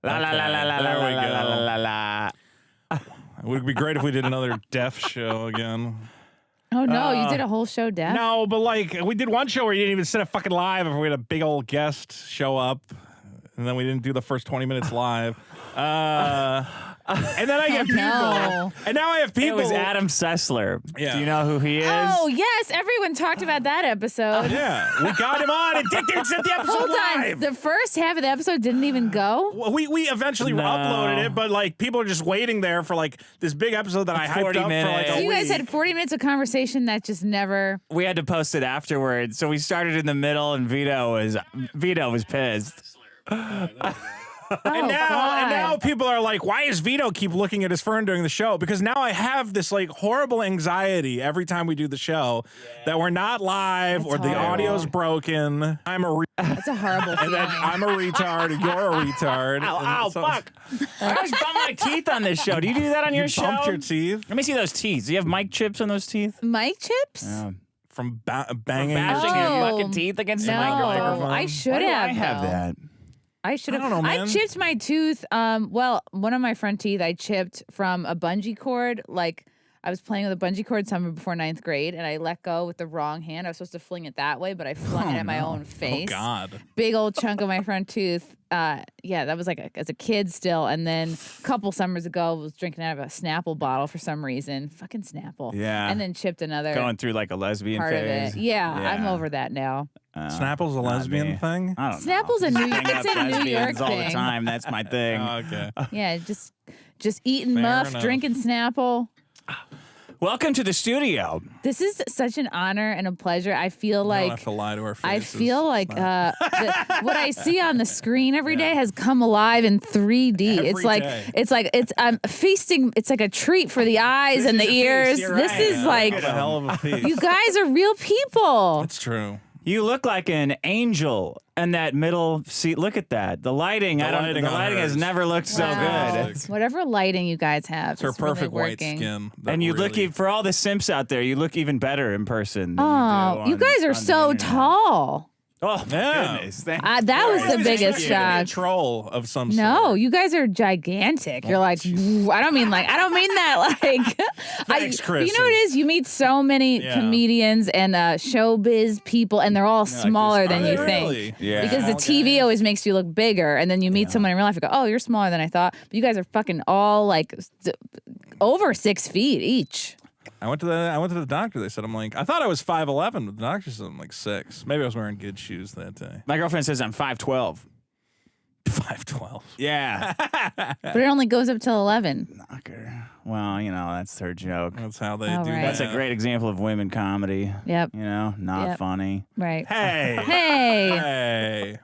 La la la la la There la we la go. la la la. It would be great if we did another deaf show again. Oh, no, you did a whole show deaf? No, but like we did one show where you didn't even sit up fucking live. If we had a big old guest show up, and then we didn't do the first 20 minutes live. And then I get people, no. and now I have It people. was Adam Sessler. Yeah. Do you know who he is? Oh, yes. Everyone talked about that episode. Yeah, we got him on, and didn't set the episode Hold on. live. The first half of the episode didn't even go? Well, we eventually No. uploaded it, but like people are just waiting there for like this big episode that I hyped 40 up for like minutes. a So you guys week. had 40 minutes of conversation that just never... We had to post it afterwards. So we started in the middle, and Vito was pissed. And now people are like, why does Vito keep looking at his phone during the show? Because now I have this like horrible anxiety every time we do the show that we're not live That's or the horrible. audio's broken. I'm a That's a horrible and feeling. then I'm a retard and you're a retard. Ow, And ow, so- fuck. I always bump my teeth on this show. Do you do that on your You show? bumped your teeth Let me see those teeth. Do you have mic chips on those teeth? Mic chips? from banging Bashing your teeth. your Oh. fucking teeth against the No, microphone. I should Why do have. I have though. that? I should have. I don't know, man. chipped my tooth. Well, one of my front teeth I chipped from a bungee cord. Like I was playing with a bungee cord summer before 9th grade, and I let go with the wrong hand. I was supposed to fling it that way, but I flung it at my own Oh face. God. Big old chunk of my front tooth. Yeah, that was like as a kid still. And then a couple summers ago, I was drinking out of a Snapple bottle for some reason. Fucking Snapple. Yeah. And then chipped another Going through like a lesbian part phase. of it. Yeah, I'm over that now. Snapple's a not lesbian me. thing? I don't Snapple's know. a New- Hang out it's a New lesbians York all thing. the time. That's my thing. Oh, okay. Yeah, just eating Fair muff, enough. drinking Snapple. Welcome to the studio. This is such an honor and a pleasure. I feel You don't like have to lie to our I faces. feel like what I see on the screen every day has come alive in 3D. Every day. It's I'm feasting. It's like a treat for the eyes and is the a feast, ears. you're This right. is Yeah, like What a hell of a feast. you guys are real people. It's true. You look like an angel in that middle seat. Look at that. The lighting. The The lighting on lighting has hers. never looked so Wow. good. Whatever lighting you guys have, It's her it's really perfect white working. skin. that And you look really- for all the simps out there. You look even better in person. Than Oh, you you do guys on are the so internet. tall. Oh my Yeah. goodness! Thank That was I the was biggest expecting you to be a shock. troll of some No, sort. you guys are gigantic. You're like, I don't mean that like. Thanks, You Chrissie. know what it is? You meet so many Yeah. comedians and showbiz people, and they're all smaller than Are you they think. really? Yeah. Because the TV always makes you look bigger, and then you meet someone in real life and go, "Oh, you're smaller than I thought." But you guys are fucking all like over 6 feet each. I went to the doctor. They said I thought I was 5'11", but the doctor said I'm like 6. Maybe I was wearing good shoes that day. My girlfriend says I'm 5'12". 5'12". Yeah. But it only goes up till 11. Knocker. Well, you know that's her joke. That's how they All do right. that. That's a great example of women comedy. Yep. You know, not Yep. funny. Right. Hey. Hey. Hey.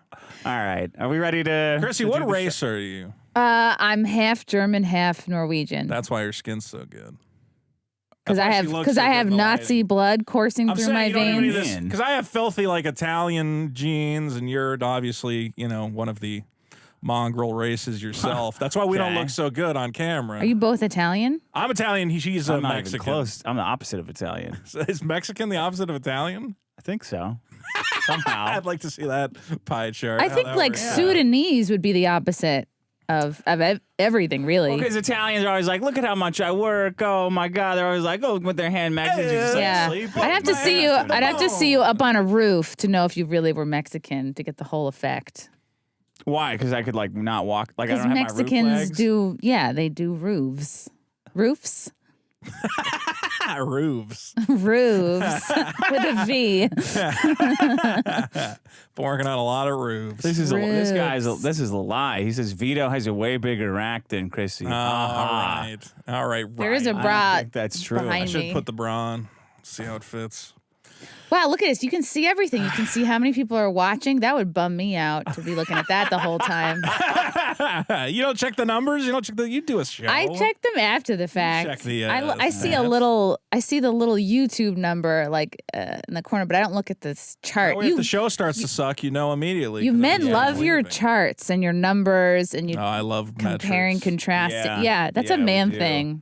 All right. Are we ready to? Chrissie, to what do the race are you? I'm half German, half Norwegian. That's why your skin's so good. Because I have Nazi blood coursing I'm through saying my you don't have any of veins. this because I have filthy like Italian genes, and you're obviously one of the mongrel races yourself. That's why we don't Okay. look so good on camera. Are you both Italian? I'm Italian. She's I'm a not Mexican. even close. I'm the opposite of Italian. Is Mexican the opposite of Italian? I think so. Somehow. I'd like to see that pie chart. I how think that like works out. Sudanese would be the opposite of everything, really. Because Italians are always like, look at how much I work. Oh my God. They're always like, oh, with their hand Mexicans are just like, Yeah, sleep. I'd have to see you. I'd have to see you up on a roof to know if you really were Mexican to get the whole effect. Why? Because I could like not walk. Like I Because don't have Mexicans my roof legs. do, yeah, they do roofs. Roofs? roofs. Roofs with a V. Been working on a lot of roofs. This is Roofs. this is a lie. He says Vito has a way bigger rack than Chrissie. all right. There is a I don't bra think that's true. behind I should me. put the bra on. See how it fits. Wow, look at this. You can see everything. You can see how many people are watching. That would bum me out to be looking at that the whole time. You don't check the numbers. You don't check the. You do a show. I check them after the fact. Check the, I see a stats. little. I see the little YouTube number like in the corner, but I don't look at this chart. That way if the show starts to suck, you know immediately. You 'cause men everybody's love your leaving. charts and your numbers and you Oh, I love comparing, metrics. contrasting. Yeah, that's a we man do. thing.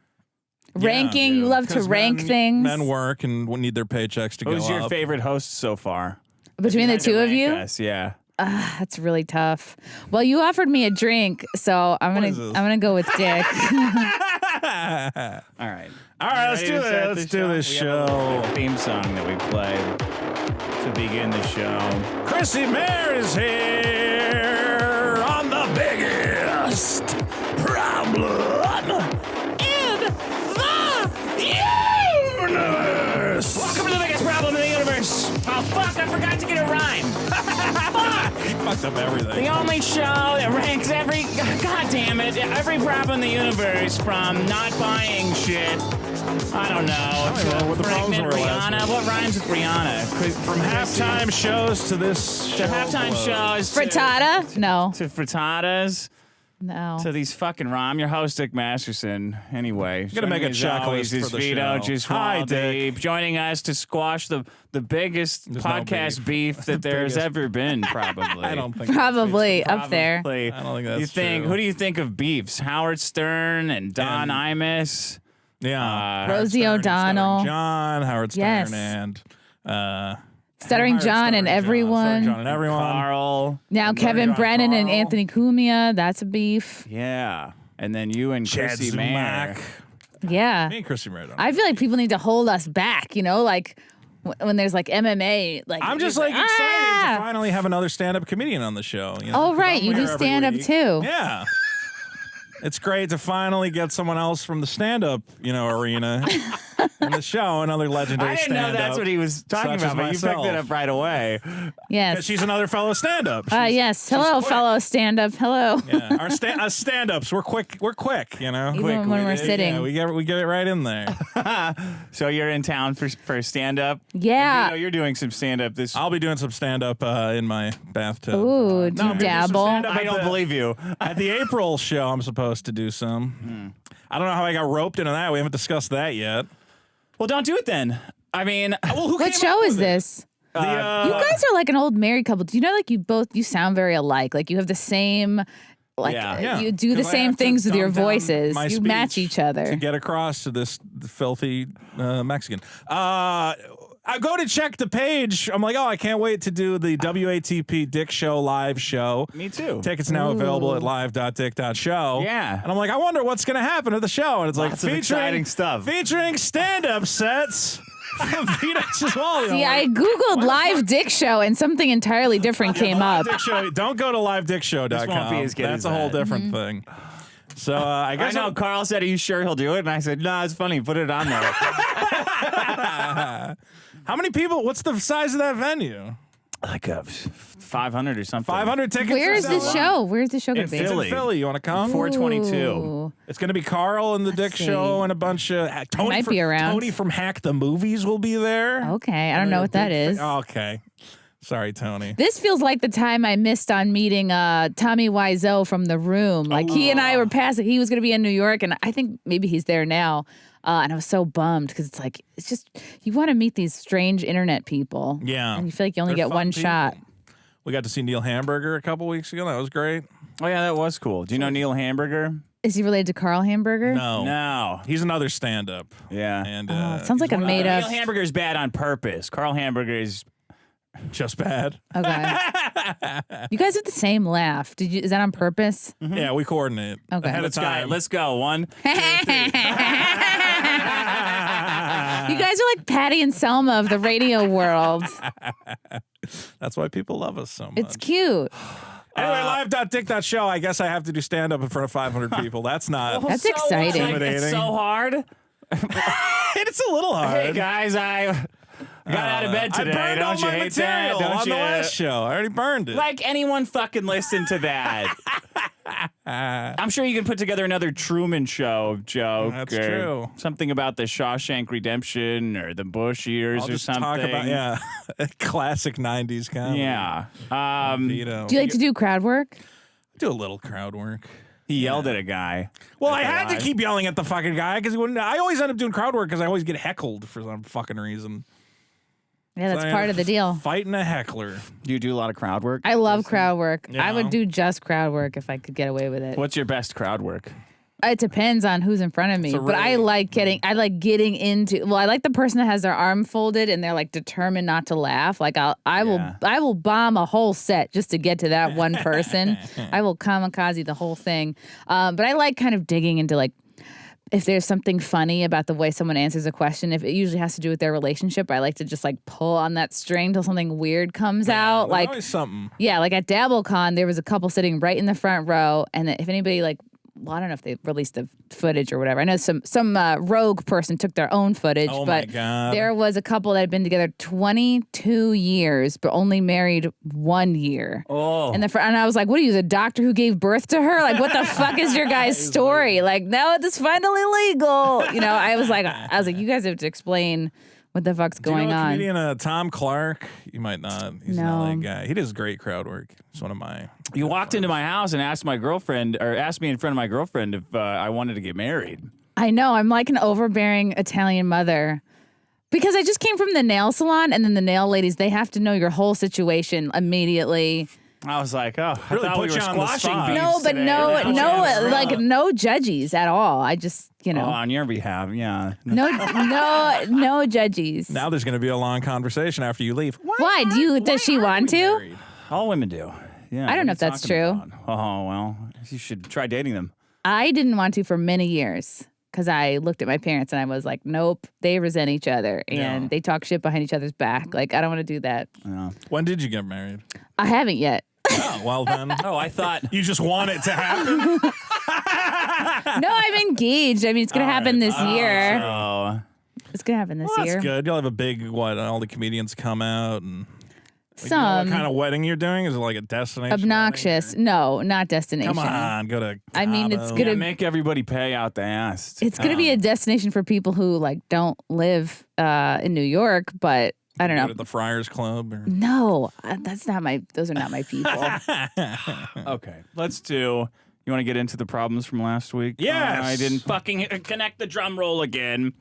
Yeah, Ranking. You love to 'Cause rank things. Men work and need their paychecks to go Who's your up. favorite host so far? Between the Had to two of rank you, us, yeah. That's really tough. Well, you offered me a drink, so I'm gonna go with Dick. All right. All right, let's do this. Let's do this We have a show. little theme song that we play to begin the show. Chrissie Mayr is here on the biggest problem in the universe. Welcome to the biggest problem in the universe. Oh, fuck, I forgot to get a rhyme. He fucked up everything. The only show that ranks every, god damn it, every problem in the universe, from not buying shit, I don't know, don't know what the problems pregnant were last Rihanna. week. What rhymes with Rihanna? From halftime shows to this show. To halftime shows. Frittata? No. To frittatas. No. To these fucking I'm your host, Dick Masterson. Anyway, Gonna make a joining me as always checklist is for the Vito, show. just Hi, while Dick. deep, joining us to squash the biggest There's no podcast beef that there's biggest. ever been, probably. I don't think Probably up there. Probably. I don't think that's you think? true. Who do you think of beefs? Howard Stern and Don Imus. Yeah. Rosie Stern, O'Donnell. Stuttering John, Howard Stern, Yes. and Stuttering John and everyone. Stuttering John and everyone. Carl. Now And Kevin John Brennan and Carl. Anthony Cumia. That's a beef. Yeah. And then you and Chad Chrissie Mayr. Zumak. Yeah. Me and Chrissie Mayr don't. I feel like people need to hold us back, like when there's like MMA. Like I'm just you're like excited to "Ah!" finally have another stand-up comedian on the show. You know, Oh, 'cause right. I'm You here do every stand-up week. too. Yeah. It's great to finally get someone else from the stand-up, arena in the show. Another legendary I didn't know stand-up. that's what he was talking such as about, but you picked myself. it up right away. Yes. She's another fellow stand-up. Yes. Hello, quick. fellow stand-up. Hello. Yeah, our stand-ups, we're quick. We're quick, Even when we're sitting. Yeah, we get it right in there. So you're in town for stand-up? Yeah. Vito, you're doing some stand-up this I'll be doing some stand-up in my bathtub. Ooh, do I'm you gonna do some dabble? stand-up I at don't the- believe you. At the April show, I'm supposed to do some. I don't know how I got roped into that. We haven't discussed that yet. Well, don't do it then. I mean, What show is this? You guys are like an old married couple. Do you know, like you sound very alike. Like you have the same, like Yeah. you do the 'Cause I same have to things with your dumb down voices. my You match speech each other. to get across to this filthy Mexican. I go to check the page. I'm like, oh, I can't wait to do the WATP Dick Show live show. me too. Tickets now available at live.dick.show. Yeah. And I'm like, I wonder what's going to happen at the show. And it's Lots like of exciting stuff. featuring stand-up sets from Vito's Wall. See, I googled live dick show and something entirely different came up. Dick Show. Don't go to liveDickShow.com. This won't be as good That's as a whole that. different thing. So I I guess know. Carl said, "Are you sure he'll do it?" And I said, "No, it's funny. Put it on there." How many people? What's the size of that venue? Like 500 or something. 500 tickets. Where or is this something? show? Where's the show going In to be? It's Philly. in Philly. You want to come? 422. Ooh. It's going to be Carl and the Dick see. Show and a bunch of Tony. might be around. Tony from Hack the Movies will be there. Okay, I don't know what that is. Okay. Sorry, Tony. This feels like the time I missed on meeting Tommy Wiseau from The Room. Like he and I were passing. He was going to be in New York, and I think maybe he's there now. And I was so bummed because it's just you want to meet these strange internet people. Yeah. and you feel like you only They're get fun one people. shot. We got to see Neil Hamburger a couple weeks ago. That was great. Oh yeah, that was cool. Do you know Neil Hamburger? Is he related to Carl Hamburger? No. No. He's another stand-up. Yeah. And it sounds like he's a one of made the- up. Neil Hamburger's bad on purpose. Carl Hamburger is. Just bad. Okay. You guys have the same laugh. Is that on purpose? Yeah, we coordinate Okay. ahead of Let's go. time. Let's go. 1. You guys are like Patty and Selma of the radio world. That's why people love us so much. It's cute. Anyway, live.dick.show. I guess I have to do stand-up in front of 500 people. That's not. That's exciting. Like, it's Intimidating. so hard. It's a little hard. Hey guys, I got out of bed today. I burned Don't all you my hate that? material Don't on you? the last show. I already burned it. Like anyone fucking listen to that. I'm sure you can put together another Truman Show joke. That's or true. Something about the Shawshank Redemption or the Bush years I'll or just something. talk about classic 90s comedy. Yeah. Vito. Do you like to do crowd work? do a little crowd work? He yelled at a guy. Well, At I the had to live. keep yelling at the fucking guy because he wouldn't. I always end up doing crowd work because I always get heckled for some fucking reason. Yeah, that's So I part end of the up deal. Fighting a heckler. Do you do a lot of crowd work? I love crowd work. I Yeah. would do just crowd work if I could get away with it. What's your best crowd work? It depends on who's in front of me, So but I really- like getting into. Well, I like the person that has their arm folded and they're like determined not to laugh. Like I will bomb a whole set just to get to that one person. I will kamikaze the whole thing. But I like kind of digging into like if there's something funny about the way someone answers a question. If it usually has to do with their relationship, I like to just like pull on that string till something weird comes out. There's Like always something. yeah, like at DabbleCon, there was a couple sitting right in the front row, and if anybody like. Well, I don't know if they released the footage or whatever. I know some rogue person took their own footage, Oh my but God. there was a couple that had been together 22 years, but only married 1 year. Oh. And I was like, "What are you, the doctor who gave birth to her? Like, what the fuck is your guys' story? Like, now it's finally legal." You know, I was like, you guys have to explain what the fuck's going Do you know a on. comedian Tom Clark? You might not. He's an No. LA guy. He does great crowd work. He's one of my. You walked into my house and asked my girlfriend, or asked me in front of my girlfriend if I wanted to get married. I know. I'm like an overbearing Italian mother. Because I just came from the nail salon, and then the nail ladies, they have to know your whole situation immediately. I was like, oh, I Really thought we put were you on the squashing spot. beefs No, but today. no, Put you on the spot. like no judges at all. I just, Oh, know, on your behalf, yeah. no judges. Now there's going to be a long conversation after you leave. Why? Does she want to? Married? All women do. Yeah. I don't what know are if you that's talking true. about? Oh, well, you should try dating them. I didn't want to for many years because I looked at my parents and I was like, nope, they resent each other and Yeah. they talk shit behind each other's back. Like, I don't want to do that. Yeah. When did you get married? I haven't yet. Oh, well then. Oh, I thought. You just want it to happen? No, I'm engaged. I mean, it's going to happen this year. Oh. It's going to happen this Well, year. that's good. You'll have a big, all the comedians come out and. Like, you know Some what kind of wedding you're doing? Is it like a destination? obnoxious. wedding, No, not destination. or- Come on, go to. I mean, it's Cabo. gonna- Yeah, make everybody pay out the ass. It's going to be a destination for people who like don't live in New York, but I don't Go know. to the Friars Club. Or... No, that's not my. Those are not my people. Okay, let's do. You want to get into the problems from last week? Yes. I didn't fucking connect the drum roll again.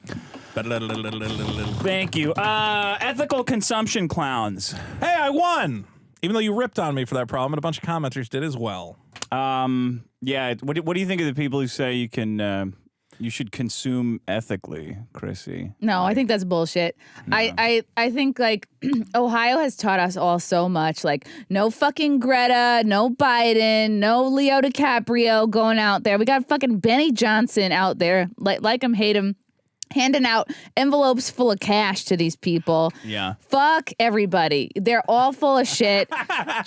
Thank you. Ethical consumption clowns. Hey, I won! Even though you ripped on me for that problem, and a bunch of commenters did as well. Yeah. What do you think of the people who say you can? You should consume ethically, Chrissy. No, I think that's bullshit. I think like Ohio has taught us all so much. Like no fucking Greta, no Biden, no Leo DiCaprio going out there. We got fucking Benny Johnson out there, like him, hate him, handing out envelopes full of cash to these people. Yeah. Fuck everybody. They're all full of shit.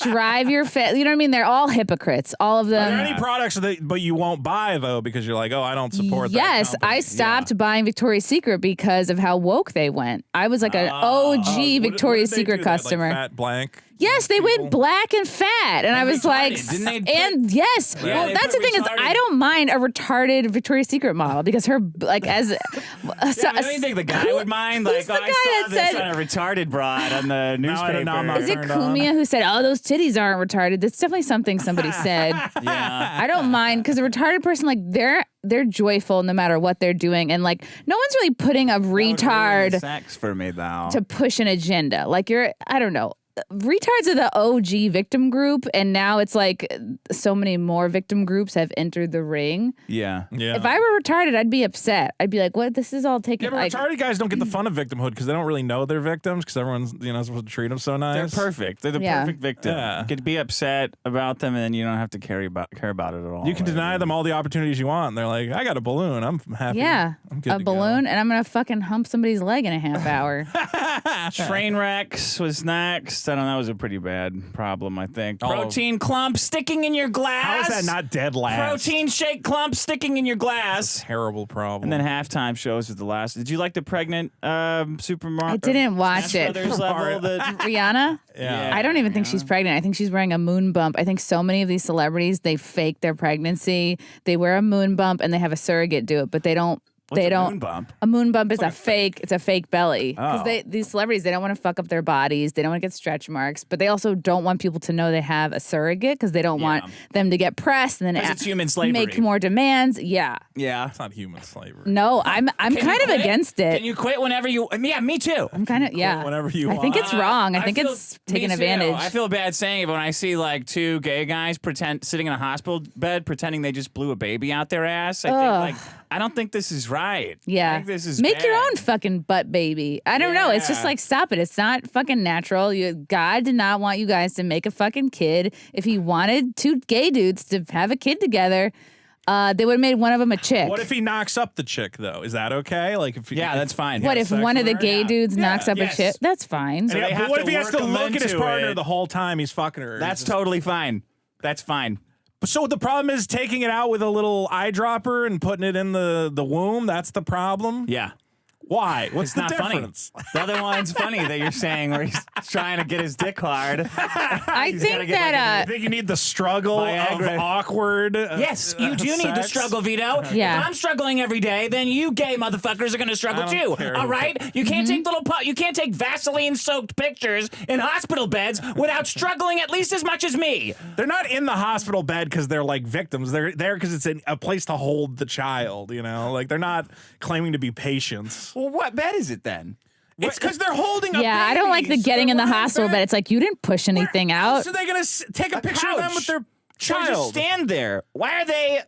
Drive your you know what I mean? They're all hypocrites. All of Are there them. any products but you won't buy though because you're like, oh, I don't support that Yes, company. I stopped buying Victoria's Secret because of how woke they went. I was like an OG What Victoria's did they Secret do that, like, customer. fat, blank. Yes, they people? went black and fat, and I was like, retarded. Didn't they put- and yes, Yeah, well, they that's the put thing is, retarded. I don't mind a retarded Victoria's Secret model because her like as. Yeah, I don't think the guy would mind. Like, Who's the I guy saw that this said- on a retarded broad on the newspaper. now I'm not Is it turned on. Kumia who said, "Oh, those titties aren't retarded"? That's definitely something somebody said. Yeah. I don't mind because a retarded person, like they're joyful no matter what they're doing, and like no one's really putting a retard Sex for me though. to push an agenda. Like I don't know. Retards are the OG victim group, and now it's like so many more victim groups have entered the ring. Yeah. Yeah. If I were retarded, I'd be upset. I'd be like, "What? This is all taken." Yeah, but like, retarded guys don't get the fun of victimhood because they don't really know they're victims because everyone's supposed to treat them so They're nice. perfect. They're the Yeah. perfect victim. Yeah. You could be upset about them, and then you don't have to care about it at all. You can deny them all the opportunities you want. And they're like, I got a balloon. I'm happy. yeah, I'm good a to go." balloon, and I'm gonna fucking hump somebody's leg in a half hour. Train wrecks was next. I don't know. That was a pretty bad problem, I think. Oh. Protein clump sticking in your glass. How is that not dead last? Protein shake clump sticking in your glass. Terrible problem. And then halftime shows was the last. Did you like the pregnant Super Mario? I didn't watch Smash it. Brothers level that Rihanna. yeah. I don't even think she's pregnant. I think she's wearing a moon bump. I think so many of these celebrities, they fake their pregnancy. They wear a moon bump and they have a surrogate do it, but they don't they a don't. moon bump? A moon bump is a fake. It's a fake belly because Oh. these celebrities they don't want to fuck up their bodies. They don't want to get stretch marks, but they also don't want people to know they have a surrogate because they don't want them to get pressed and then 'Cause it's human slavery. make more demands. Yeah. Yeah. It's not human slavery. No, I'm kind of quit? against it. Can you quit whenever you? Yeah, me too. I'm kind of whenever you I think want. it's wrong. I think feel- it's me taking too. advantage. I feel bad saying it, but when I see like two gay guys sitting in a hospital bed pretending they just blew a baby out their ass, I don't think this is right. Yeah. I think this is Make your bad. own fucking butt baby. I don't know. It's just Yeah. like, stop it. It's not fucking natural. God did not want you guys to make a fucking kid. If he wanted two gay dudes to have a kid together, they would have made one of them a chick. What if he knocks up the chick though? Is that okay? Like if Yeah, that's fine. What if sex one of the with her? gay Yeah. dudes knocks up Yes. a chick? That's fine. So they Yeah, have but what to if he has work to him look at his into partner it. the whole time he's fucking her? That's Just- totally fine. That's fine. So the problem is taking it out with a little eyedropper and putting it in the womb. That's the problem. Yeah. Why? What's It's the not difference? funny. The other one's funny that you're saying where he's trying to get his dick hard. I gotta think get, that I think you need the struggle Viagra. of awkward. Yes, you do need to sex. struggle, Vito. Yeah. If I'm struggling every day, then you gay motherfuckers are going to struggle I don't too. care. All right? You can't take you can't take Vaseline-soaked pictures in hospital beds without struggling at least as much as me. They're not in the hospital bed because they're like victims. They're there because it's a place to hold the child. You know, like they're not claiming to be patients. Well, what bed is it then? It's because they're holding a yeah, I don't like the baby, so getting in the they're lying hospital, back. but it's like you didn't push anything Where out. else are they going to take a picture of them couch. with their So just child? stand there. Why are they?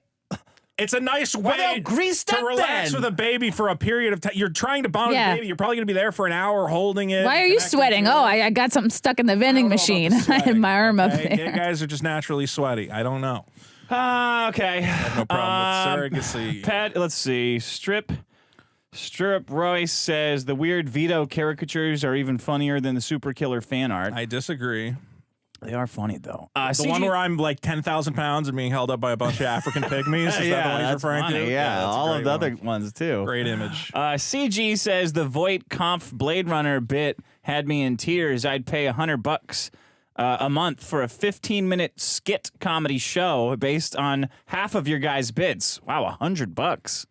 It's a nice way they're greased to up relax then. with a baby for a period of time. You're trying to bond with Yeah. a baby. You're probably going to be there for an hour holding it. Why are you connecting sweating? to it. Oh, I got something stuck in the vending machine. I had my arm up Okay, Gay there. guys are just naturally sweaty. I don't know. Okay. No problem with surrogacy. Pat, let's see. Strip Royce says the weird Vito caricatures are even funnier than the super killer fan art. I disagree. They are funny though. The one where I'm like 10,000 pounds and being held up by a bunch of African pygmies. Is that the one he's that's referring funny. to? Yeah, that's a all of great the one. other ones too. Great image. CG says the Voight Kampf Blade Runner bit had me in tears. I'd pay $100 a month for a 15-minute skit comedy show based on half of your guys' bits. Wow, $100.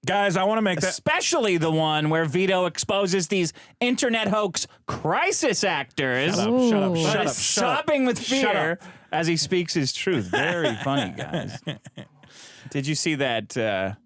Guys, I want to make that. Especially the one where Vito exposes these internet hoax crisis actors. Shut up, Ooh. shut up, But shut is up, shut up. sobbing with Shut fear. As he speaks his truth. Very funny, guys. Did you see that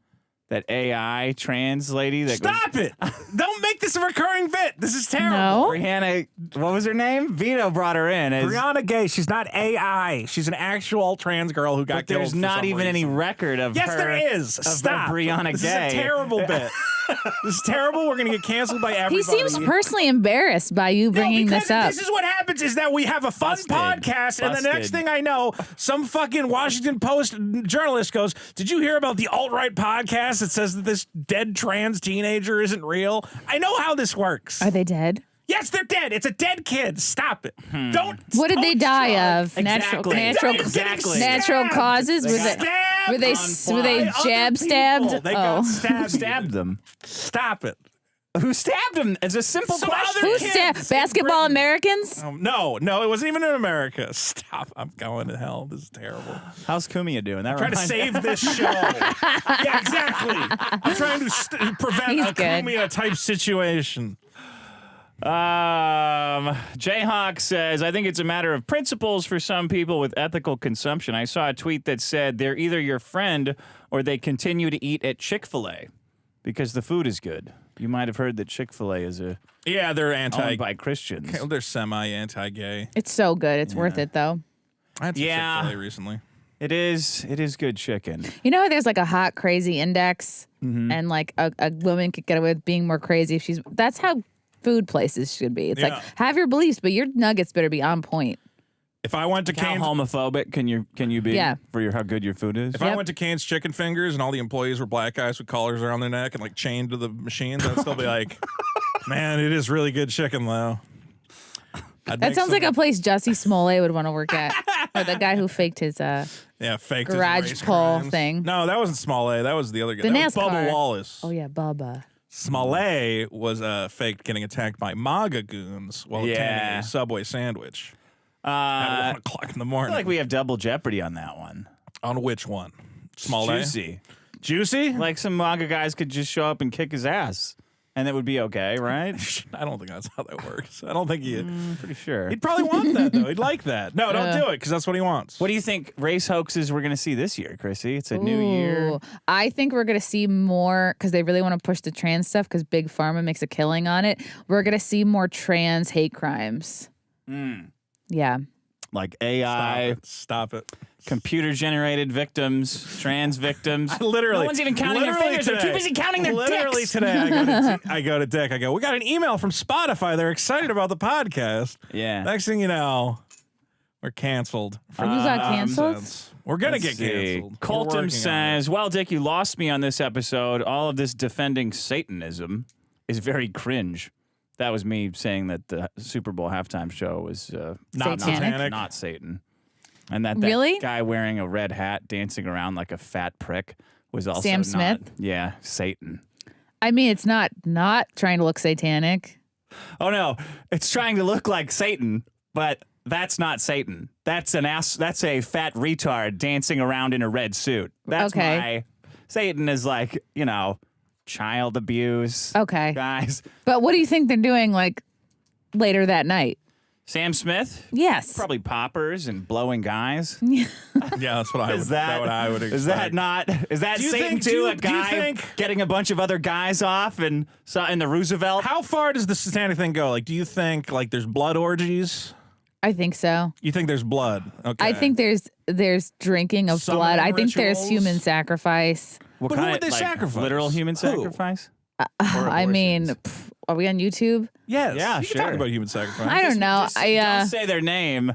that AI trans lady that goes, Stop it! Don't make this a recurring bit. This is terrible. No. Brianna, what was her name? Vito brought her in. As, Brianna Gay, she's not AI. She's an actual trans girl who got but killed. there's for not some even any reason. record of Yes, her. there is. of Stop. Brianna This Gay. is a terrible bit. This is terrible. We're gonna get canceled by He everybody. seems personally embarrassed by you bringing because this up. This is what happens: is that we have a fun Busted. podcast, and the next Busted. thing I know, some fucking Washington Post journalist goes, "Did you hear about the alt-right podcast that says that this dead trans teenager isn't real?" I know how this works. Are they dead? Yes, they're dead. It's a dead kid. Stop it. Don't. What did they don't die shrug. of? Natural, Exactly. natural, Exactly. natural Stabbed. causes. Was Stabbed it? Were they? on Were they by other jab people. stabbed? They Oh, got stabbed. Stabbed them. Stop it. Who stabbed him? It's a simple Some question. other who kids stabbed? in Basketball Britain. Americans? No, it wasn't even in America. Stop. I'm going to hell. This is terrible. How's Kumia doing? That Trying to reminds- save this show. Yeah, exactly. I'm trying to prevent He's a good. Kumia type situation. Jayhawk says, I think it's a matter of principles for some people with ethical consumption. I saw a tweet that said they're either your friend or they continue to eat at Chick-fil-A because the food is good. You might have heard that Chick-fil-A is Yeah, they're owned by Christians. They're semi-anti-gay. It's so good. It's worth it though. I had some Yeah. Chick-fil-A recently. It is good chicken. You know, there's like a hot crazy index, and like a woman could get away with being more crazy if she's. That's how food places should be. It's Yeah. like have your beliefs, but your nuggets better be on point. If I went to How Cane's, homophobic can you be Yeah. for how good your food is? if I Yep. went to Cane's Chicken Fingers and all the employees were black guys with collars around their neck and like chained to the machines, I'd still be like, man, it is really good chicken though. That sounds like a place Jussie Smollett would want to work at, or the guy who faked his. fake garage pole thing. No, that wasn't Smollett. That was the other guy. The That was NASCAR. Bubba Wallace. Oh yeah, Bubba. Smollett was faked getting attacked by MAGA goons while Yeah. attending a Subway sandwich at 1 o'clock in the I morning. feel like we have double jeopardy on that one. On which one? Smollett? Juicy. Juicy? Like some manga guys could just show up and kick his ass, and it would be okay, right? I don't think that's how that works. I don't think Pretty sure. he'd probably want that, though. He'd like that. No, don't do it, because that's what he wants. What do you think race hoaxes we're going to see this year, Chrissy? It's a new year. Ooh, I think we're going to see more because they really want to push the trans stuff because Big Pharma makes a killing on it. We're going to see more trans hate crimes. Yeah. Like AI, Stop it. computer-generated victims, trans victims. Literally. No one's even counting their fingers. They're too busy counting their Literally dicks. today, I go to Dick. I go, we got an email from Spotify. They're excited about the podcast. Yeah. Next thing you know, we're canceled. For You got canceled? nonsense. We're going to get canceled. We're Colton working says, well, Dick, you lost me on this episode. All of this defending Satanism is very cringe. That was me saying that the Super Bowl halftime show was Not Satanic? Not Satan. And that Really? guy wearing a red hat dancing around like a fat prick was also Sam not- Smith? Yeah, Satan. I mean, it's not trying to look satanic. Oh no, it's trying to look like Satan, but that's not Satan. That's that's a fat retard dancing around in a red suit. That's Okay. Satan is like, child abuse. Okay. Guys. But what do you think they're doing like later that night? Sam Smith? Yes. Probably poppers and blowing guys. Yeah, that's what I would, Is that what I would expect. Is that not? Is that Do you Satan think- too? do you- A do you guy think- getting a bunch of other guys off and in the Roosevelt? How far does the satanic thing go? Like, do you think like there's blood orgies? I think so. You think there's blood? Okay. I think there's drinking of Summoning blood. I think there's rituals? human sacrifice. What But who kind would of, they sacrifice? Literal human Who? sacrifice? I mean, abortions? are we on YouTube? Yes. Yeah, you can talk sure. about human sacrifice. I don't know. Just I don't say their name.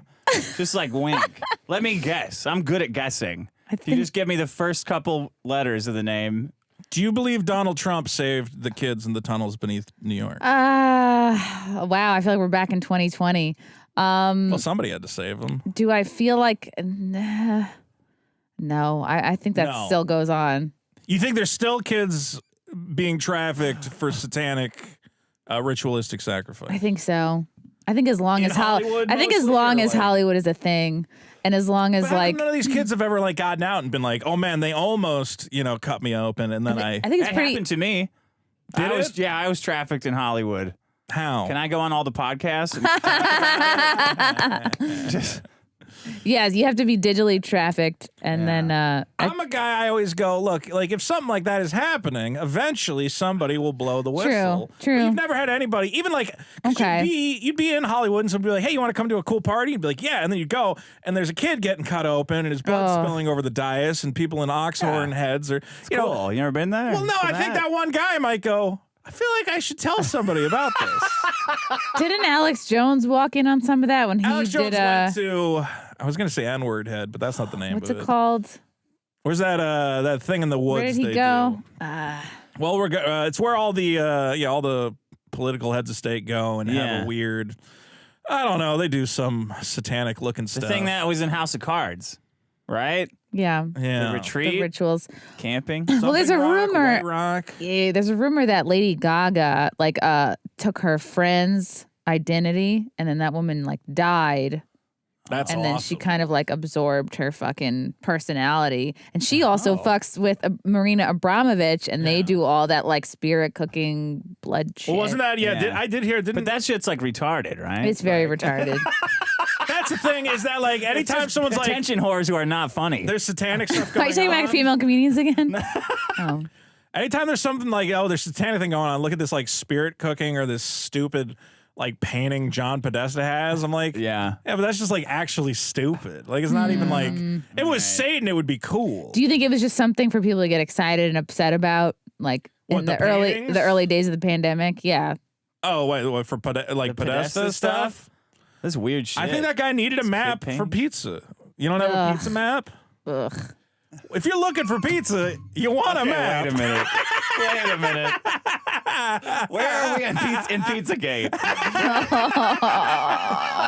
Just like wink. Let me guess. I'm good at guessing. If you think- just give me the first couple letters of the name. Do you believe Donald Trump saved the kids in the tunnels beneath New York? wow, I feel like we're back in 2020. Well, somebody had to save them. Do I feel like no, I think that No. still goes on. You think there's still kids being trafficked for satanic ritualistic sacrifice? I think so. I think as long In as Hollywood I think as mostly, long or as like- Hollywood is a thing, and as long as But how come like none of these kids have ever like gotten out and been like, oh man, they almost cut me open, and then I think it's That pretty. happened to me. Did it? I was trafficked in Hollywood. how? Can I go on all the podcasts? Just, Yes, you have to be digitally trafficked, and then I'm a guy. I always go, look, like if something like that is happening, eventually somebody will blow the whistle. True. But you've never had anybody, even like, 'cause Okay. you'd be in Hollywood and somebody would be like, hey, you want to come to a cool party? You'd be like, yeah, and then you go, and there's a kid getting cut open, and his blood Oh. spilling over the dais, and people in oxhorn heads, or you know. cool. You never been there? Well, no, For I think that one guy might go. I feel like I should tell somebody about this. didn't Alex Jones walk in on some of that when he Alex did? Jones went to. I was going to say N-word head, but that's not the name What's of it called? Where's that thing in the woods? Where did he they go? do? Well, it's where all the all the political heads of state go and have Yeah. a weird. I don't know. They do some satanic looking The stuff. thing that was in House of Cards, right? Yeah, yeah. The retreat, the rituals. camping. Well, there's a Something Rock, rumor. White Rock. Yeah, there's a rumor that Lady Gaga took her friend's identity, and then that woman died. That's And awesome. then she kind of absorbed her fucking personality. And she also fucks with Marina Abramovich, and they do all that spirit cooking blood shit. Well, wasn't that? Yeah, Yeah. I did hear. But Didn't that shit's retarded, right? It's very retarded. that's the thing? Is that anytime someone's attention whores who are not funny. there's satanic stuff Are going you talking on. about female comedians again? Oh. Anytime there's something there's satanic thing going on. Look at this spirit cooking or this stupid painting John Podesta has. I'm like, Yeah. but that's just actually stupid. It's not even if it was Satan, it would be cool. Do you think it was just something for people to get excited and upset about, in What, the paintings? the early days of the pandemic? Yeah. Oh wait, what, for Podesta Podesta stuff? That's weird shit. I think that guy needed a map for paintings? pizza. You don't have a Ugh. pizza map? Ugh. If you're looking for pizza, you want a map. Wait a minute. Wait a minute. Where are we in Pizzagate?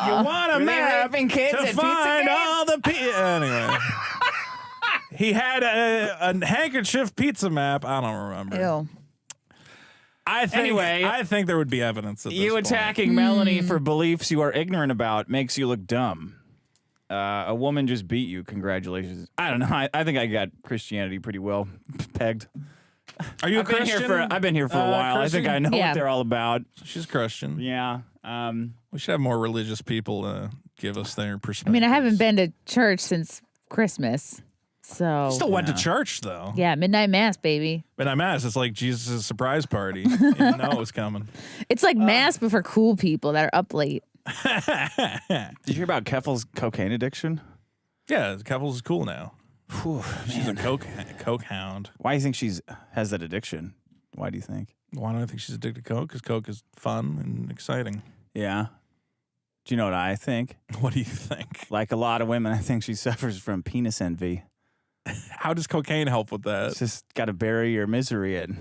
You want a Were they map raping kids to at find Pizzagate? all the Anyway. He had a handkerchief pizza map. I don't remember. Ew. I think there would be evidence of this You point. attacking Melanie for beliefs you are ignorant about makes you look dumb. A woman just beat you. Congratulations. I don't know. I think I got Christianity pretty well pegged. Are you a Christian? I've been here for a while. Christian? I think I know Yeah. what they're all about. She's Christian. Yeah. We should have more religious people give us their perspective. I mean, I haven't been to church since Christmas. So Still went to church though. yeah, midnight mass, baby. Midnight mass. It's like Jesus' surprise party. You didn't know it was coming. It's like mass, but for cool people that are up late. Did you hear about Keffel's cocaine addiction? Yeah, Kevels is cool now. Whew, She's a man. coke hound. Why do you think she's has that addiction? Why do you think? Why do I think she's addicted to coke? Because coke is fun and exciting. Yeah. Do you know what I think? What do you think? Like a lot of women, I think she suffers from penis envy. How does cocaine help with that? It's just got to bury your misery and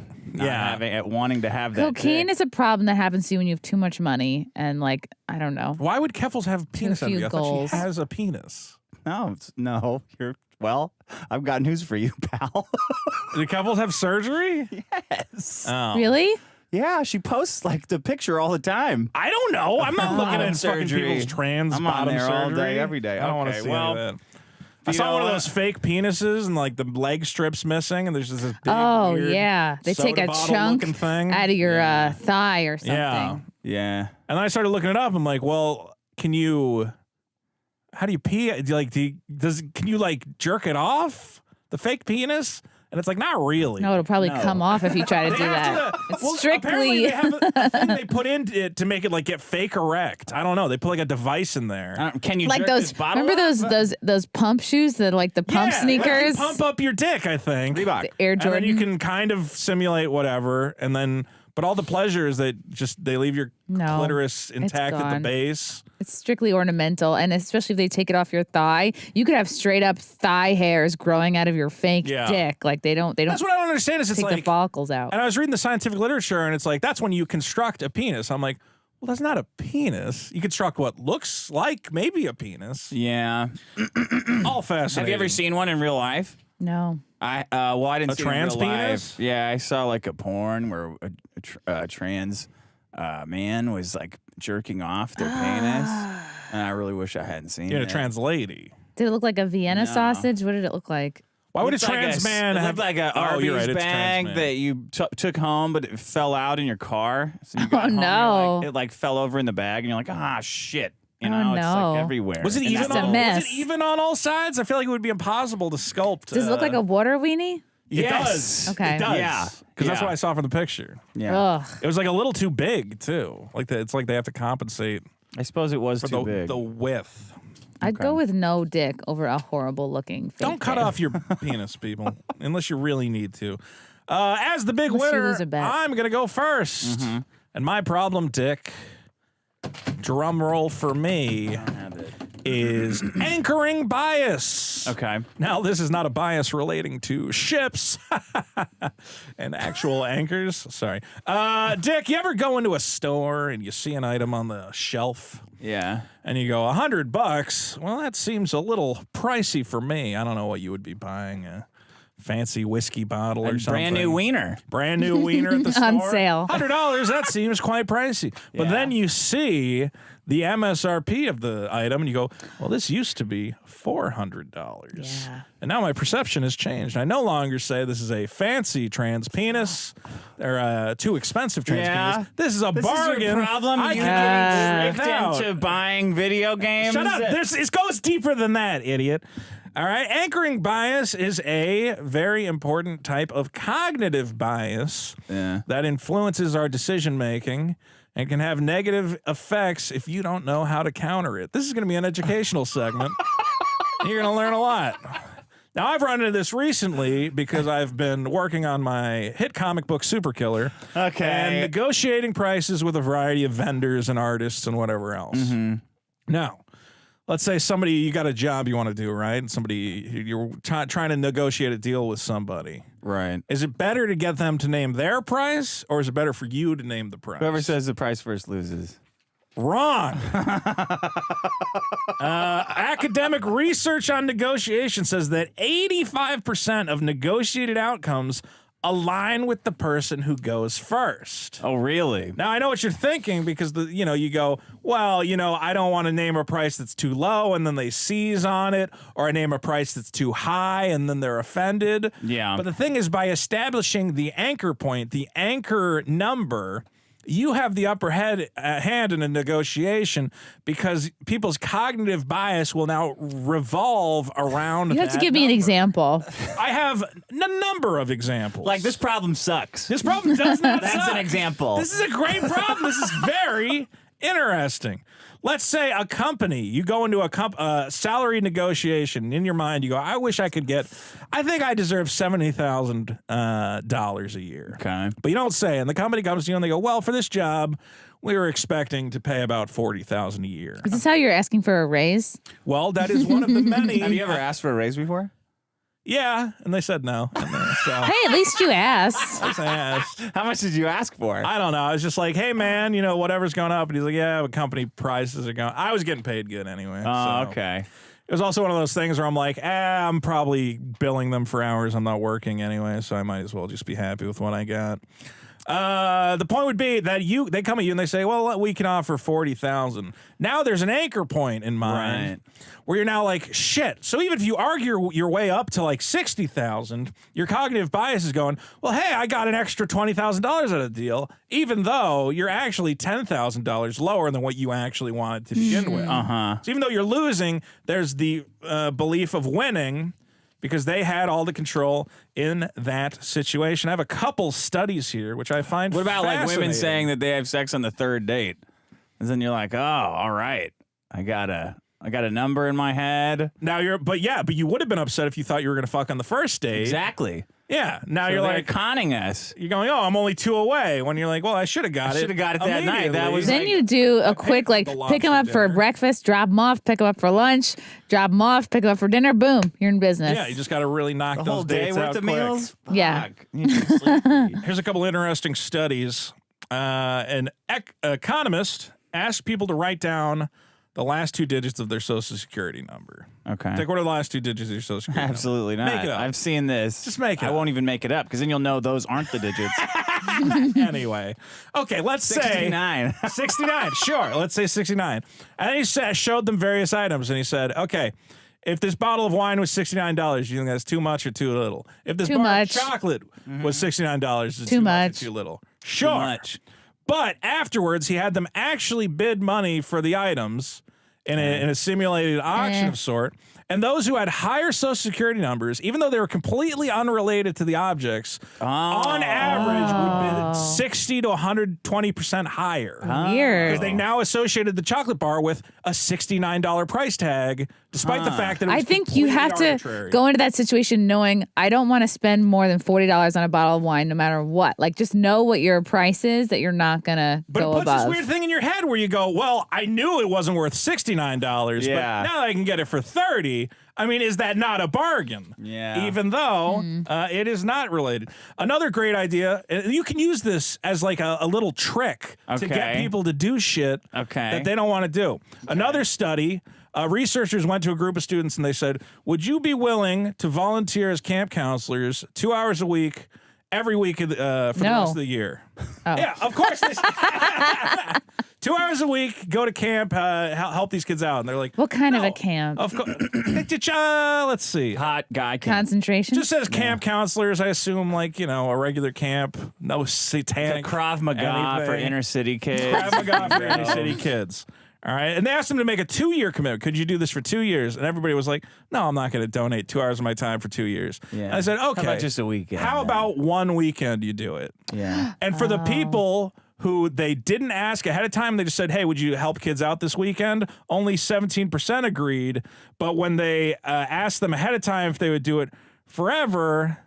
wanting to have that. Cocaine dick. is a problem that happens to you when you have too much money and like I don't know. Why would Keffels have penis few envy? I thought goals. she has a penis. No. Well, I've got news for you, pal. Do Keffels have surgery? Yes. Oh. Really? Yeah, she posts like the picture all the time. I don't know. I'm not looking at fucking surgery. people's trans I'm on bottom there surgery all day, every day. I don't want to Okay, see well, any of that. I saw one of those fake penises and like the leg strips missing, and there's just this big. Oh weird yeah, they take soda a bottle chunk looking thing. out of your thigh or something. Yeah. Yeah. And then I started looking it up. I'm like, well, can you? How do you pee? Do you like? Can you like jerk it off the fake penis? And it's like, not really. No, it'll probably No. come off if you try to They do have that. to- It's well, apparently strictly. they have a thing they put into it to make it like get fake erect. I don't know. They put like a device in there. Can you Like jerk those, this bottle remember off? those pump shoes that are like the pump Yeah, sneakers, pump up your dick. I think Reebok. the Air and Jordan. then you can kind of simulate whatever, and then but all the pleasure is that just they leave your No, clitoris intact at the gone. base. It's strictly ornamental, and especially if they take it off your thigh, you could have straight up thigh hairs growing out of your fake Yeah. dick. Like they don't That's what I don't understand. Is it's take the like, follicles out. and I was reading the scientific literature, and it's like that's when you construct a penis. I'm like, well, that's not a penis. You construct what looks like maybe a penis. Yeah. All fascinating. Have you ever seen one in real life? No, I didn't A see trans it in real penis? life. Yeah, I saw like a porn where a trans man was like jerking off their penis, and I really wish I hadn't seen You're a it. trans lady? did it look like a Vienna No. sausage? What did it look like? Why would a Looked like trans man it have looked like a Oh, Arby's you're right, it's trans bag man. that you took home, but it fell out in your car. So you got Oh, home, you're no. like, it like fell over in the bag, and you're like, ah, shit. You Oh, know, it's no. like everywhere. Was it And even Just a on? mess. Was it even on all sides? I feel like it would be impossible to sculpt. Does it look like a water weenie? It Yes. does. Okay. It does. Yeah. Because that's Yeah. what I saw from the picture. Yeah. Ugh. It was like a little too big too. Like it's like they have to compensate I suppose it was for too big. the width. I'd go with no dick over a horrible looking. Fake Don't cut dick. off your penis, people, unless you really need to. As the big Unless you winner, lose a bet. I'm gonna go 1st, and my problem, Dick. Drum roll for me is anchoring bias. Okay. Now, this is not a bias relating to ships and actual anchors. Sorry. Dick, you ever go into a store and you see an item on the shelf Yeah. and you go, $100? Well, that seems a little pricey for me. I don't know what you would be buying, a fancy whiskey bottle or something. Brand new wiener. Brand new wiener at the store. On sale. $100, that seems quite pricey. But Yeah. then you see the MSRP of the item and you go, well, this used to be $400. Yeah. And now my perception has changed. I no longer say this is a fancy trans penis or a too expensive trans Yeah. penis. This is a This bargain. is your problem. I You can get get out. tricked into buying video games. Shut up. It goes deeper than that, idiot. All right. Anchoring bias is a very important type of cognitive bias Yeah. that influences our decision making and can have negative effects if you don't know how to counter it. This is going to be an educational segment. You're going to learn a lot. Now, I've run into this recently because I've been working on my hit comic book Super Killer. Okay. And negotiating prices with a variety of vendors and artists and whatever else. Now, let's say you got a job you want to do, right? And you're trying to negotiate a deal with somebody. Right. Is it better to get them to name their price, or is it better for you to name the price? Whoever says the price first loses. Wrong. Academic research on negotiation says that 85% of negotiated outcomes align with the person who goes first. Oh, really? Now, I know what you're thinking because, you go, well, I don't want to name a price that's too low and then they seize on it, or I name a price that's too high and then they're offended. Yeah. But the thing is, by establishing the anchor point, the anchor number, you have the upper hand in a negotiation because people's cognitive bias will now revolve around. You have to give me an example. I have a number of examples. Like, this problem sucks. This problem does not That's suck. an example. This is a great problem. This is very interesting. Let's say a company, you go into a salary negotiation. In your mind, you go, I think I deserve $70,000 a year. Okay. But you don't say. And the company comes to you and they go, well, for this job, we were expecting to pay about $40,000 a year. Is this how you're asking for a raise? Well, that is one of the many. Have you ever asked for a raise before? Yeah, and they said no. So Hey, at least you asked. I asked. How much did you ask for? I don't know. I was just like, hey, man, whatever's going up. And he's like, yeah, but company prices are going. I was getting paid good anyway. Oh, so. okay. It was also one of those things where I'm like, I'm probably billing them for hours I'm not working anyway, so I might as well just be happy with what I got. The point would be that they come at you and they say, well, we can offer $40,000. Now there's an anchor point in mind where you're now like, shit. So even if you argue your way up to like $60,000, your cognitive bias is going, well, hey, I got an extra $20,000 out of the deal, even though you're actually $10,000 lower than what you actually wanted to begin with. So even though you're losing, there's the belief of winning, because they had all the control in that situation. I have a couple studies here, which I find What about like women fascinating. saying that they have sex on the third date? And then you're like, oh, all right. I got a number in my head. Now but you would have been upset if you thought you were going to fuck on the first date. Exactly. Yeah. Now So you're they're like conning us. you're going, oh, I'm only 2 away. When you're like, well, I should have got it. should have got it that night. That immediately. was Then you do a quick, for like, the pick them up lobster for dinner. breakfast, drop them off, pick them up for lunch, drop them off, pick them up for dinner. Boom, you're in business. Yeah, you just got to really knock The those whole day dates worth out of quick. meals? Yeah. Fuck. You need to sleep. Here's a couple interesting studies. An economist asked people to write down the last 2 digits of their social security number. Okay. Like, what are the last 2 digits of your social security Absolutely not. Make it up. I've seen this. Just make it I up. won't even make it up because then you'll know those aren't the digits. number? Anyway. Okay, let's say 69. 69. Sure, let's say 69. And then he showed them various items, and he said, okay, if this bottle of wine was $69, do you think that's too much or too little? If this Too bar much. of chocolate was $69, is it Too too much much. or too little? Sure. Too much. But afterwards, he had them actually bid money for the items in a simulated auction of sort. And those who had higher social security numbers, even though they were completely unrelated to the objects, on average would bid 60 to 120% higher. Weird. Because they now associated the chocolate bar with a $69 price tag, despite the fact that it was I think you have completely to arbitrary. go into that situation knowing I don't want to spend more than $40 on a bottle of wine no matter what. Like, just know what your price is that you're not going to But go it puts above. this weird thing in your head where you go, well, I knew it wasn't worth $69, Yeah. but now I can get it for $30. I mean, is that not a bargain? Yeah. Even though it is not related. Another great idea, and you can use this as like a little trick to get Okay. people to do shit Okay. that they don't want to do. Another study, researchers went to a group of students and they said, would you be willing to volunteer as camp counselors 2 hours a week, every week for the No. rest of the year? Oh. Yeah, of course. 2 hours a week, go to camp, help these kids out. And they're like, What kind of "No, a camp? Of course. Let's see. Hot guy can Concentration? Just says camp counselors. I assume, like, a regular camp. No satanic. Krav Maga for anything. inner city kids. Krav Maga for inner city kids. All right. And they asked them to make a 2-year commitment. Could you do this for 2 years? And everybody was like, no, I'm not going to donate 2 hours of my time for 2 years. Yeah. And I said, okay. How about just a weekend? How then? about one weekend you do it? Yeah. And for the people who they didn't ask ahead of time, they just said, hey, would you help kids out this weekend? Only 17% agreed. But when they asked them ahead of time if they would do it forever,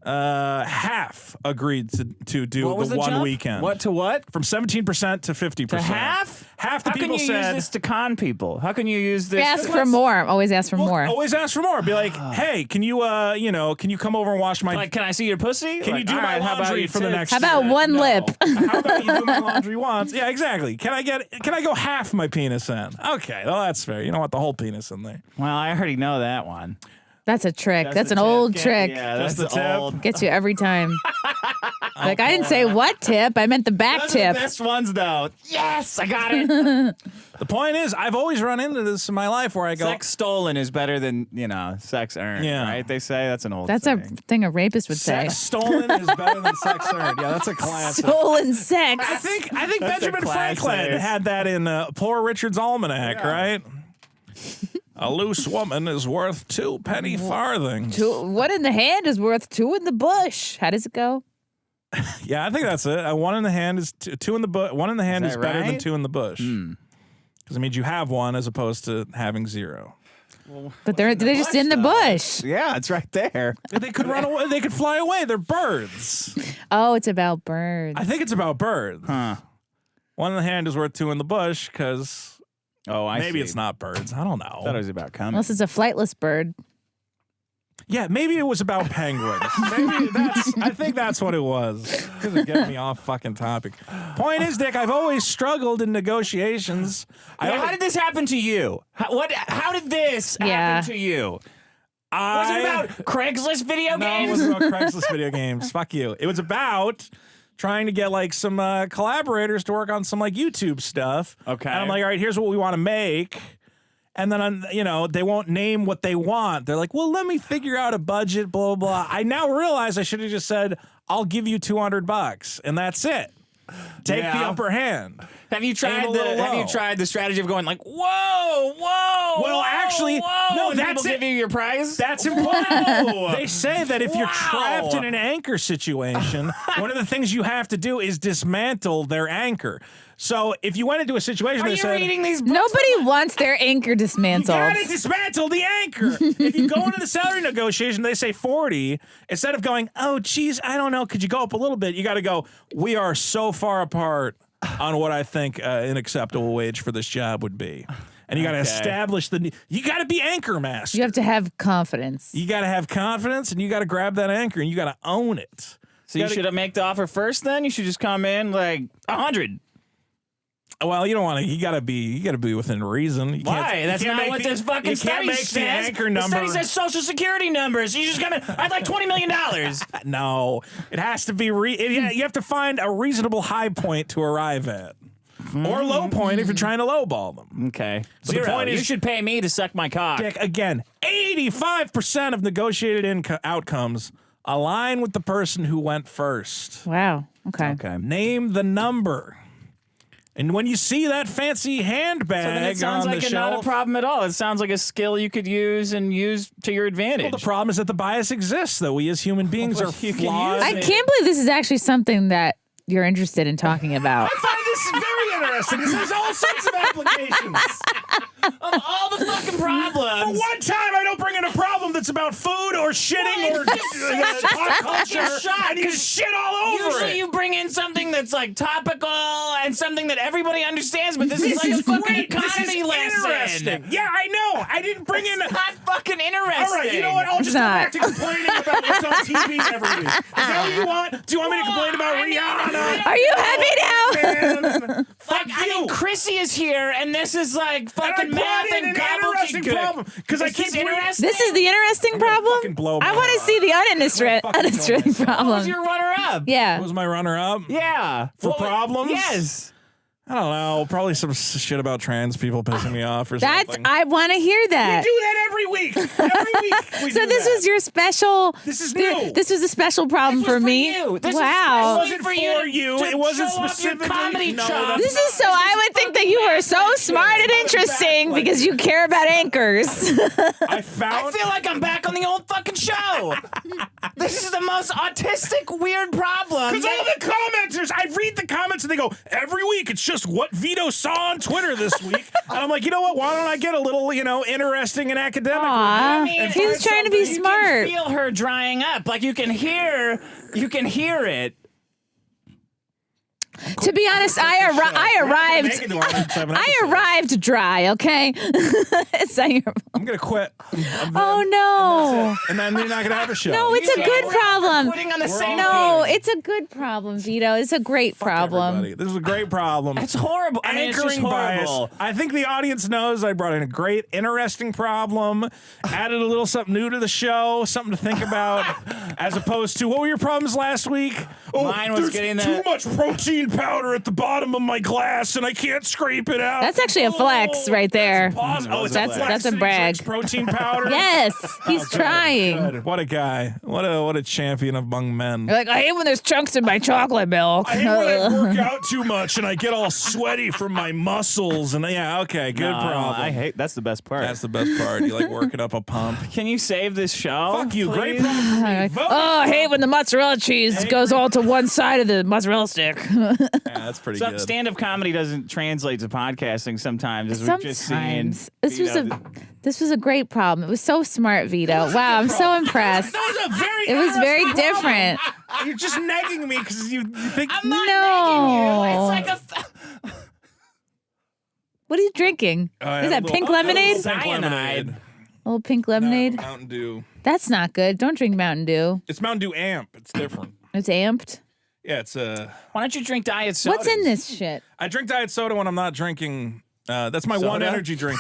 half agreed to do What was the the one jump? weekend. What to what? From 17% to 50%. To half? Half the How people can you said, use this to con people? How can you use this? ask for more. Always ask for well, more. always ask for more. Be like, hey, can you, can you come over and wash my... Like, can I see your pussy? Can you Like, do all my right, how about laundry you for the tits? next How about year? one No. lip? How about you do my laundry once? Yeah, exactly. Can I go half my penis in? Okay, well, that's fair. You don't want the whole penis in there. Well, I already know that one. That's a trick. That's the an tip. old Yeah, trick. Yeah, that's Just the tip. old. Gets you every time. Like, I didn't say what tip. I meant the back Those are tip. the best ones, though. Yes, I got it. The point is, I've always run into this in my life where I go, Sex stolen is better than, sex earned, Yeah. right? They say that's an old That's a saying. thing a rapist would say. sex stolen is better than sex earned. Yeah, that's a classic. Stolen sex. I think That's Benjamin a classic. Franklin had that in Poor Richard's Almanac, right? A loose woman is worth 2 penny farthings. One in the hand is worth 2 in the bush. How does it go? Yeah, I think that's it. One in the hand is two in the bush. One in the hand is that better than right? 2 in the bush. Because it means you have one as opposed to having 0. But they're just in the bush. Yeah, it's right there. They could run away. They could fly away. They're birds. Oh, it's about birds. I think it's about birds. Huh. One in the hand is worth 2 in the bush because Oh, maybe see. it's not birds. I don't I thought it know. was about coming. Unless it's a flightless bird. Yeah, maybe it was about penguins. I think that's what it was. Because it get me off fucking topic. Point is, Dick, I've always struggled in negotiations. How did this happen to you? How did this happen to you? Was it about Craigslist video No, it games? wasn't about Craigslist video games. Fuck you. It was about trying to get like some collaborators to work on some like YouTube stuff. Okay. And I'm like, all right, here's what we want to make. And then, they won't name what they want. They're like, well, let me figure out a budget, blah, blah, blah. I now realize I should have just said, I'll give you $200 and that's it. Take the upper hand. Have you tried Aim a little Have you low. tried the strategy of going like, whoa? Well, actually, no, and that's people it. give you your prize? That's important. They say that if you're trapped in an anchor situation, one of the things you have to do is dismantle their anchor. So if you went into a situation Are they you said, reading these books? Nobody wants their anchor you dismantled. gotta dismantle the anchor. If you go into the salary negotiation, they say 40. Instead of going, oh, geez, I don't know, could you go up a little bit? You got to go, we are so far apart on what I think an acceptable wage for this job would be. And you got to establish you got to be anchor master. You have to have confidence. You got to have confidence and you got to grab that anchor and you got to own it. So you should make the offer first then? You should just come in like 100. Well, you don't want to. You gotta be within reason. You Why? can't- That's you can't not make what the- this fucking you can't study make says. the anchor The number. study says Social Security numbers. You just come in. I'd like $20 million. No, it has to be. You have to find a reasonable high point to arrive at, or low point if you're trying to lowball them. Okay. But the Zero. point is- you should pay me to suck my cock. Dick, again, 85% of negotiated outcomes align with the person who went first. Wow. Okay. Okay. Name the number. And when you see that fancy handbag So then it sounds on like the not a shelf, problem at all. It sounds like a skill you could use to your advantage. well, the problem is that the bias exists. That we as human beings are you can flawed. use I can't believe this is actually something that you're interested in talking about. I find this very interesting. This has all sorts of applications. Of all the fucking problems. For one time, I don't bring in a problem that's about food or shitting or pop culture, and you just shit all over Usually it. you bring in something that's like topical and something that everybody understands, but this is like a fucking great. This is economy lesson. interesting. Yeah, I know. I didn't bring in. It's not fucking interesting. All right, you know what? I'll just go not. back to complaining about what's on TV every week. Is that what you want? Do you want me to complain about Rihanna? Are you happy now? Man, fuck I you. mean, Chrissie is here, and this is like fucking And I math brought in and an interesting gobbledygook. problem because I Is this keep interesting. This is the interesting gonna problem. fucking blow my I want to mind. see the fucking uninteresting kill myself. What was problem. your runner-up? Yeah. What was my runner-up? Yeah. For problems? Yes. I don't know. Probably some shit about trans people pissing me off or That's. something. I want to hear that. We do that every week. Every week. We So do this that. was your special. This is new. This was a special problem This was for me. you. This was Wow. It wasn't for for you you. to It wasn't show off your specifically. comedy no, chops. that's This is so I would think that you were so smart and interesting because you care about anchors. I I found. feel like I'm back on the old fucking show. This is the most autistic, weird problem. Because all the commenters, I read the comments and they go, every week it's just what Vito saw on Twitter this week. And I'm like, you know what? Why don't I get a little, interesting and academic? Aw, with it and he was find trying to be something- You smart. can feel her drying up. Like you can hear it. To be honest, I arrived dry. Okay. I'm gonna quit. Oh no. And then you're not gonna have a show. No, it's a good problem. Putting on the same No, page. it's a good problem, Vito. It's a great problem. Everybody. This is a great problem. It's horrible. I mean, it's just Anchoring bias. horrible. I think the audience knows I brought in a great, interesting problem, added a little something new to the show, something to think about, as opposed to, what were your problems last week? Mine was there's getting too much protein powder at the bottom of my glass, and I can't scrape it out. That's actually a flex right there. It's That's- a flex that's a that he brag. drinks protein powder. Yes, he's trying. Good. What a guy. What a champion among men. You're like, I hate when there's chunks in my chocolate milk. I hate when I work out too much and I get all sweaty from my muscles. And yeah, okay, good problem. I hate. That's the best part. That's the best part. You like working up a pump. Can you save this show? Fuck you. Great please? problem for me. Vote. Oh, I hate when the mozzarella cheese goes all to one side of the mozzarella stick. Yeah, that's pretty good. Stand-up comedy doesn't translate to podcasting sometimes, as we've just seen. Sometimes. This was a great problem. It was so smart, Vito. Wow, I'm so impressed. That was a very It was very interesting problem. different. You're just nagging me because you think. No. It's like a. What are you drinking? Is that pink lemonade? Pink lemonade. A little pink lemonade? Mountain Dew. That's not good. Don't drink Mountain Dew. It's Mountain Dew Amp. It's different. It's amped. Yeah, it's Why don't you drink diet soda? What's in this shit? I drink diet soda when I'm not drinking. That's my one Soda? energy drink.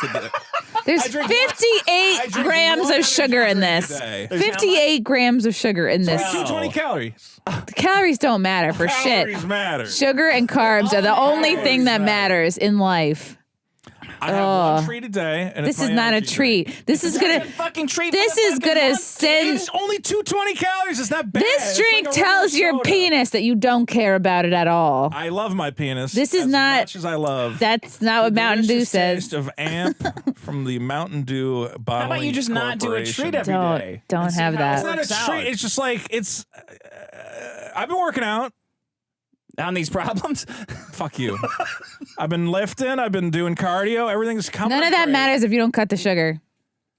There's drink 58 drink grams one of sugar in energy this. drink a day. 58 grams of sugar in this. 220 calories. The calories don't matter for Calories shit. matter. Sugar and carbs are the only thing that matter. matters in life. I have one treat a day, and This it's is my not a energy treat. drink. This is gonna. fucking treat. This is gonna send. It's only 220 calories. It's not bad. This It's drink like a regular tells your soda. penis that you don't care about it at all. I love my penis. This is as not- much as I love. That's not what Mountain Dew delicious says. taste of Amp from the Mountain Dew bottling. How about you just not do a treat every day? Don't have It's that. not a treat. It's just like it's. I've been working out. On these problems? Fuck you. I've been lifting. I've been doing cardio. Everything's coming. None of that great. matters if you don't cut the sugar.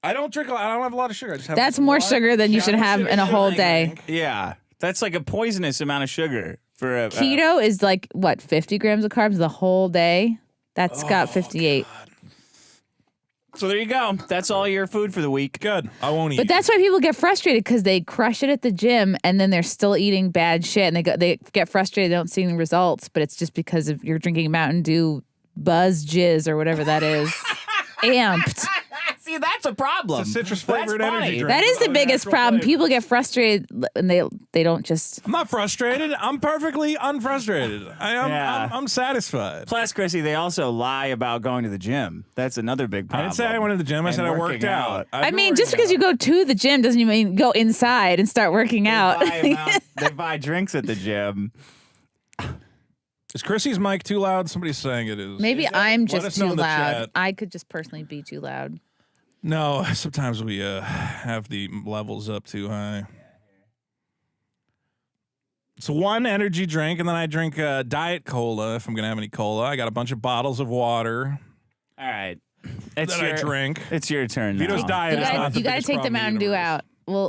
I don't drink. I don't have a lot of sugar. I just have. That's more one sugar than you should have in a whole day. Yeah. That's like a poisonous amount of sugar for a. Keto is like what, 50 grams of carbs the whole day? That's got 58. So there you go. That's all your food for the week. Good. I won't eat. But that's why people get frustrated because they crush it at the gym and then they're still eating bad shit and they get frustrated, they don't see any results, but it's just because of you're drinking Mountain Dew Buzz Jizz or whatever that is. Amped. See, that's a problem. It's a citrus flavored That's energy funny. drink. That is the with biggest natural problem. flavor. People get frustrated and they don't just. I'm not frustrated. I'm perfectly unfrustrated. Yeah. I'm satisfied. Plus, Chrissy, they also lie about going to the gym. That's another big I problem. didn't say I went to the gym. I And said I worked working out. I mean, just because you go to the gym doesn't mean go inside and start working out. They buy drinks at the gym. Is Chrissy's mic too loud? Somebody's saying it is. Maybe Is it? I'm Let just us know too in the loud. chat. I could just personally be too loud. No, sometimes we have the levels up too high. It's one energy drink, and then I drink Diet Cola if I'm going to have any cola. I got a bunch of bottles of water All right. It's that I drink. It's your turn Vito's now. diet You is not gotta, the you gotta biggest take the problem in Mountain Dew universe. out.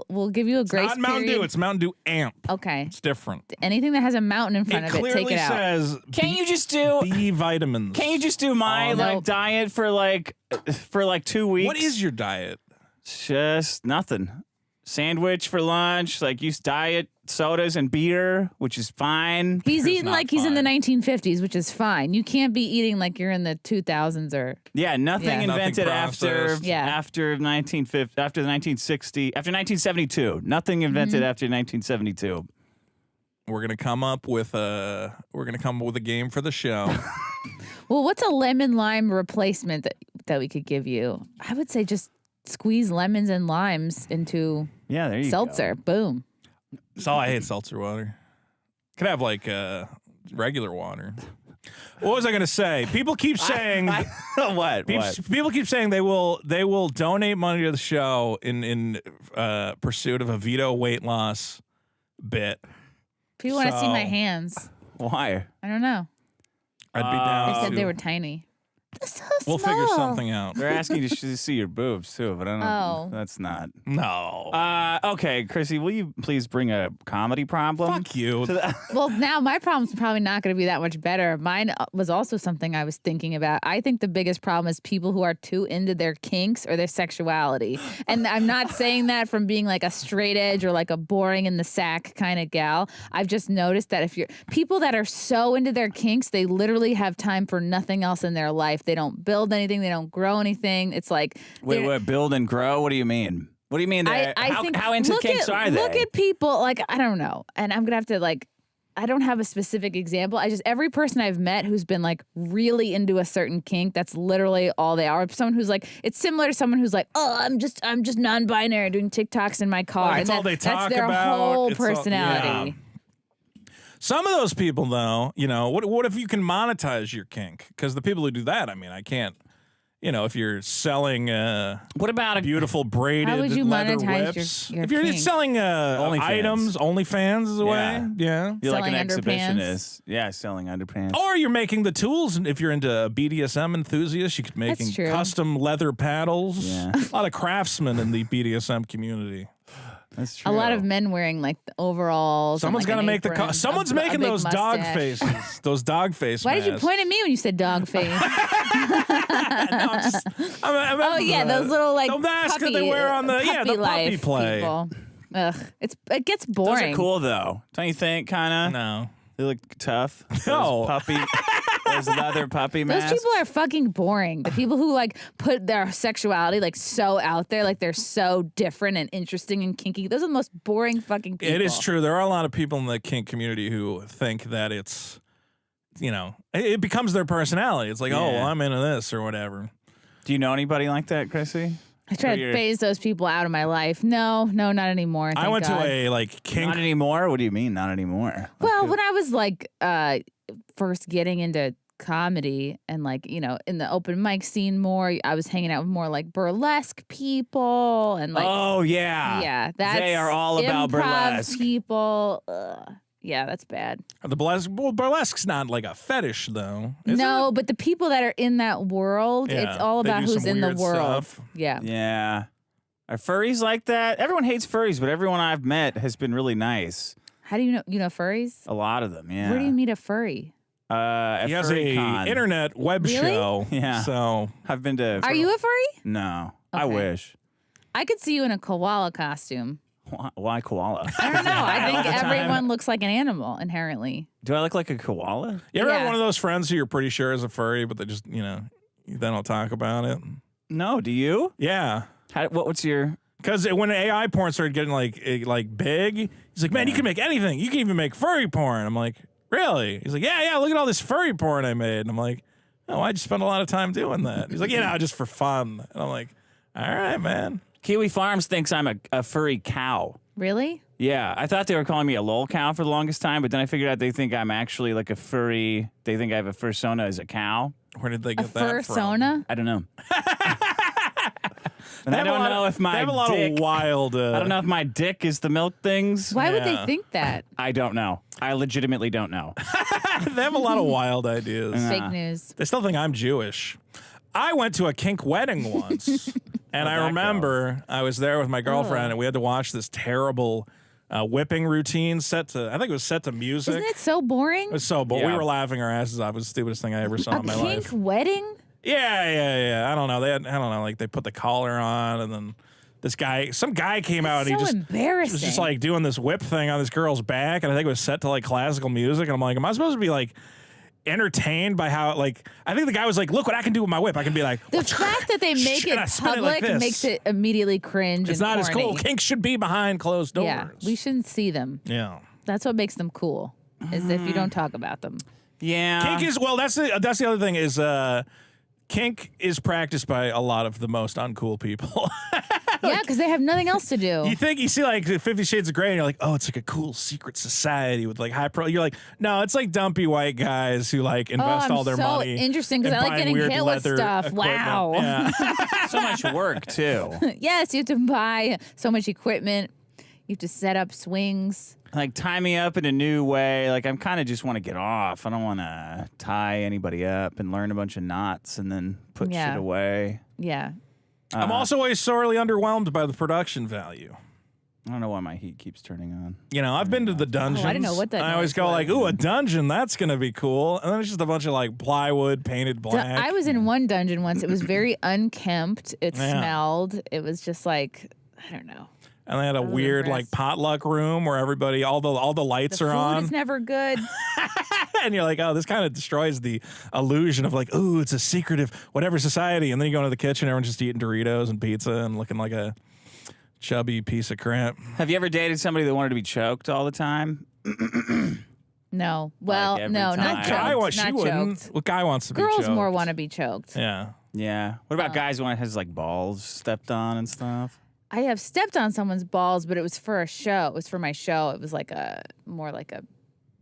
We'll give you a grace Not Mountain period. Dew. It's Mountain Dew Amp. Okay. It's different. Anything that has a mountain in front It of it, clearly take it out. says Can you just do? B vitamins. Can you just do my Oh, no. diet for like 2 weeks? What is your diet? Just nothing. Sandwich for lunch, like use diet sodas and beer, which is fine. He's eating not like he's in the fine. 1950s, which is fine. You can't be eating like you're in the 2000s or. Yeah, nothing Yeah. invented Nothing after processed. Yeah. after 1950, after the 1960, after 1972. Nothing invented after 1972. We're gonna come up with a game for the show. Well, what's a lemon lime replacement that we could give you? I would say just squeeze lemons and limes into Yeah, there you seltzer. Boom. So I hate seltzer water. Could have like regular water. What was I gonna say? People keep saying go. What? people keep saying they will donate money to the show in pursuit of a Vito weight loss bit. People want to see my So- hands. Why? I don't know. I'd be They down. said to- they were tiny. so We'll figure small. something out. They're asking you to see your boobs too, but I don't. Oh. That's not. No. Okay, Chrissy, will you please bring a comedy problem? Fuck you. Well, now my problem's probably not going to be that much better. Mine was also something I was thinking about. I think the biggest problem is people who are too into their kinks or their sexuality. And I'm not saying that from being like a straight edge or like a boring in the sack kind of gal. I've just noticed that if you're people that are so into their kinks, they literally have time for nothing else in their life. They don't build anything. They don't grow anything. It's like Wait, build and grow? What do you mean? What do you mean? I think how into kinks are they? Look at people like I don't know, and I'm gonna have to like. I don't have a specific example. Every person I've met who's been like really into a certain kink, that's literally all they are. Someone who's like, it's similar to someone who's like, oh, I'm just non-binary doing TikToks in my car. Well, that's all they talk That's their about. whole It's all- personality. Some of those people, though, what if you can monetize your kink? Because the people who do that, I mean, I can't. If you're selling What about a beautiful braided How would you leather monetize whips, your if you're kink? selling items, OnlyFans is a way. Yeah. You're like Selling an underpants? exhibitionist. Yeah, selling underpants. Or you're making the tools, and if you're into a BDSM enthusiast, you could make That's true. custom leather paddles. Yeah. A lot of craftsmen in the BDSM community. That's true. A lot of men wearing like the overalls. Someone's got to make the. Someone's making those dog faces. Those dog face. Why did you masks. point at me when you said dog face? Oh Yeah, those little like the mask puppy, that they wear on the the puppy life play. people. Ugh, it gets Those boring. are cool though. Don't you think? Kind of. No. They look tough. No. Those leather puppy Those masks. people are fucking boring. The people who like put their sexuality like so out there, like they're so different and interesting and kinky. Those are the most boring fucking people. It is true. There are a lot of people in the kink community who think that it's, it becomes their personality. It's like, oh, well, I'm into this or whatever. Do you know anybody like that, Chrissy? I try to phase those people out of my life. No, not anymore. I went thank God. to a kink. Not anymore? What do you mean, not anymore? Well, when I was like first getting into comedy and like, in the open mic scene more, I was hanging out with more like burlesque people and like oh, yeah. that's They are all about improv burlesque. people. Ugh. Yeah, that's bad. Burlesque's not like a fetish, though. Is No, it? but the people that are in that world, Yeah, it's all they about do who's some in the weird world. stuff. Yeah. Yeah. Are furries like that? Everyone hates furries, but everyone I've met has been really nice. How do you know furries? A lot of them, yeah. Where do you meet a furry? At He has Furry a Con. internet web Really? show. Yeah. So I've been to. Are you a furry? No. I Okay. wish. I could see you in a koala costume. Why koala? I don't know. I think All the time. everyone looks like an animal inherently. Do I look like a koala? you ever have Yeah. one of those friends who you're pretty sure is a furry, but they just, they don't talk about it? No. Do you? Yeah. What's your? Because when AI porn started getting like big, he's like, man, you can make anything. You can even make furry porn. I'm like, really? He's like, yeah. Look at all this furry porn I made. And I'm like, oh, I just spent a lot of time doing that. He's like, just for fun. And I'm like, all right, man. Kiwi Farms thinks I'm a furry cow. Really? Yeah, I thought they were calling me a lol cow for the longest time, but then I figured out they think I'm actually like a furry. They think I have a fursona as a cow. Where did they A get that from? fursona? I don't know. And I don't know if my They have a lot dick. of wild. I don't know if my dick is the milk things. Why would they Yeah. think that? I don't know. I legitimately don't know. They have a lot of wild ideas. Fake news. They still think I'm Jewish. I went to a kink wedding once, and I that remember I was there with my girlfriend, and we had to watch this terrible whipping routine set to, I think it was set to music. Isn't it so boring? It was so bold. We Yeah. were laughing our asses off. It was the stupidest thing I ever saw A in my kink life. wedding? Yeah. I don't know. Like they put the collar on, and then some guy came out, and So he just embarrassing. was just like doing this whip thing on this girl's back, and I think it was set to like classical music. And I'm like, am I supposed to be like entertained by how I think the guy was like, look what I can do with my whip. I can be like, the fact that they make Shit, I it spin it like public this. makes it immediately cringe. it's and not as cool. corny. Kink should be behind closed doors. Yeah, we shouldn't see them. Yeah. That's what makes them cool. Is if you don't talk about them. Yeah. Kink is that's the other thing is kink is practiced by a lot of the most uncool people. Yeah, because they have nothing else to do. You see like 50 Shades of Grey, and you're like, oh, it's like a cool secret society with like high pro. You're like, no, it's like dumpy white guys who like invest I'm all their so money. interesting because in I like buying getting weird hit with leather stuff. equipment. Wow. Yeah. so much work too. Yes, you have to buy so much equipment. You have to set up swings. Like, tie me up in a new way. Like, I'm kind of just want to get off. I don't want to tie anybody up and learn a bunch of knots and then put shit away. Yeah. I'm also always sorely underwhelmed by the production value. I don't know why my heat keeps turning on. You know, I've been to the dungeons. I didn't know what that I always noise go was. like, ooh, a dungeon, that's going to be cool. And then it's just a bunch of like plywood painted black. I was in one dungeon once. It was very unkempt. It smelled. It was just like, I don't know. And they had a weird like potluck room where everybody, all the lights are on. Food is never good. And you're like, oh, this kind of destroys the illusion of like, ooh, it's a secretive whatever society. And then you go into the kitchen, everyone's just eating Doritos and pizza and looking like a chubby piece of crap. Have you ever dated somebody that wanted to be choked all the time? No. Well, every no, time. not Guy choked. she Not wouldn't. choked. What guy wants to be Girls choked? more want to be choked. Yeah. Yeah. What about guys who has like balls stepped on and stuff? I have stepped on someone's balls, but it was for a show. It was for my show. It was like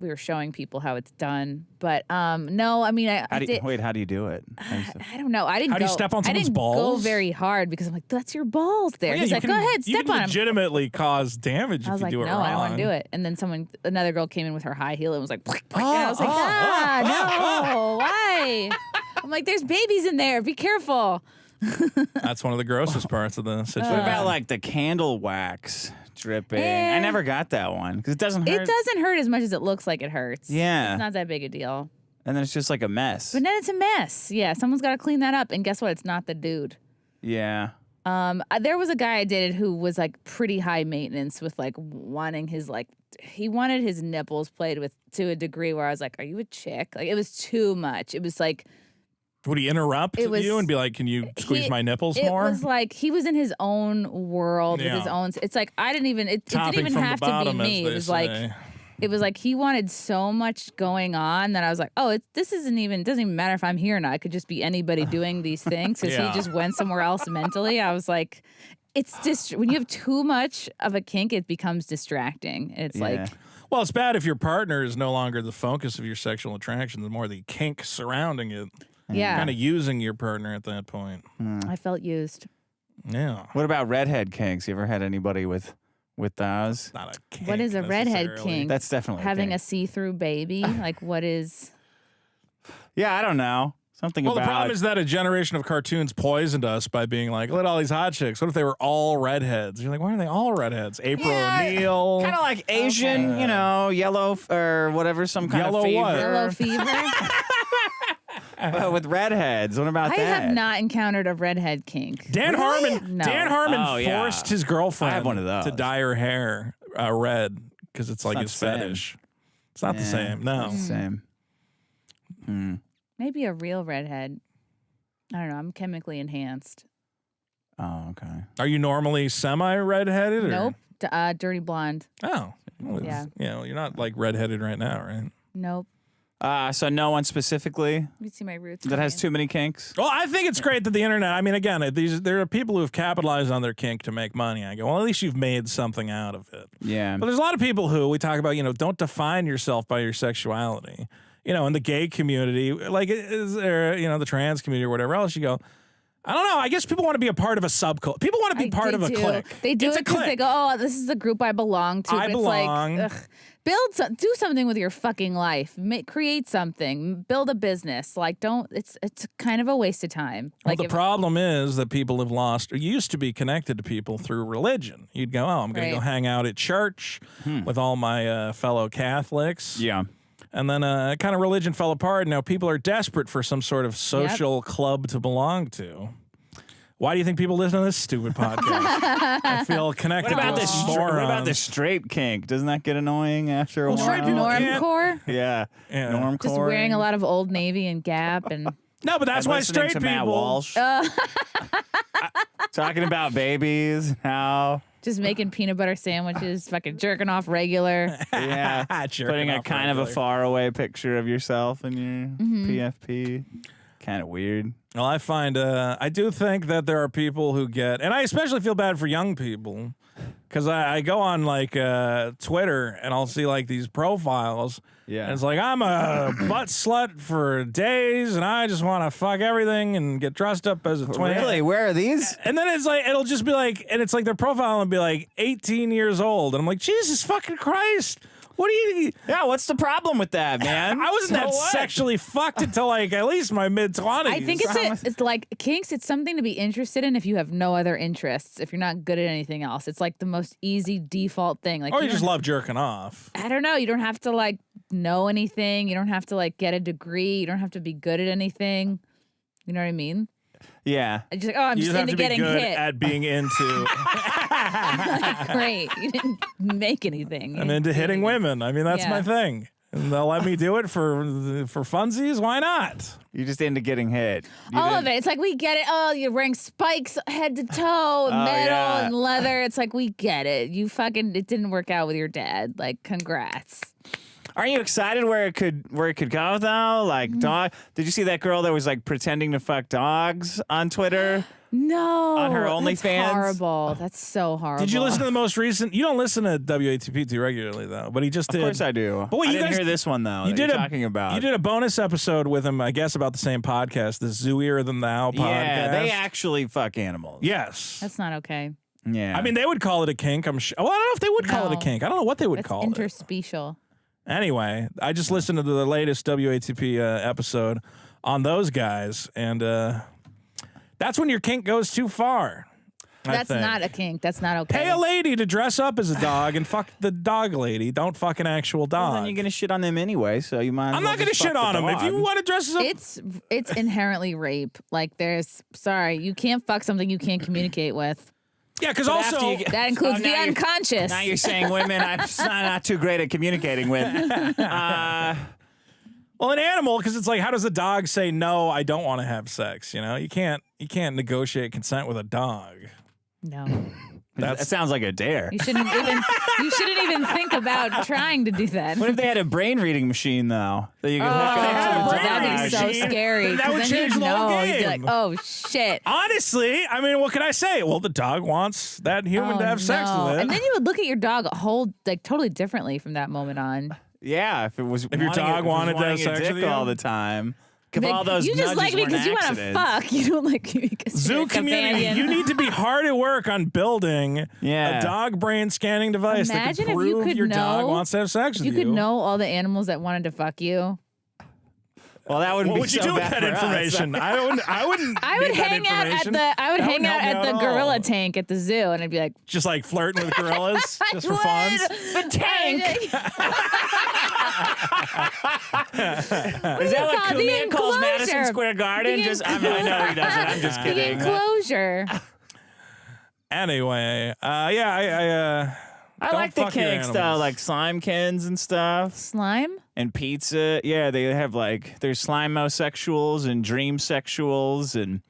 we were showing people how it's done. But no, I mean, How do you do it? I don't know. I didn't. How do you step on someone's balls? Go very hard because I'm like, that's your balls there. Well, yeah, He's like, go ahead, you step can on 'em. legitimately cause damage I was if you like, do it no, wrong. I don't want to do it. And then another girl came in with her high heel and was like, and I was like, no, why? I'm like, there's babies in there. Be careful. That's one of the grossest parts of the situation. What about like the candle wax dripping? I never got that one because it doesn't hurt. It doesn't hurt as much as it looks like it hurts. Yeah. It's not that big a deal. And then it's just like a mess. But then it's a mess. Yeah, someone's got to clean that up. And guess what? It's not the dude. Yeah. There was a guy I dated who was like pretty high maintenance with like wanting his he wanted his nipples played with to a degree where I was like, are you a chick? Like it was too much. It was like, would he interrupt you and be like, can you squeeze my nipples more? It was like he was in his own world with his own. It's like I didn't even. It didn't even have to be me. It was like he wanted so much going on that I was like, oh, doesn't even matter if I'm here or not. It could just be anybody doing these things because he just went somewhere else mentally. I was like, it's just when you have too much of a kink, it becomes distracting. It's like. Well, it's bad if your partner is no longer the focus of your sexual attraction, the more the kink surrounding it. Yeah. Kind of using your partner at that point. I felt used. Yeah. What about redhead kinks? You ever had anybody with those? Not a kink. What is a redhead necessarily. kink? That's definitely having a a see-through baby. Like what is? Yeah, I don't know. Something Well, about. the problem is that a generation of cartoons poisoned us by being like, look at all these hot chicks. What if they were all redheads? You're like, why are they all redheades? April O'Neil. Kind of like Asian, yellow or whatever, some kind Yellow of fever. what? Yellow fever. With redheads. What about I that? have not encountered a redhead kink. Dan Harmon. No. Dan Harmon Oh, yeah. forced his girlfriend I have one of those. to dye her hair red because it's like not his the same. fetish. It's not the same. No. Same. Maybe a real redhead. I don't know. I'm chemically enhanced. Oh, okay. Are you normally semi-redheaded? Or? Nope. Dirty blonde. Oh. Well, Yeah. You're not like redheaded right now, right? Nope. So no one specifically You see my roots. that has coming. too many kinks? Well, I think it's great that the internet, I mean, again, there are people who have capitalized on their kink to make money. I go, well, at least you've made something out of it. Yeah. But there's a lot of people who we talk about, don't define yourself by your sexuality. In the gay community, like the trans community or whatever else, you go, I don't know. I guess people want to be a part of a subculture. People want to be part of a clique. They do It's it a because they clique. go, oh, this is the group I belong to. I But belong. It's like, ugh, do something with your fucking life. Create something. Build a business. Like, it's kind of a waste of time. Well, Like, the problem is that people have lost or used to be connected to people through religion. You'd go, oh, I'm going to go hang out at church with all my fellow Catholics. Yeah. And then kind of religion fell apart. Now people are desperate for some sort of social club to belong to. Why do you think people listen to this stupid podcast? I feel connected What about to this? this What about the morons. straight kink? Doesn't that get annoying after a Well, straight while? people can't- normcore. Yeah. Yeah. Normcore. Just wearing a lot of Old Navy and Gap and No, but that's why Listening straight to Matt people. Walsh. Talking about babies now. just making peanut butter sandwiches, fucking jerking off regular. Yeah. Jerking Putting a off kind of a regular. faraway picture of yourself in your PFP. Kind of weird. Well, I find I do think that there are people who get, and I especially feel bad for young people because I go on like Twitter and I'll see like these profiles. Yeah. And it's like, I'm a butt slut for days and I just want to fuck everything and get dressed up as a twin. Really? Where are these? And then it's like, it'll just be like, and it's like their profile will be like 18 years old. And I'm like, Jesus fucking Christ. What do you? Yeah, what's the problem with that, man? I wasn't So that what? sexually fucked until like at least my mid-20s. I think it's like kinks. It's something to be interested in if you have no other interests. If you're not good at anything else, it's like the most easy default thing. Like, Or you just don't- love jerking off. I don't know. You don't have to like know anything. You don't have to like get a degree. You don't have to be good at anything. You know what I mean? Yeah. I just like, oh, I'm You just just have into to be getting good hit. at being into. Like, great. You didn't make anything. I'm into hitting women. I mean, that's Yeah. my thing. And they'll let me do it for funsies. Why not? You're just into getting hit. All of it. It's like we get it. Oh, you're wearing spikes head to toe, metal yeah. and leather. It's like we get it. You fucking it didn't work out with your dad. Like, congrats. Aren't you excited where it could go though? Like dog. Did you see that girl that was like pretending to fuck dogs on Twitter? No. On her That's OnlyFans? horrible. That's so horrible. Did you listen to the most recent? You don't listen to WATP too regularly though, but he just did. Of course I do. But wait, I you didn't guys- hear this one though. You that did you're a talking about. You did a bonus episode with him, I guess, about the same podcast, the Zooier Than Thou podcast. Yeah, they actually fuck animals. Yes. That's not okay. Yeah. I mean, they would call it a kink. I'm sure. Well, I don't know if they would call it a No. kink. I don't know what they would That's call it. interspecial. Anyway, I just listened to the latest WATP episode on those guys, and that's when your kink goes too far. I That's think. not a kink. That's not okay. Pay a lady to dress up as a dog and fuck the dog lady. Don't fuck an actual Well, dog. then you're gonna shit on them anyway, so you might. as I'm well not going to just shit fuck on the him. If you dog. want to dress us up, It's inherently rape. Like sorry, you can't fuck something you can't communicate with. yeah, because But after also you get- That includes Oh, the now you're- unconscious. Now you're saying women I'm not too great at communicating with. well, an animal, because it's like, how does a dog say no? I don't want to have sex. You know, you can't negotiate consent with a dog. No. That sounds like a dare. You shouldn't even think about trying to do that. What if they had a brain reading machine though that you could hook they had a up to brain the that'd be reading so machine, scary. then that 'cause would then change you'd the whole know. You'd be like, game. oh shit. Honestly, I mean, what can I say? Well, the dog wants that human to Oh, have sex no. with it. And then you would look at your dog totally differently from that moment on. Yeah, if it was If your dog wanted to have wanting a sex dick with you? all the time. If Like, all those you just nudges like me weren't because you want to accidents. fuck. You don't like me because Zoo you're a community, companion. you need to be hard at work on building Yeah. a dog brain scanning device that Imagine can if you prove could your dog know- wants to have sex with You you. could know all the animals that wanted to fuck you. Well, that wouldn't What be would you so do with bad that for us. information? I wouldn't. I would need that hang out at information. the That wouldn't help me at the at all. gorilla tank at the zoo, and I'd be like, Just like flirting with gorillas, just for fun. the tank. Is that what call it? The Kumia calls Madison enclosure. Square Garden? The I mean, I know he doesn't. I'm just The kidding. enclosure. Anyway, I don't like the fuck your kinks though, animals. like slimekins and stuff, Slime? and pizza. Yeah, they have like there's slimosexuals and dream sexuals, and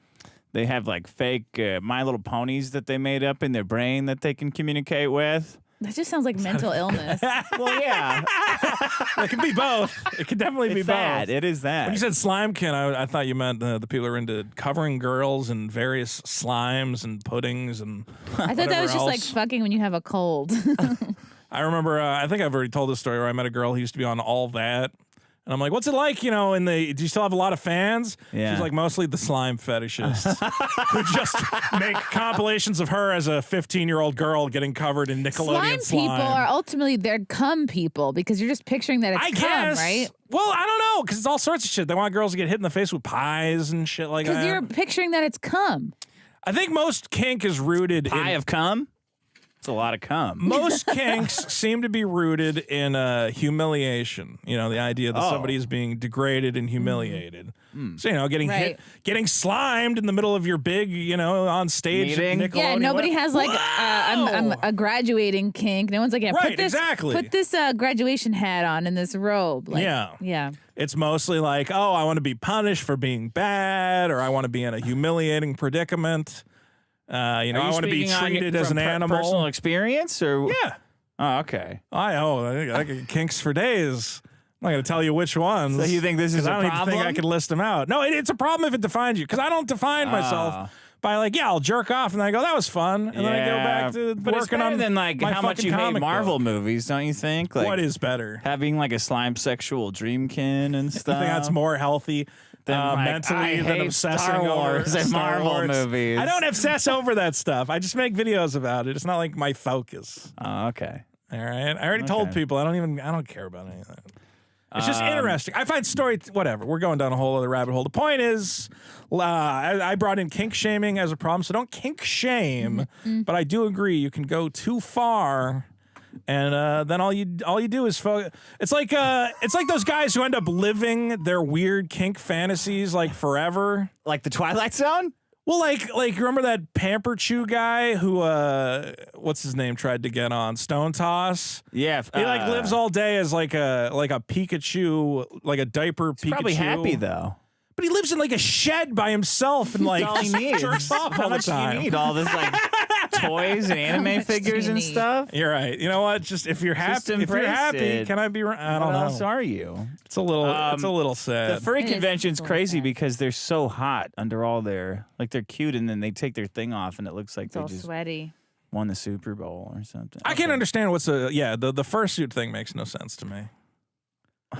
they have like fake My Little Ponies that they made up in their brain that they can communicate with. That just sounds like mental illness. Well, yeah, it could be both. It could definitely be it's that. both. It is that. When you said slimekin, I thought you meant the people who are into covering girls in various slimes and puddings and. I thought that was just like fucking when you have a cold. I remember. I think I've already told this story where I met a girl who used to be on All That. And I'm like, what's it like, do you still have a lot of fans? Yeah. She's like, mostly the slime fetishists who just make compilations of her as a 15-year-old girl getting covered in Nickelodeon slime. People are ultimately they're cum people because you're just picturing that it's I cum, guess. right? Well, I don't know, because it's all sorts of shit. They want girls to get hit in the face with pies and shit like that. Because you're picturing that it's cum. I think most kink is rooted pie in... of cum. It's a lot of cum. Most kinks seem to be rooted in humiliation. You know, the idea that somebody is being degraded and humiliated. So, getting hit, getting slimed in the middle of your big, on stage Meeting? Nickelodeon. Yeah, nobody has like I'm a graduating kink. No one's like, Right, exactly. put this graduation hat on and this robe. Like, yeah. It's mostly like, oh, I want to be punished for being bad, or I want to be in a humiliating predicament. I want to be treated as an animal. Personal experience, or Yeah. Oh, okay. I get kinks for days. I'm not going to tell you which ones. So you think this is 'cause a I don't even think I problem? could list them out. No, it's a problem if it defines you, because I don't define myself by like, yeah, I'll jerk off, and then I go, that was fun, and then I go back to but it's working better on than like my how much fucking you hate comic Marvel book. movies, don't you think? Like, What is better? having like a slime sexual dreamkin and stuff. I think that's more healthy Like, mentally I than hate obsessing Star Wars over and Star Marvel Wars. movies. I don't obsess over that stuff. I just make videos about it. It's not like my focus. Oh, okay. All right. I already told people I don't care about any of that. It's just interesting. I find whatever. We're going down a whole other rabbit hole. The point is, I brought in kink shaming as a problem, so don't kink shame. But I do agree you can go too far, and then all you do is it's like those guys who end up living their weird kink fantasies like forever. Like the Twilight Zone? Well, like remember that Pamper Chew guy who what's his name tried to get on Stone Toss? Yeah. He like lives all day as like a Pikachu, like a diaper Pikachu. Probably happy though. But he lives in like a shed by himself and like That's all he needs. jerks off How all the much do time. you need? All this like toys and anime much do figures you and need? stuff? You're right. You know what? Just if you're happy, embrace it. can I be? I don't What know. else are you? It's a little sad. The furry It is convention's a little crazy sad. because they're so hot under all their they're cute and then they take their thing off and it looks like It's they all just sweaty. won the Super Bowl or something. I can't understand what's the fursuit thing makes no sense to me.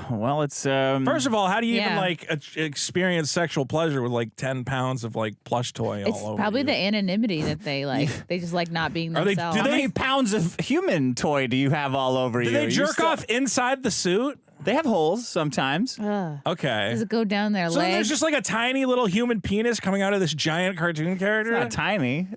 Well, it's First of all, how do you even Yeah. like experience sexual pleasure with like 10 pounds of like plush toy It's all over probably you? the anonymity that they like. They just like not being Are they- themselves. do how many pounds of human toy do you have all over you? Do they You jerk still- off inside the suit? They have holes sometimes. Ugh. Okay. Does it go down their So then leg? there's just like a tiny little human penis coming out of this giant cartoon character. Not tiny.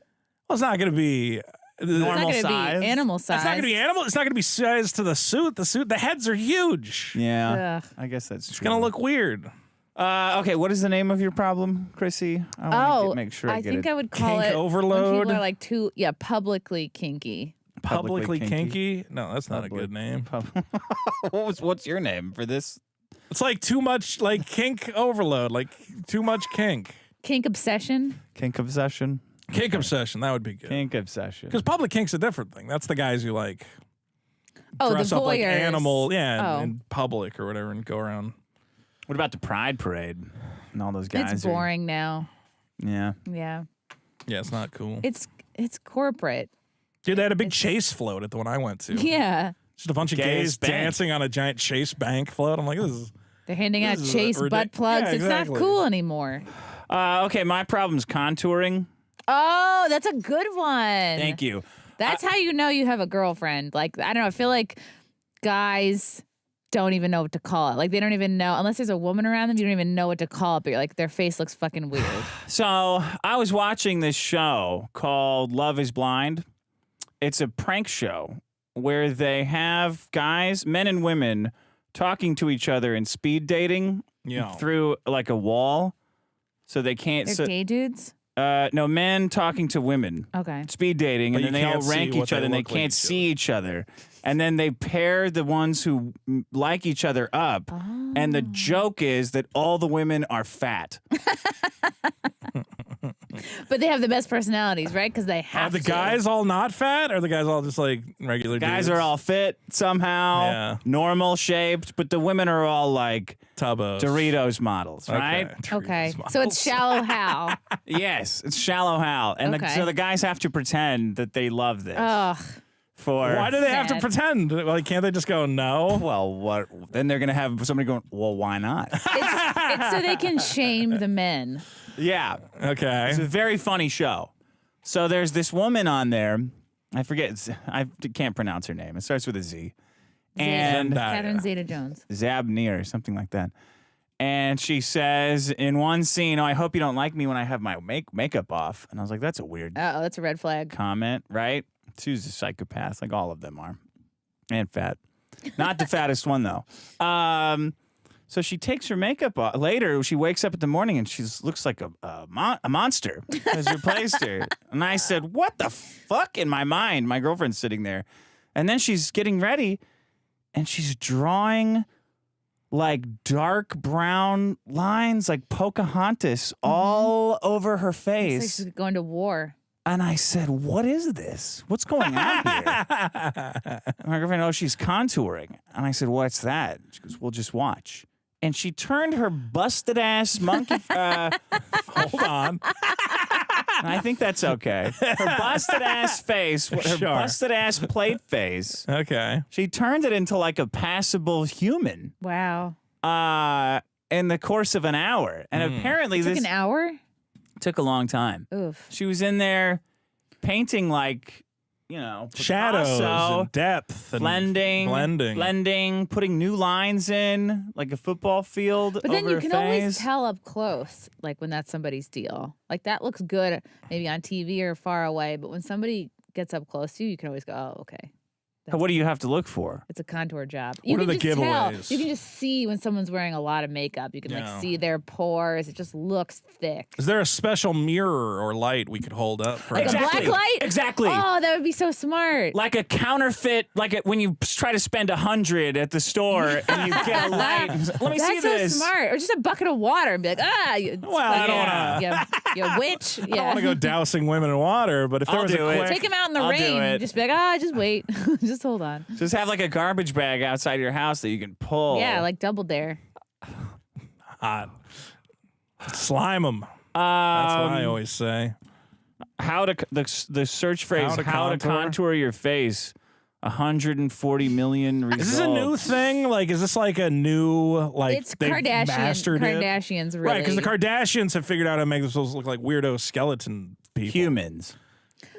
Well, it's not going to be it's not normal going to size. be animal size. It's not going to be animal. It's not going to be sized to the suit. The heads are huge. Yeah, Ugh. I guess that's true. It's going to look weird. Okay, what is the name of your problem, Chrissy? I wanna Oh, make sure I, I get think it. I would call Kink it overload? when people are like too publicly kinky. Publicly kinky. kinky? No, that's not a good name. What's your name for this? It's like too much, like kink overload, like too much kink. Kink obsession. Kink obsession. Kink obsession, that would be good. Kink obsession. Because public kink's a different thing. That's the guys who like Oh, dress the up like voyeurs. animal, Oh. in public or whatever and go around. What about the Pride Parade and all those guys? It's boring now. Yeah. Yeah, Yeah, it's not cool. it's corporate. Dude, they had a big chase float at the one I went to. Yeah, Just a bunch of Gays gays bank. dancing on a giant Chase Bank float. I'm like, this is they're handing out This is Chase butt plugs. yeah, It's exactly. not cool anymore. Okay, my problem's contouring. Oh, that's a good one. Thank you. That's how you know you have a girlfriend. Like, I don't know. I feel like guys don't even know what to call it. Like, they don't even know, unless there's a woman around them, you don't even know what to call it. But you're like, their face looks fucking weird. So I was watching this show called Love is Blind. It's a prank show where they have guys, men and women, talking to each other and speed dating through like a wall. So they can't. They're gay dudes? No, men talking to women. Okay. Speed dating, But and then you they all can't see rank what each they other, and they look like can't each see each other. And then they pair the ones who like each other up. And the joke is that all the women are fat. But they have the best personalities, right? Because they Are have the to. guys all not fat? Or are the guys all just like regular Guys dudes? are all fit somehow, Yeah. normal shaped, but the women are all like Tubos. Doritos models, right? Okay. Doritos So it's shallow Hal. Yes, it's shallow Hal. And Okay. so the guys have to pretend that they love this. Ugh. for Why do they have to Sad. pretend? Like, can't they just go no? Well, what? Then they're gonna have somebody going. Well, why not? It's so they can shame the men. Yeah, Okay. it's a very funny show. So there's this woman on there. I forget. I can't pronounce her name. It starts with a Z. And Zendaya. Catherine Zeta-Jones. Zabnir or something like that. And she says in one scene, "Oh, I hope you don't like me when I have my makeup off." And I was like, "That's a weird Uh-oh, that's a red flag. comment, right?" She's a psychopath, like all of them are, and fat. Not the fattest one though. So she takes her makeup off. Later, she wakes up in the morning and she looks like a monster has replaced her. And I said, "What the fuck?" In my mind, my girlfriend's sitting there, and then she's getting ready, and she's drawing like dark brown lines, like Pocahontas, all over her It's like face. she's going to war. And I said, "What is this? What's going on here?" And my girlfriend, "Oh, she's contouring." And I said, "What's that?" She goes, "Well, just watch." And she turned her busted ass monkey. Hold on. I think that's okay. Her busted ass face, her Sure. busted ass plate face. Okay. She turned it into like a passable human Wow. in the course of an hour. And apparently Took this an hour? took a long time. Oof. She was in there painting like, you know, Shadows Picasso, and depth and blending, putting new lines in like a football field. But then over you her can always face. tell up close, like when that's somebody's deal. Like that looks good maybe on TV or far away, but when somebody gets up close to you, you can always go, oh, okay. What do you have to look for? It's a contour job. What are the just tell. giveaways? You can just see when someone's wearing a lot of makeup. You can Yeah. like see their pores. It just looks thick. Is there a special mirror or light we could hold up? For Like that? a black light? Exactly. Oh, that would be so smart. Like a counterfeit, when you try to spend $100 at the store and you get a light. Let me see That's so this. smart. Or just a bucket of water and be like, Well, I don't wanna. You witch. I don't want to go dousing women in water, but if there I'll was a do it. quick, Take him out in the I'll do rain. it. Just be like, just wait. Just hold on. Just have like a garbage bag outside your house that you can pull. Yeah, like Double Dare. hot, slime them. That's what I always say. How to the search phrase How to how to contour? contour your face. 140 million results. Is this a new thing? Like, is this like a new like? It's they've mastered it? Kardashians, really. Right, because the Kardashians have figured out how to make themselves look like weirdo skeleton people. humans?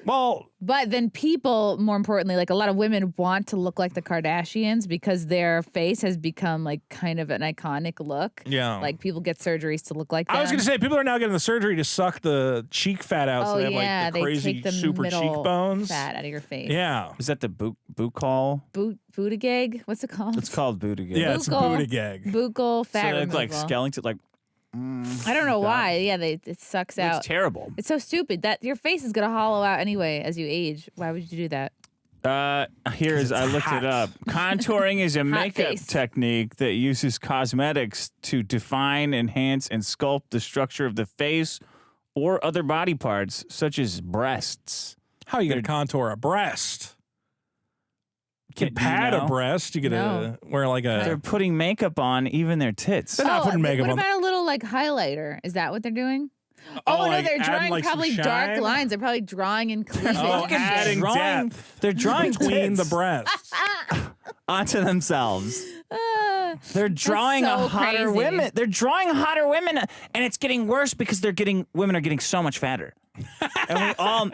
Well, But then people, more importantly, like a lot of women want to look like the Kardashians because their face has become like kind of an iconic look. Yeah. Like people get surgeries to look like them. I was going to say, people are now getting the surgery to suck the cheek fat out, oh so they have yeah, like the they crazy take the super middle cheekbones. fat out of your face. Yeah. Is that the buccal? Bootigag? What's it called? It's called bootigig. Yeah, it's a Buccal. booty gag. Buccal So fat they look like removal. skeleton, like I don't know why. Yeah, it sucks out. it's terrible. It's so stupid that your face is gonna hollow out anyway as you age. Why would you do that? Here's I looked hot. it up. Contouring is a makeup face. technique that uses cosmetics to define, enhance, and sculpt the structure of the face or other body parts, such as breasts. How are you going to contour a breast? You Do you pad a know? breast. You get No. to wear like They're a. putting makeup on even their tits. They're not putting makeup what on. about a little like highlighter? Is that what they're doing? Oh, Oh, no, like they're add, drawing like, some probably dark shine? lines. They're probably drawing in cleavage. Oh, and shit. adding drawing, depth they're drawing between the tits breasts. onto themselves. Ah, They're drawing so a hotter crazy. women. They're drawing hotter women, and it's getting worse because women are getting so much fatter. And we all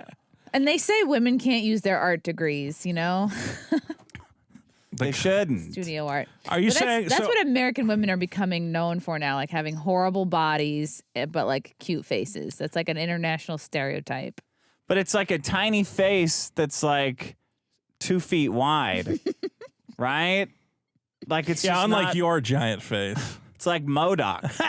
and they say women can't use their art degrees, you know, they shouldn't. studio art. Are you But saying that's so? what American women are becoming known for now, like having horrible bodies but like cute faces. That's like an international stereotype. But it's like a tiny face that's like 2 feet wide, right? Like it's Yeah, just unlike not- your giant face. It's like MODOK. It's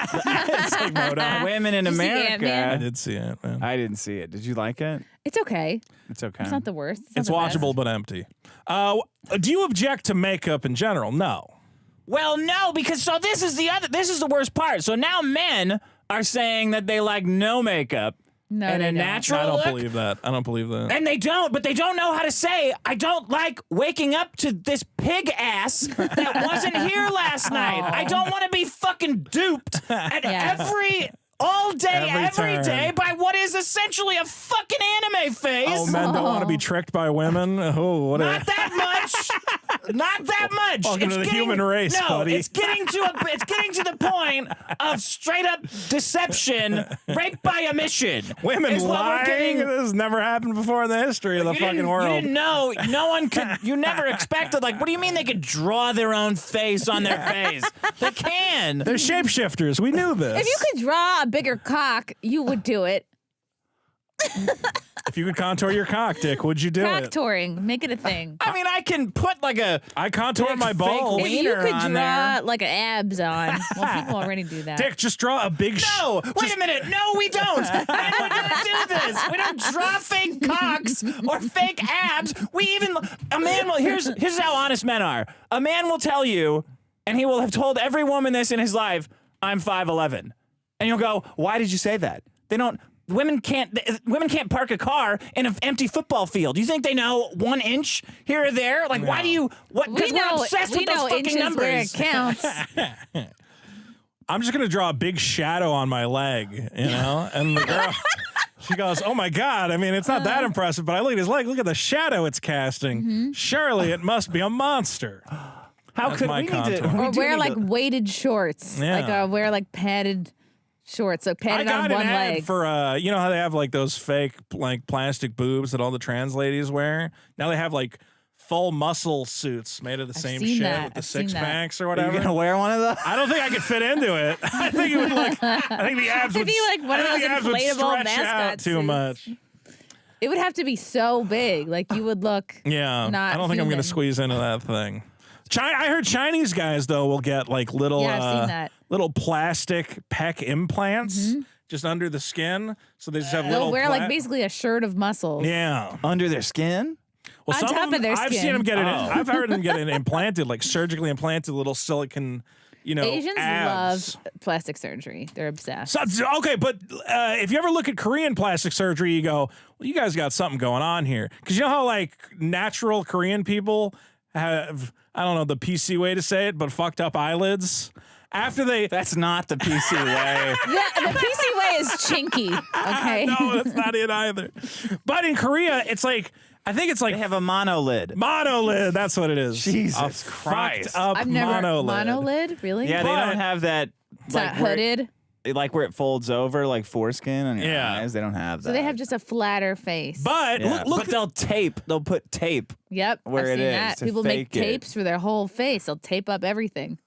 like MODOK. Women in Did you see America. Ant-Man? I did see it, man. I didn't see it. Did you like it? It's okay. It's okay. It's not the worst. It's not the watchable but empty. Do you object to makeup in general? No. Well, no, because this is the worst part. So now men are saying that they like no makeup No, and they a don't. natural I don't look. believe that. I don't believe that. And they don't, but they don't know how to say, I don't like waking up to this pig ass that wasn't here last night. I don't want to be fucking duped at all day, every turn. day by what is essentially a fucking anime face. Oh, men don't want to be tricked by women. Oh, what Not a that much. Not that much. Welcome to the human race, no, buddy. It's getting to the point of straight up deception, rape by omission. women is what we're lying. getting. This has never happened before in the history of the fucking world. You didn't know. No one could. You never expected. Like, what do you mean they could draw their own face on their face? They can. They're shapeshifters. We knew this. If you could draw a bigger cock, you would do it. If you could contour your cock, Dick, would you do Cock it? touring, make it a thing. I mean, I can put like a. I contour Big my fake balls. If you wiener could on draw there. like an abs on, well, people already do that. Dick, just draw a big. No, wait a minute. No, we don't. Men would not do this. We don't draw fake cocks or fake abs. We even a man will. Here's how honest men are. A man will tell you, and he will have told every woman this in his life. I'm 5'11", and you'll go, why did you say that? They don't. Women can't park a car in an empty football field. You think they know 1 inch here or there? Like, why do you? What? Because we're obsessed with those fucking inches where numbers. it counts. I'm just gonna draw a big shadow on my leg, you know, and the girl. She goes, oh my God. I mean, it's not that impressive, but I look at his leg. Look at the shadow it's casting. Surely it must be a monster. How That's could my we contour. need to? Or wear like weighted shorts. Yeah. Like wear like padded shorts. So I padded got on an one ad leg. for, you know how they have like those fake like plastic boobs that all the trans ladies wear? Now they have like full muscle suits made of the same seen shit that. with the I've seen six that. packs or Are whatever. you gonna wear one of those? I don't think I could fit into it. I think it would look. I think the abs would. It'd be like one of I think those the abs would inflatable stretch mascot out too suits. much. It would have to be so big. Like you would look. Yeah, Not I don't think I'm human. gonna squeeze into that thing. I heard Chinese guys though will get like little, Yeah, I've seen that. little plastic pec implants just under the skin, so they just have little. They'll wear like basically a shirt of muscles. Yeah. Under their skin? Well, On some top them, of their I've seen skin. them get it. Oh. I've heard them get it implanted, like surgically implanted little silicon. You know, Asians abs. love plastic surgery. They're obsessed. So, okay, but if you ever look at Korean plastic surgery, you go, well, you guys got something going on here. Because you know how, like, natural Korean people have, I don't know the PC way to say it, but fucked up eyelids? After they... That's not the PC way. The PC way is chinky. Okay. No, that's not it either. But in Korea, it's like, I think it's like... They have a monolid. monolid, that's what it is. Jesus A Christ. fucked up I've never monolid. monolid. Really? Yeah, they But- don't have that. It's not where hooded. like where it folds over, like foreskin on your Yeah. eyes. They don't have that. So they have just a flatter face. But Yeah. look but they'll tape. They'll put tape. Yep. where I've it seen is that. to People make fake it. tapes for their whole face. They'll tape up everything.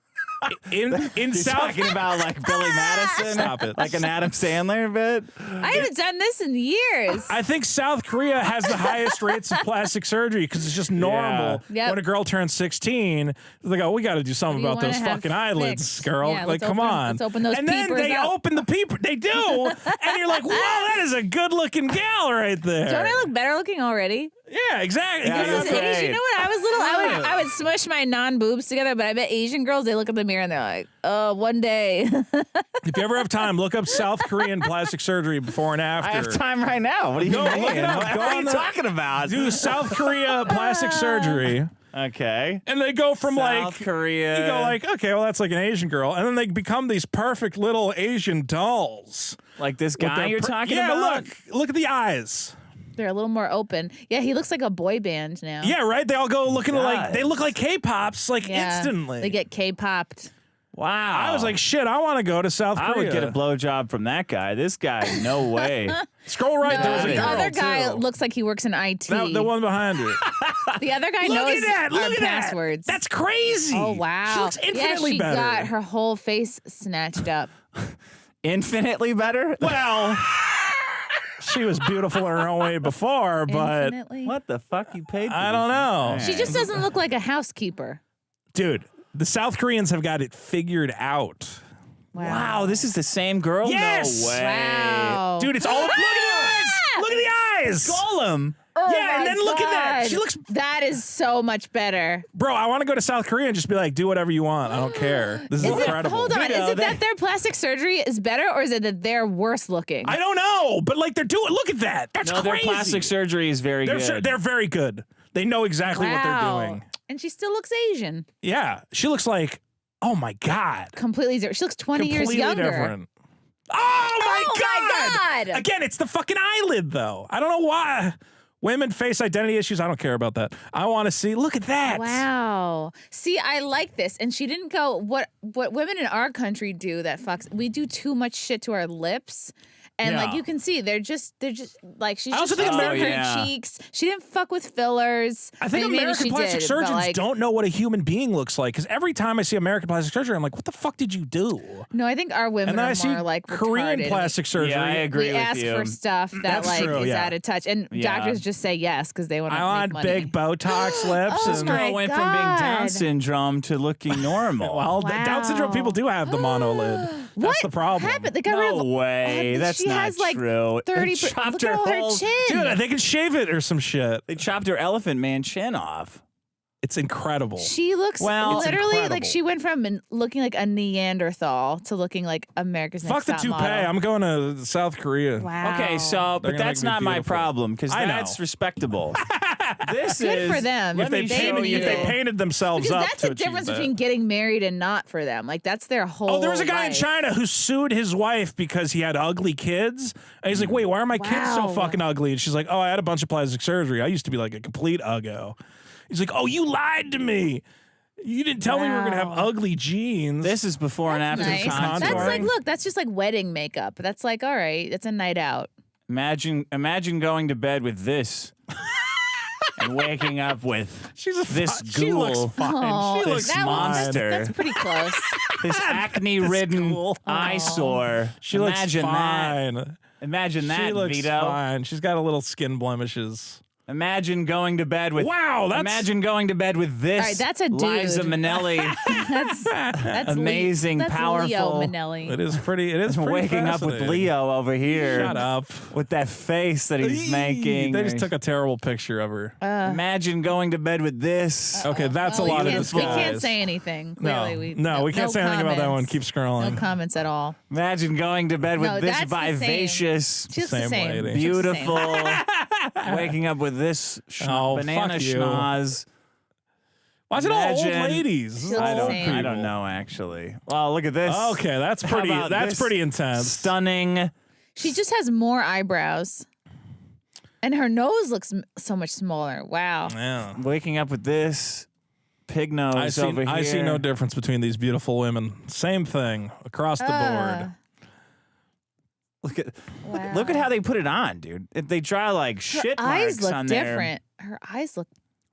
in You're South... talking about like Billy Madison. Stop it. Like an Adam Sandler bit. I haven't done this in years. I think South Korea has the highest rates of plastic surgery because it's just normal. Yep. When a girl turns 16, they go, we got to do something What about do you those wanna have fucking eyelids, fixed? girl. Yeah, like, let's come open- on. let's open those and then peepers they up. open the peeper. They do. And you're like, whoa, that is a good looking gal right there. Don't I look better looking already? Yeah, exactly. Yeah, You know, This is you're Asian. You great. know what? I was little. I would smush my non-boobs together, but I bet Asian girls, they look in the mirror and they're like, oh, one day. if you ever have time, look up South Korean plastic surgery before and after. I have time right now. What are you Go, mean? look it up. What Go are on you the- talking about? Do South Korea plastic surgery. Okay. And they go from South like Korea. You go like, okay, well that's like an Asian girl, and then they become these perfect little Asian dolls. Like this With guy their you're talking yeah, about? look at the eyes. They're a little more open. Yeah, he looks like a boy band now. Yeah, right. They all go looking like Does. they look like K-pops like Yeah. instantly. They get K-popped. Wow. I was like, shit, I want to go to South I Korea. would get a blowjob from that guy. This guy, no way. Scroll right No, there's a the girl, other guy too. looks like he works in IT. The one behind it. The other guy Look knows at that! Look our at that! passwords. That's crazy. Oh wow! She looks infinitely yeah, she better. got her whole face snatched up. Infinitely better? Well, she was beautiful in her own way before, but Infinitely. What the fuck you paid for I this? don't know. She just doesn't look like a housekeeper. Dude, the South Koreans have got it figured out. Wow, this is the same girl? Yes! No way. Wow. Dude, it's all. Look at the eyes! Look at the eyes! Golem. Oh Yeah, and my then look at that. God. She looks. That is so much better. Bro, I want to go to South Korea and just be like, do whatever you want. I don't care. This is Is it, incredible. hold on, Vito, is it they- that their plastic surgery is better, or is it that they're worse looking? I don't know, but like they're doing. Look at that. That's No, their crazy. plastic surgery is very good. They're very good. They know exactly what they're Wow. doing. And she still looks Asian. Yeah, she looks like. Oh my god. Completely different. She looks 20 years Completely younger. different. Oh my Oh my God. Again, it's the fucking eyelid though. I don't know why. Women face identity issues. I don't care about that. I want to see. Look at that. Wow. See, I like this. And she didn't go what women in our country do that fucks. We do too much shit to our lips. And like Yeah. you can see, they're just like she's I also just think fixing American- her yeah. cheeks. She didn't fuck with fillers. I think Maybe American she plastic did, but, surgeons like, don't know what a human being looks like. Because every time I see American plastic surgery, I'm like, what the fuck did you do? No, I think our women And then are I see more like Korean retarded. plastic surgery. Yeah, I agree We with ask you. for stuff that That's like true, is yeah. out of touch, and Yeah. doctors just say yes because they want to I make want money. big Botox lips. Oh This and, my girl went from being Down God. syndrome to looking normal. well, Down syndrome Wow. people do have the monolid. That's What the problem. happened? They got rid no of way. Oh, That's she not has, like, true. 30. They chopped Look her at all her whole. chin. Dude, they can shave it or some shit. They chopped her elephant man chin off. It's incredible. She looks Well, It's literally like incredible. she went from looking like a Neanderthal to looking like America's Fuck Next the Top toupee. Model. I'm going to South Korea. Wow. Okay, so They're but gonna that's make me not my beautiful. problem because I know. that's respectable. This Good is for them. Let If they, me They show painted, you. if they painted themselves Because up that's to the achieve difference that. between getting married and not for them. Like that's their whole. Oh, there was a guy in life. China who sued his wife because he had ugly kids. And he's like, wait, why are my kids so Wow. fucking ugly? And she's like, oh, I had a bunch of plastic surgery. I used to be like a complete uggo. He's like, oh, you lied to me. You didn't tell me we were going to have Wow. ugly genes. This is before and after Nice. contouring. That's like, look, that's just like wedding makeup. That's like, all right, it's a night out. Imagine going to bed with this and waking up with She's a this She looks ghoul. fine. Oh, she looks this that fine. monster. That's pretty close. this acne-ridden ghoul. eyesore. She Imagine looks fine. that. Imagine She that, looks Vito. fine. She's got a little skin blemishes. Imagine going to bed with. Wow, that's Imagine going to bed with this. All right, that's a dude. Liza Minnelli. That's Amazing, that's powerful. Leo Manelli. It is pretty. It is pretty Waking up with fascinating. Leo over here. Shut up. With that face that he's making. They just took a terrible picture of her. Imagine going to bed with this. Okay, that's a Oh, lot we of can't- this. We can't say anything. Clearly, we can't say anything about that one. comments. Keep scrolling. No comments at all. Imagine going to bed with No, this that's the same. vivacious, She looks the Same same. lady. She looks the same. beautiful, waking up with this Oh, banana fuck you. schnoz. Why is it all old Imagine- ladies? She looks I the don't, same. I don't know actually. Well, look at this. Okay, that's How pretty. about That's this pretty intense. Stunning. She just has more eyebrows. And her nose looks so much smaller. Wow. Yeah. Waking up with this pig nose I see. over here. I see no difference between these beautiful women. Same thing across the board. Look at Wow. look at how they put it on, dude. They draw like Her shit eyes marks look on there. different. Her eyes look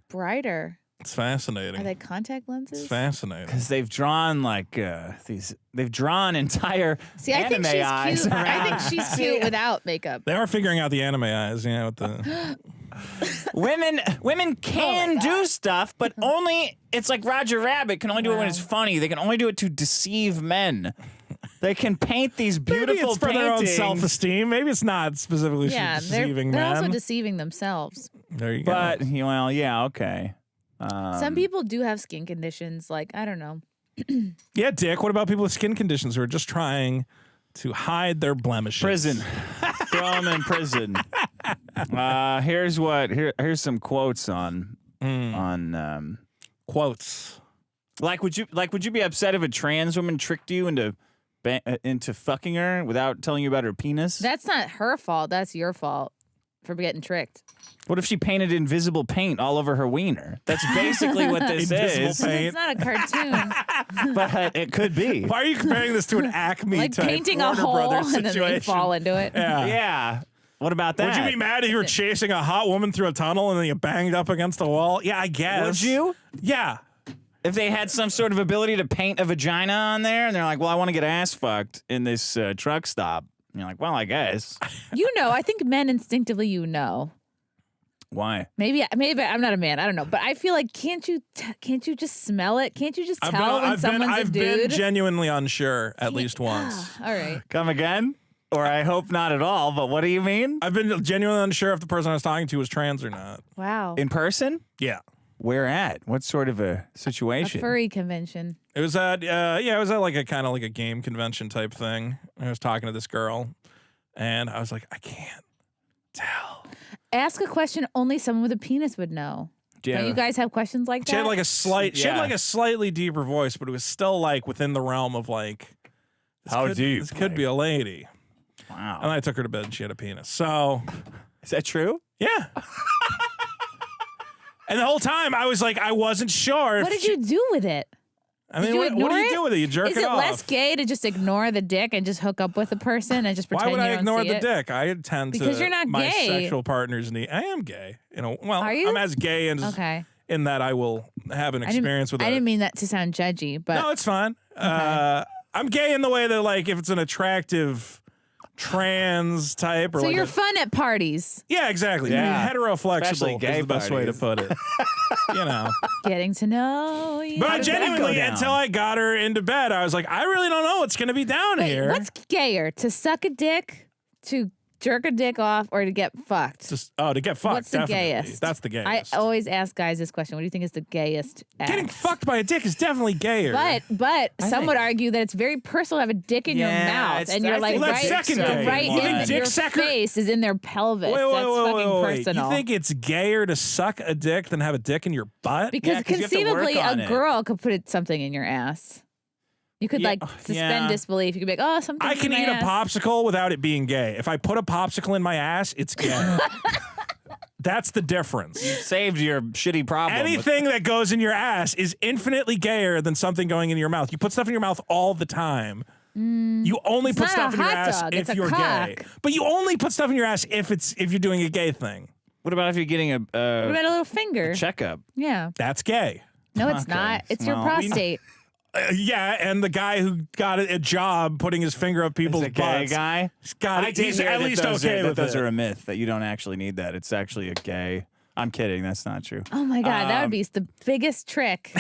brighter. It's fascinating. Are they contact lenses? It's fascinating. Because they've drawn like these. They've drawn entire See, I think anime she's eyes cute. I around. think she's cute without makeup. They are figuring out the anime eyes. Yeah, with the Women can do stuff, but only it's like Roger Rabbit can only do it when it's funny. They can only do it to deceive men. They can paint these maybe beautiful it's for their own paintings, self-esteem. Maybe it's not specifically Yeah, they're deceiving also men. deceiving themselves. There you go. but well, yeah, okay. Some people do have skin conditions. Like, I don't know. Yeah, Dick. What about people with skin conditions who are just trying to hide their blemishes? Prison. Throw them in prison. Here's some quotes on Quotes. like would you be upset if a trans woman tricked you into fucking her without telling you about her penis? That's not her fault. That's your fault for getting tricked. What if she painted invisible paint all over her wiener? That's basically what this Invisible is. paint. It's not a cartoon. But it could be. Why are you comparing this to an Acme Like type painting a Warner hole Brothers and then situation? they fall into it. Yeah. Yeah. What about that? Would you be mad if you were chasing a hot woman through a tunnel and then you banged up against the wall? Yeah, I guess. Would you? Yeah. If they had some sort of ability to paint a vagina on there and they're like, well, I want to get ass fucked in this truck stop. And you're like, well, I guess. You know, I think men instinctively, you know. Why? Maybe I'm not a man. I don't know, but I feel like can't you just smell it? Can't you just tell when someone's a I've been dude? genuinely unsure at least once. All right. Come again? Or I hope not at all, but what do you mean? I've been genuinely unsure if the person I was talking to was trans or not. Wow. In person? Yeah. Where at? What sort of a A situation? furry convention. It was at it was at like a kind of like a game convention type thing. I was talking to this girl and I was like, I can't tell. Ask a question only someone with a penis would know. Yeah. Don't you guys have questions like that? She had like a she had Yeah. like a slightly deeper voice, but it was still like within the realm of like How deep? This could be a lady. Wow. And I took her to bed and she had a penis. So Is that true? yeah. And the whole time I was like, I wasn't sure. If What did you do with it? I mean, Did you what do ignore you it? do with it? You jerk Is it it off. less gay to just ignore the dick and just hook up with a person and just Why pretend would you I don't ignore see the it? dick? I tend Because to you're not my gay. sexual partner's need. I am gay. Well, Are you? I'm as gay and Okay. in that I will have an I didn't- experience with it. I didn't mean that to sound judgy, but No, it's fine. I'm gay in the way that like if it's an attractive trans type or so like you're a- fun at parties, yeah, exactly. Yeah. Hetero-flexible Especially gay is the best way to parties. put it. You know. getting to know you. But I did that go genuinely, down? until I got her into bed, I was like, I really don't know what's going to be down Wait, here. what's gayer, to suck a dick, to jerk a dick off or to get fucked? To get fucked. What's the definitely. gayest? That's the gayest. I always ask guys this question. What do you think is the gayest act? Getting fucked by a dick is definitely gayer. But some would argue that it's very personal to have a dick in your mouth, and you're like that's second gay. right You think in dick your sucker- face is in their pelvis. Wait, That's fucking personal. You think it's gayer to suck a dick than have a dick in your butt? Because 'cause you have to work conceivably on a it. girl could put something in your ass. You could suspend disbelief. You could be like, oh, something. I can in my eat a ass. popsicle without it being gay. If I put a popsicle in my ass, it's gay. That's the difference. Saved your shitty problem. Anything that goes in your ass is infinitely gayer than something going in your mouth. You put stuff in your mouth all the time. You only put not stuff a in your hot ass dog, if it's a you're gay. cock. But you only put stuff in your ass if you're doing a gay thing. What about if you're getting What about a little finger? checkup? Yeah. That's gay. No, it's Okay. not. It's your Well, prostate. Yeah, and the guy who got a job putting his finger up people's Is a gay butts. guy? He's at least okay with those it. are a myth, that you don't actually need that. It's actually a gay. I'm kidding. That's not true. Oh my God, that would be the biggest trick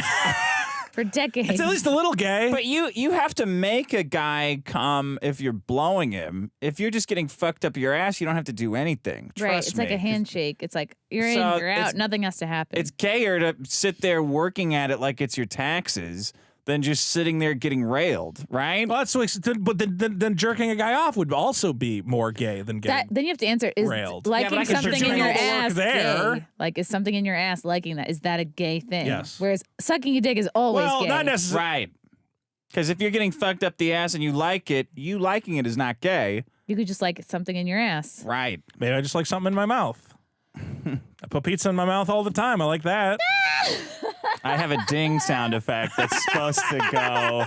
for decades. It's at least a little gay. But you have to make a guy come if you're blowing him. If you're just getting fucked up your ass, you don't have to do anything. right. Trust It's like me. a handshake. It's like you're in, So you're out. it's- Nothing has to happen. It's gayer to sit there working at it like it's your taxes than just sitting there getting railed, right? Well, that's but then jerking a guy off would also be more gay than gay. then you have to answer: is railed. Yeah, liking but I can something picture in you your all the work ass there. gay? Like, is something in your ass liking that? Is that a gay thing? Yes. Whereas sucking a dick is always well, gay. not necessarily. Right. Because if you're getting fucked up the ass and you like it, you liking it is not gay. You could just like something in your ass. Right. Maybe I just like something in my mouth. I put pizza in my mouth all the time. I like that. I have a ding sound effect that's supposed to go.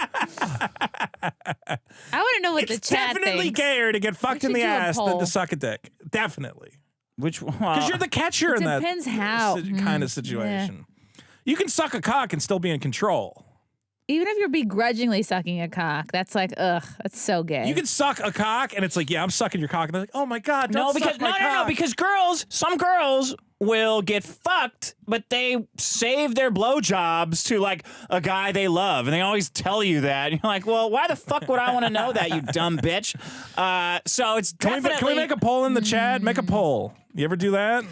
I want to know what the It's chat definitely thinks. gayer to get fucked in should the do a ass than poll. to suck a dick. Definitely. Which one? Because you're the catcher It in that depends how. kind of situation. You can suck a cock and still be in control. Even if you're begrudgingly sucking a cock, that's like, ugh, that's so gay. You can suck a cock and it's like, yeah, I'm sucking your cock. And they're like, oh my God, don't No, because suck my no, cock. because some girls will get fucked, but they save their blowjobs to like a guy they love, and they always tell you that. And you're like, well, why the fuck would I want to know that, you dumb bitch? So it's Can definitely. we make a poll in the chat? Make a poll. You ever do that?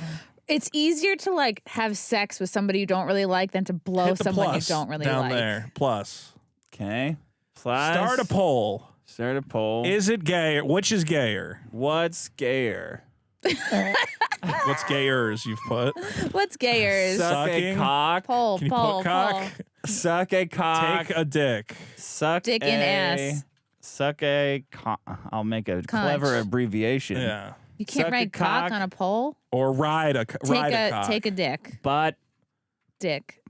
It's easier to like have sex with somebody you don't really like than to blow Hit the someone plus you don't really down like. there. Plus. Okay. Plus. Start a poll. Start a poll. Is it gay? Which is gayer? What's gayer? What's gayers you've put? What's gayers? Suck a Sucking? cock. Poll, Can you poll, put cock? poll. Suck a cock. Take a dick. Suck Dick a in ass. Suck a cock. I'll make a Conch. clever abbreviation. Yeah. You can't Suck a write cock cock. on a poll. Or ride a cock. Take a dick. Butt, Dick.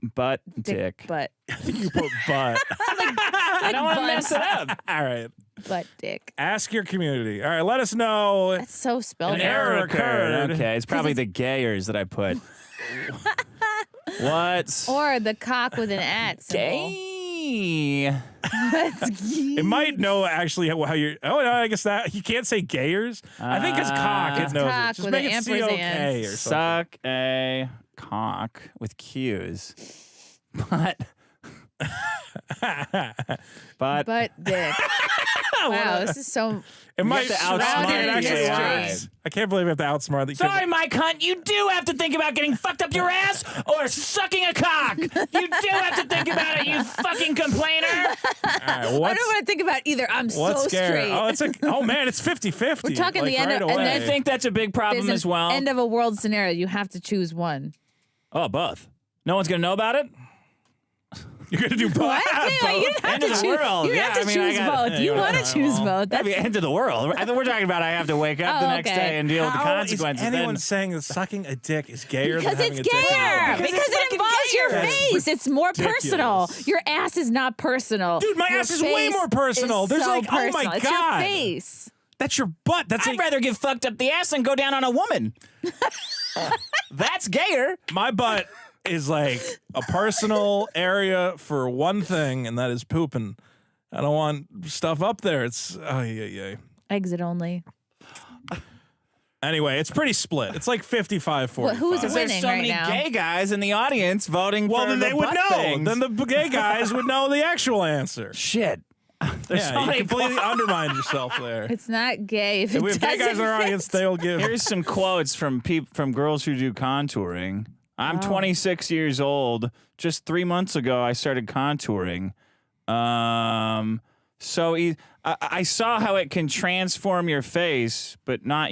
dick. Butt. I think you put butt. I don't want to mess it up. All right. Butt dick. Ask your community. All right. Let us know. That's so spelled An out. error occurred. Okay, it's probably the gayers that I put. What's Or the cock with an at symbol. gay? It might know actually how you're. Oh no, I guess that you can't say gayers. I think it's cock. It It's knows cock it. Just with make an it COK ampersand. or something. Suck a cock with Q's. But Butt dick. Wow, this is so. It might to shroud outsmart it actually the lies. I can't believe we have to outsmart the. sorry, Mike Hunt, you do have to think about getting fucked up your ass or sucking a cock. You do have to think about it, you fucking complainer. All right, I don't want to think about either. I'm so what's scary? straight. Oh, it's oh man, it's 50-50. We're talking like, the end right of- and away. then I think that's a big problem There's as an well. end of a world scenario. You have to choose one. Oh, both. No one's gonna know about it. You're gonna do both. What? Yeah, you didn't have End to of the choose. world. You didn't Yeah, have to I mean, I choose got- both. You yeah, want to choose both. That'd be end of the world. I think we're talking about I have to wake up the Oh, next okay. day and deal with the How consequences. is anyone Then saying that sucking a dick is gayer Because than it's having a dick? gayer. Because Because it's it fucking involves your gayer. face. It's more personal. ridiculous. Your ass is not personal. Dude, my Your ass is way face more personal. is There's so like, oh my personal. It's God. your face. That's your butt. That's I'd like rather get fucked up the ass than go down on a woman. That's gayer. my butt is like a personal area for one thing, and that is pooping. I don't want stuff up there. It's yeah. Exit only. Anyway, it's pretty split. It's like 55-45. Well, who's There's winning so right many now? gay guys in the audience voting Well, for then the they would butt know. things. Then the gay guys would know the actual answer. Shit. There's Yeah, so you many completely undermined yourself there. It's not gay. If If we have gay guys in our doesn't audience, fit. they'll give. Here's some quotes from girls who do contouring. I'm 26 years old. Just 3 months ago, I started contouring. So I saw how it can transform your face, but not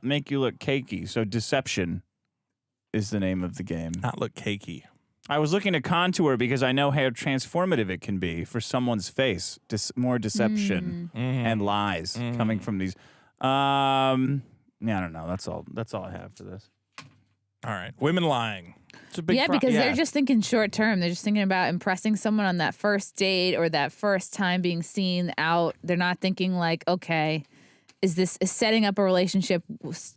make you look cakey. So deception is the name of the game. Not look cakey. I was looking to contour because I know how transformative it can be for someone's face. More deception and lies coming from these. Yeah, I don't know. That's all I have for this. All right. Women lying. It's a big Because they're just thinking short term. They're just thinking about impressing someone on that first date or that first time being seen out. They're not thinking like, okay, is setting up a relationship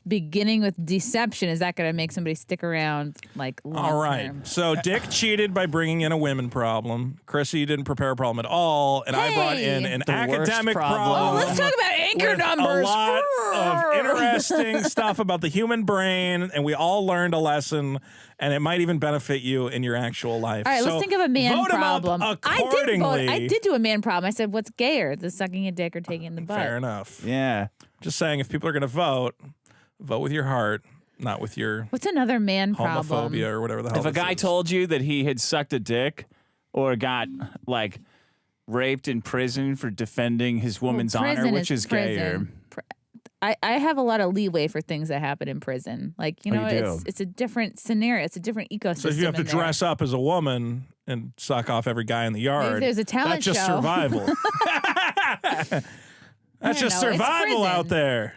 beginning with deception? Is that going to make somebody stick around like long All right. term? So Dick cheated by bringing in a women problem. Chrissie didn't prepare a problem at all, and I brought in an The worst academic problem. problem. Oh, let's talk about anchor with numbers. A lot of interesting stuff about the human brain, and we all learned a lesson, and it might even benefit you in your actual life. All right, So let's think of a man vote 'em problem. up I did vote. accordingly. I did do a man problem. I said, "What's gayer, the sucking a dick or taking in the butt?" Fair enough. Yeah. Just saying, if people are going to vote with your heart, not with your What's another man problem? homophobia or whatever the hell. If a this guy is. told you that he had sucked a dick or got like raped in prison for defending his woman's honor, Prison which is gayer. prison. I have a lot of leeway for things that happen in prison. Like, you know, you do. it's a different scenario. It's a different ecosystem. So if you have to in there. dress up as a woman and suck off every guy in the yard, there's a talent that's just show. survival. That's just know, it's survival out prison. there.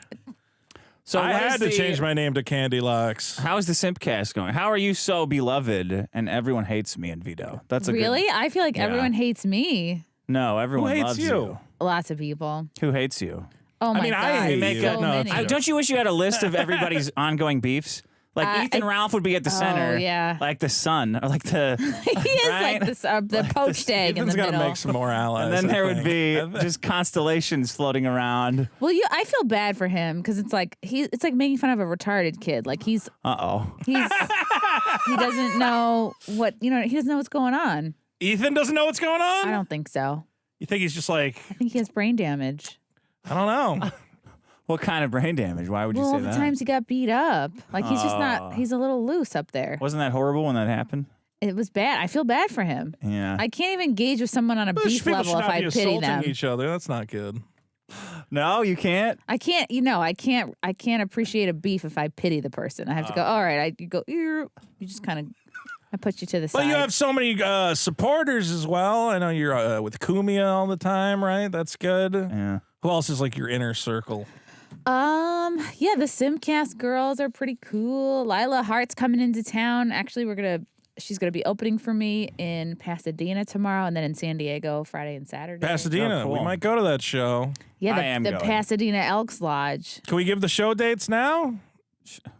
So I what had is to change my name to Candy Lux. How is the Simpcast going? How are you so beloved and everyone hates me and Vito? That's a Really? Good, I feel like Yeah. everyone hates me. no, everyone hates loves you? Lots of people. Who hates you? Oh my mean, god. I hate make you. so No, many. it's- Don't you wish you had a list of everybody's ongoing beefs? Like Ethan Ralph would be at the center, yeah. like the sun, or like the. he is Right? like this, the poached egg in Ethan's the got to middle. make some more allies. And then I there would think. be just constellations floating around. Well, I feel bad for him because it's like it's like making fun of a retarded kid. Like he doesn't know he doesn't know what's going on. Ethan doesn't know what's going on? I don't think so. You think he's just like, I think he has brain damage. I don't know. What kind of brain damage? Why would you Well, say all the that? times he got beat up. Like he's just not. He's a little loose up there. Wasn't that horrible when that happened? It was bad. I feel bad for him. Yeah. I can't even engage with someone on a beef People level should if not I be pity assaulting them. each other. That's not good. No, you can't. I can't. I can't appreciate a beef if I pity the person. I have to go. All right. You go. You just kind of. I put you to the side. But you have so many supporters as well. I know you're with Kumia all the time, right? That's good. Yeah. Who else is like your inner circle? Yeah, the Simcast girls are pretty cool. Lila Hart's coming into town. Actually, she's gonna be opening for me in Pasadena tomorrow, and then in San Diego Friday and Saturday. Pasadena. Oh, cool. We might go to that show. Yeah, I am the going. Pasadena Elks Lodge. Can we give the show dates now?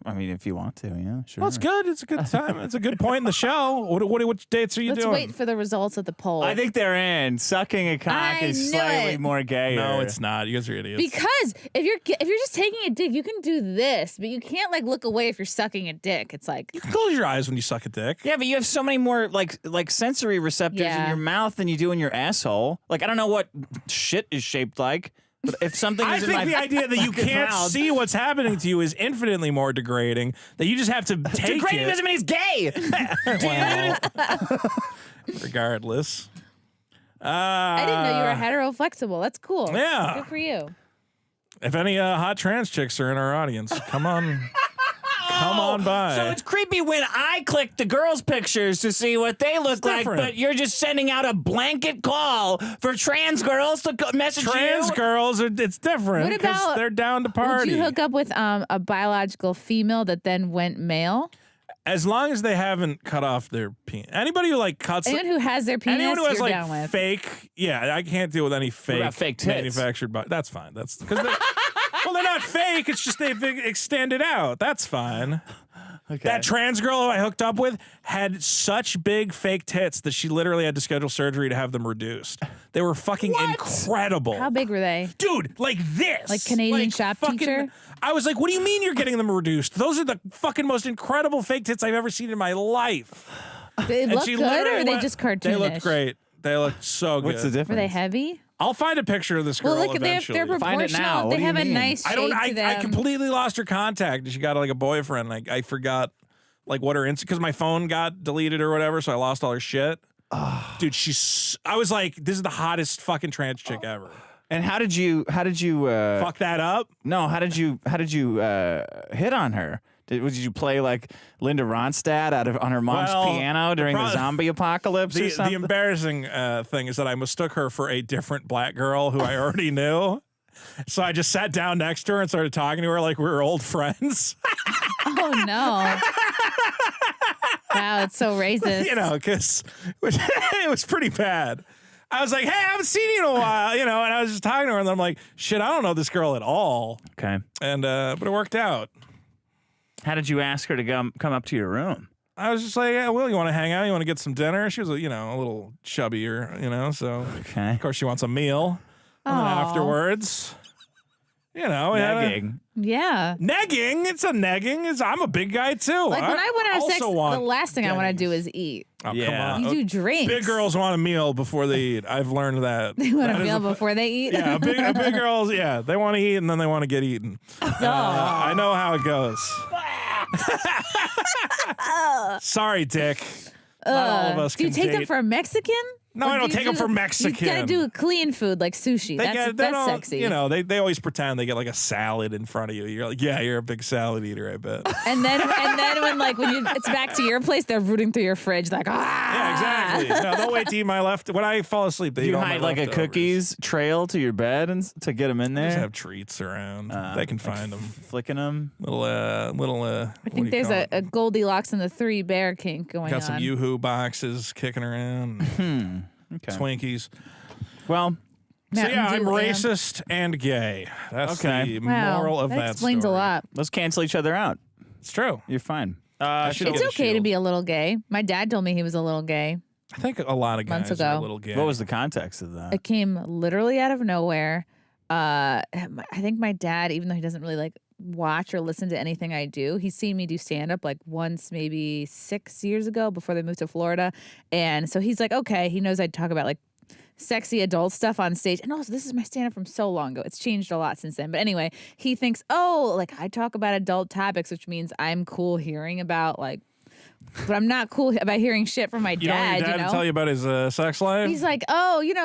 I mean, if you want to, yeah, sure. Well, it's good. It's a good time. It's a good point in the show. What dates are you Let's doing? wait for the results of the poll. I think they're in. Sucking a cock I is knew slightly it. more gay. No, it's not. You guys are idiots. because if you're just taking a dick, you can do this, but you can't like look away if you're sucking a dick. It's like You can close your eyes when you suck a dick. Yeah, but you have so many more like sensory receptors in Yeah. your mouth than you do in your asshole. Like I don't know what shit is shaped like, but if something I is in think my the idea that you fucking can't mouth- see what's happening to you is infinitely more degrading. That you just have to take degrading it. doesn't mean he's gay. Well, regardless. I didn't know you were hetero flexible. That's cool. Yeah. Good for you. If any hot trans chicks are in our audience, come on. Come on by. So it's creepy when I click the girls' pictures to see what they look like, different. but you're just sending out a blanket call for trans girls to message trans you. girls, it's different What because about- they're down to party. Would you hook up with a biological female that then went male? As long as they haven't cut off their penis. Anybody who like cuts Anyone who has their penis, anyone who has you're like down with. fake, yeah, I can't deal with any fake, about fake tits? manufactured body. That's fine. That's because well, they're not fake. It's just they've extended out. That's fine. Okay. That trans girl who I hooked up with had such big fake tits that she literally had to schedule surgery to have them reduced. They were fucking incredible. How big were they? Dude, like this. Like Canadian shop fucking- teacher? I was like, what do you mean you're getting them reduced? Those are the fucking most incredible fake tits I've ever seen in my life. Did they And look she good, or literally are they went- just cartoonish? They looked great. They looked so good. What's the difference? Were they heavy? I'll find a picture of this girl Well, look, eventually. they're Find it now. proportional. What They do you have a mean? nice shape I to them. I completely lost her contact. She got like a boyfriend. Like I forgot like what her because my phone got deleted or whatever, so I lost all her shit. Dude, I was like, this is the hottest fucking trans chick ever. And how did you Fuck that up. No, how did you hit on her? Did you play like Linda Ronstadt on her mom's piano during the zombie apocalypse or something? The embarrassing thing is that I mistook her for a different black girl who I already knew. So I just sat down next to her and started talking to her like we were old friends. Oh no! Wow, it's so racist. You know, because it was pretty bad. I was like, hey, I haven't seen you in a while, and I was just talking to her, and I'm like, shit, I don't know this girl at all. Okay. And but it worked out. How did you ask her to come up to your room? I was just like, yeah, Will, you want to hang out? You want to get some dinner? She was, a little chubbier, so Okay. of course she wants a meal. And then Aw. afterwards, we had Negging. Yeah. negging. It's a negging. I'm a big guy too. Like when I want to have sex, also want the last thing I want to neggings. do is eat. Oh, Yeah. come You on. do drinks. Big girls want a meal before they eat. I've learned that. They want That a is meal before they eat. Yeah, big girls, they want to eat and then they want to get eaten. I know how it goes. Sorry, Dick. Not all of us Do you can take them date. for Mexican? No, Or I don't do you take them do- for Mexican. You gotta do clean food like sushi. That's don't- sexy. They always pretend they get like a salad in front of you. You're like, yeah, you're a big salad eater, I bet. And then when it's back to your place, they're rooting through your fridge like Yeah, exactly. No, they'll wait to eat my left. When I fall asleep, they Do eat you all my hide like a leftovers. cookies trail to your bed to get them in They just there? have treats around. They can find them. Flicking them. Little. I think there's a Goldilocks and the Three Bear kink going Got on. some Yoo-Hoo boxes kicking around. Okay. Twinkies. Well, So Mountain yeah, I'm Dew lamb. racist and gay. That's Okay. the Wow, moral of that explains story. a lot. let's cancel each other out. It's true. You're fine. should It's get a okay to shield. be a little gay. My dad told me he was a little gay. I think a lot of Months guys are ago. a little gay. What was the context of that? It came literally out of nowhere. I think my dad, even though he doesn't really like watch or listen to anything I do, he's seen me do stand up like once, maybe 6 years ago before they moved to Florida. And so he's like, okay, he knows I talk about like sexy adult stuff on stage. And also, this is my stand up from so long ago. It's changed a lot since then. But anyway, he thinks, like I talk about adult topics, which means I'm cool hearing about like, but I'm not cool about hearing shit from my You don't want dad. your dad to tell you about his sex life? He's like,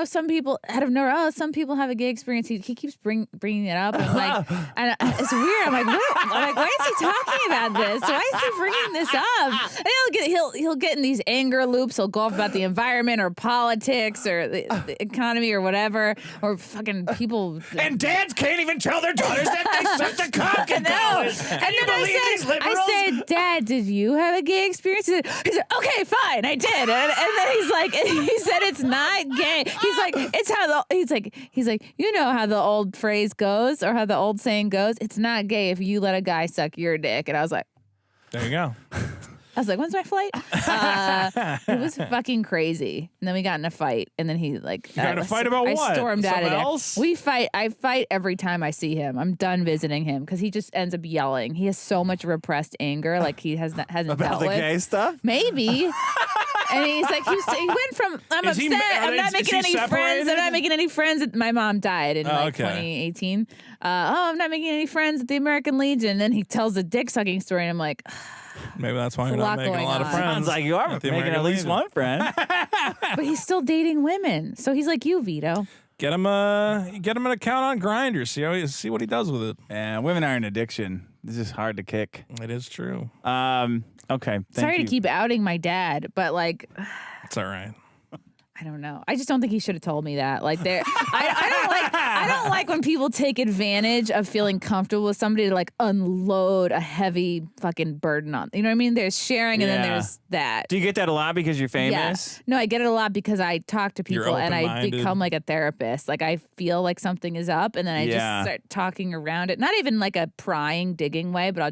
some people out of nowhere, some people have a gay experience. He keeps bringing it up. And I'm like, and it's weird. I'm like, what? I'm like, why is he talking about this? Why is he bringing this up? And he'll get in these anger loops. He'll go off about the environment or politics or the economy or whatever, or fucking people. And dads can't even tell their daughters that they sucked a cock in college. And then I said, Dad, did you have a gay experience? He said, okay, fine, I did. And then he's like, he said it's not gay. He's like, it's how he's like, you know how the old phrase goes or how the old saying goes. It's not gay if you let a guy suck your dick. And I was like, there you go. I was like, when's my flight? It was fucking crazy. And then we got in a fight. And then he like, You got in a fight about I what? stormed out of Something there. else? We fight. I fight every time I see him. I'm done visiting him because he just ends up yelling. He has so much repressed anger, like he hasn't About dealt the with. gay stuff? Maybe. And he's like, he went from, I'm Is he- upset, I'm not is making he any friends, I'm separated? not making any friends. My mom died in like okay. 2018. I'm not making any friends at the American Legion. And then he tells a dick sucking story, and I'm like, Maybe that's why There's you're a not lot making a going lot of on. friends. Sounds like you are at the making at American least Legion. one friend. but he's still dating women. So he's like you, Vito. Get him an account on Grindr. See what he does with it. Yeah, women are an addiction. It's just hard to kick. It is true. Okay. Sorry thank to keep outing my dad, but like, It's all right. I don't know. I just don't think he should have told me that. Like, I don't like when people take advantage of feeling comfortable with somebody to like unload a heavy fucking burden on. You know what I mean? There's sharing, and then Yeah. there's that. Do you get that a lot because you're famous? Yeah. No, I get it a lot because I talk to You're people and I open-minded. become like a therapist. Like I feel like something is up, and then I Yeah. just start talking around it. Not even like a prying, digging way, but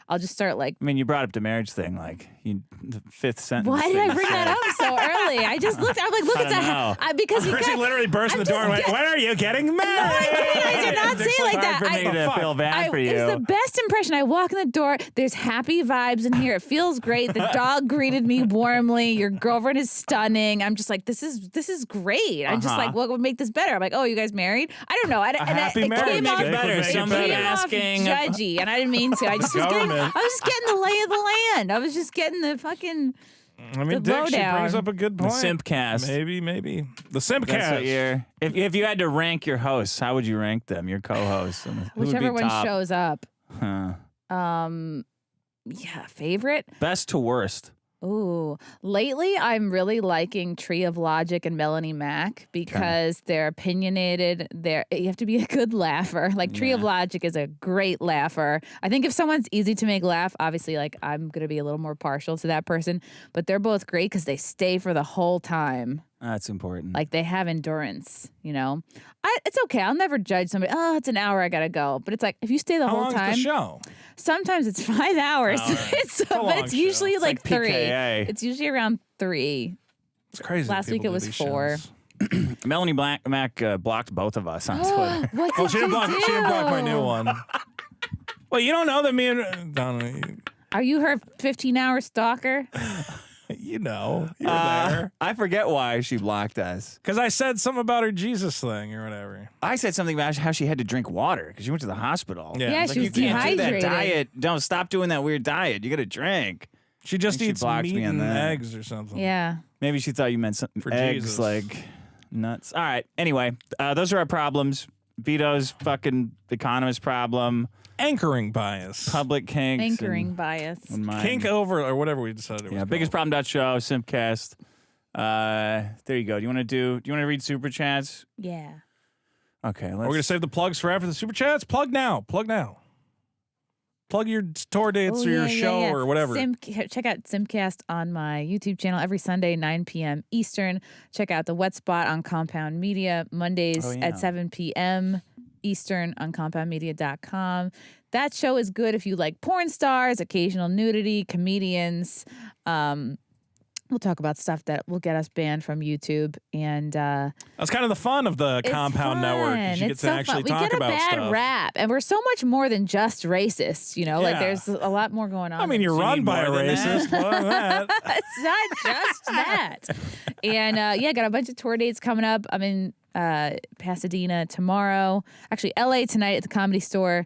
I'll just start like. I mean, you brought up the marriage thing, like the fifth sentence. Why did I bring that up so early? I just looked. I'm like, look at that. Because you Chrissie literally burst in the door and went, "When are you getting married?" No, I did not say it like that. For me to feel bad for you. It's the best impression. I walk in the door. There's happy vibes in here. It feels great. The dog greeted me warmly. Your girlfriend is stunning. I'm just like, this is great. I'm just like, what would make this better? I'm like, oh, you guys married? I don't know. Happy marriage. It Make it better. Somebody came off asking. judgy, and I didn't mean to. I was just getting the lay of the land. I was just getting the fucking. I mean, Dick, she brings up a good point. The Simpcast. Maybe. The Simpcast. If you had to rank your hosts, how would you rank them? Your co-hosts? Whichever one shows up. Huh. Yeah, favorite? Best to worst. Ooh, lately I'm really liking Tree of Logic and Melanie Mac because they're opinionated. You have to be a good laugher. Like Tree of Logic is a great laugher. I think if someone's easy to make laugh, obviously, like I'm gonna be a little more partial to that person. But they're both great because they stay for the whole time. That's important. Like they have endurance. You know, it's okay. I'll never judge somebody. Oh, it's an hour. I gotta go. But it's like if you stay the whole long time. Is the show? Sometimes it's 5 hours. It's usually like 3. PKA. It's usually around 3. It's crazy. Last week it was 4. Melanie Mac blocked both of us on Twitter. What did She didn't block my new one. Well, you don't know that me and Donna. Are you her 15-hour stalker? You know, you're there. I forget why she blocked us. Because I said something about her Jesus thing or whatever. I said something about how she had to drink water because she went to the hospital. Yeah, she was you can't do that dehydrated. diet. Don't stop doing that weird diet. You got to drink. She just eats blocked meat me on and that. eggs or something. Yeah. Maybe she thought you meant something For eggs Jesus. like nuts. All right. Anyway, those are our problems. Vito's fucking economist problem. Anchoring bias. Public kinks. Anchoring bias. and mine. Kink over or whatever we decided it was. Yeah, biggest problem.show, Simpcast. There you go. Do you want to read super chats? Yeah. Okay, We're gonna save the plugs for after the super chats. Plug now. Plug your tour dates or your show or whatever. Check out Simcast on my YouTube channel every Sunday, 9 p.m. Eastern. Check out the Wet Spot on Compound Media Mondays at 7 p.m. Eastern on compoundmedia.com. That show is good if you like porn stars, occasional nudity, comedians. We'll talk about stuff that will get us banned from YouTube, and that's kind of the fun of the Compound Network. You get to actually talk about stuff. We get a bad rap, and we're so much more than just racist. You know, like there's a lot more going on. I mean, you're run by a racist. More than that. It's not just that. And got a bunch of tour dates coming up. I'm in Pasadena tomorrow. Actually, LA tonight at the Comedy Store.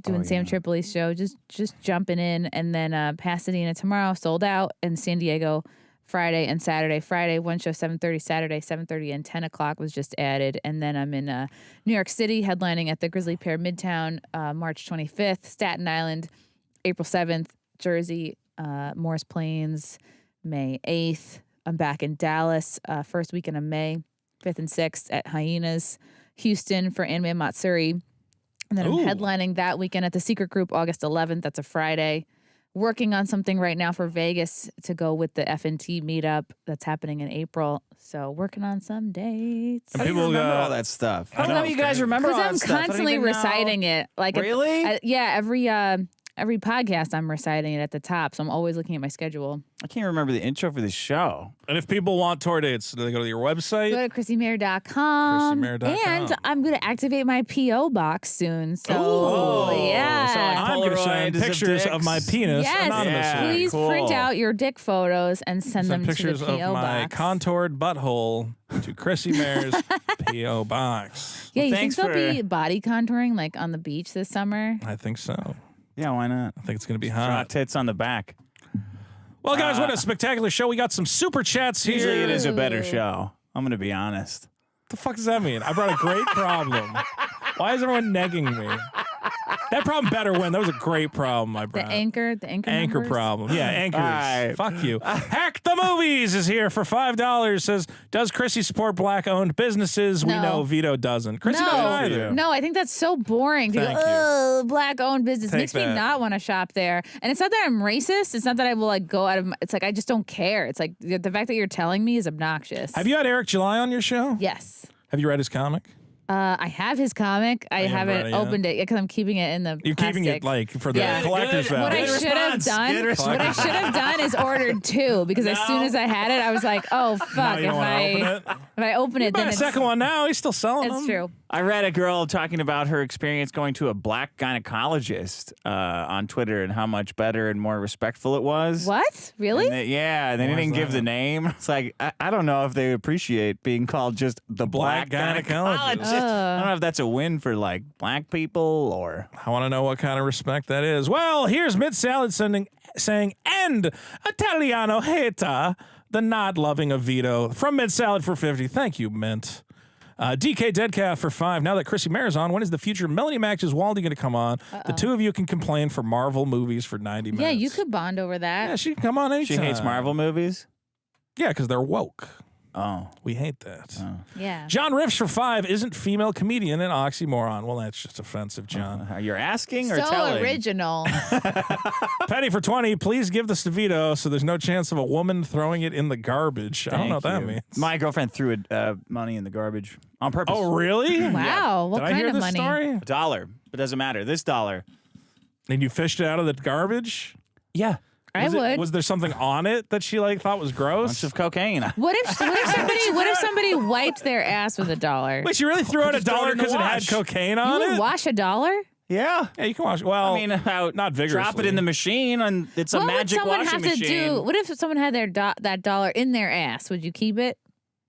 Doing Sam Tripoli's show, just jumping in, and then Pasadena tomorrow, sold out, and San Diego Friday and Saturday. Friday, one show 7:30, Saturday 7:30 and 10 o'clock was just added, and then I'm in New York City headlining at the Grizzly Pear Midtown March 25th, Staten Island April 7th, Jersey, Morris Plains May 8th. I'm back in Dallas first weekend of May 5th and 6th at Hyenas, Houston for Anime Matsuri. And then I'm headlining that weekend at the Secret Group August 11th. That's a Friday. Working on something right now for Vegas to go with the FNT meetup that's happening in April. So working on some dates. How do you remember all that stuff? I don't know you guys remember all that because stuff. I'm constantly reciting it. Like really? Every podcast I'm reciting it at the top. So I'm always looking at my schedule. I can't remember the intro for this show. And if people want tour dates, do they go to your website? Go to ChrissieMayr.com. And I'm going to activate my P.O. box soon. So, yeah. So I'm going to send pictures of my penis anonymously. Yeah, please print out your dick photos and send them to the pictures P.O. of my box. contoured butthole to Chrissie Mayr's P.O. box. Yeah, you think there'll be body contouring like on the beach this summer? I think so. Yeah, why not? I think it's going to be Draw hot. tits on the back. Well, guys, what a spectacular show. We got some super chats here. Usually it is a better show. I'm going to be honest. What the fuck does that mean? I brought a great problem. Why is everyone negging me? That problem better win. That was a great problem I brought. The anchor numbers? problem. Yeah, anchors. Right. Fuck you. Hack the Movies is here for $5. Says, does Chrissie support black-owned businesses? We No. know Vito doesn't. Chrissie doesn't either. No, I think that's so boring. People, Thank you. oh, black-owned business. Take Makes me that. not want to shop there. And it's not that I'm racist. It's not that I will like go out of. It's like I just don't care. It's like the fact that you're telling me is obnoxious. Have you had Eric July on your show? Yes. Have you read his comic? I have his comic. I you haven't haven't read it yet? opened it because I'm keeping it in the. You're keeping it plastic. like for the Yeah. collector's Good. What value. I Good should have response. done, Good what I should have done is ordered 2 because as soon as I had it, I was like, oh Now fuck! you don't want to open it. If I open it, Buy then a it's second one now. He's still selling them. It's true. I read a girl talking about her experience going to a black gynecologist on Twitter and how much better and more respectful it was. What? Really? And they didn't give the name. It's like, I don't know if they appreciate being called just the black gynecologist. I don't know if that's a win for like black people or. I want to know what kind of respect that is. Well, here's Mid Salad saying, "End Italiano Heta," the nod loving of Vito from Mid Salad for 50. Thank you, Mint. DK Deadcalf for 5. Now that Chrissie Mayr's on, when is the future Melanie Max's Waldy going to come on? The two of you can complain for Marvel movies for 90 minutes. Yeah, you could bond over that. Yeah, she can come on anytime. She hates Marvel movies? Yeah, because they're woke. Oh. We hate that. Yeah. John Riffs for 5. Isn't female comedian an oxymoron? Well, that's just offensive, John. You're asking or So telling? original. Petty for 20. Please give this to Vito so there's no chance of a woman throwing it in the garbage. I don't know what that means. My girlfriend threw money in the garbage on purpose. Oh, really? Wow. What Did I kind hear of this money? story? $1. It doesn't matter. This $1. And you fished it out of the garbage? Yeah. I would. Was there something on it that she like thought was gross? Bunch of cocaine. What if somebody wiped their ass with $1? Wait, she really threw out Just throw it $1 in the because it had wash. cocaine You on would it? wash $1? Yeah. Yeah, you can wash. Well, I mean, not vigorously. drop it in the machine and it's a What would magic someone washing have to machine. do? What if someone had their that $1 in their ass? Would you keep it?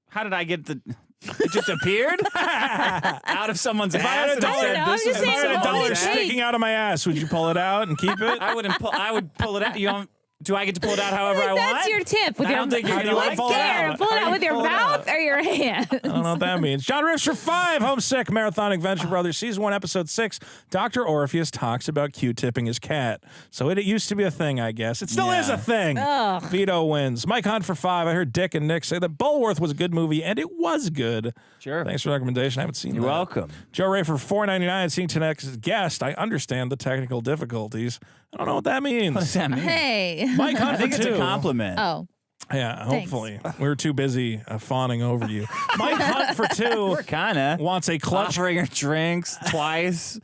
How did I get the? It just appeared out of someone's ass. If I had and it $1, said, know, I'm "This just is if I saying, had what would $1 it take? sticking out of my ass, would you pull it out and keep it? I wouldn't. I would pull it out. You don't. Do I get to pull it out however I want? That's your tip. With I your, don't think you're How do gonna you like pull it that. out? Pull it How do out you with your pull it mouth out? or your hand. I don't know what that means. John Riffs for 5. Homesick Marathonic Venture Brothers Season 1 Episode 6. Dr. Orpheus talks about Q-tipping his cat. So it used to be a thing, I guess. It still is a thing. Ugh. Vito wins. Mike Hunt for 5. I heard Dick and Nick say that Bulworth was a good movie, and it was good. Sure. Thanks for the recommendation. I haven't seen You're that. welcome. Joe Ray for $4.99. Seeing tonight's guest. I understand the technical difficulties. I don't know what that means. What does that mean? Hey. Mike Hunt I think for it's 2. a compliment. Oh. Yeah, Thanks. hopefully. We were too busy fawning over you. Mike Hunt for 2 We're kinda wants a clutch. offering her drinks twice.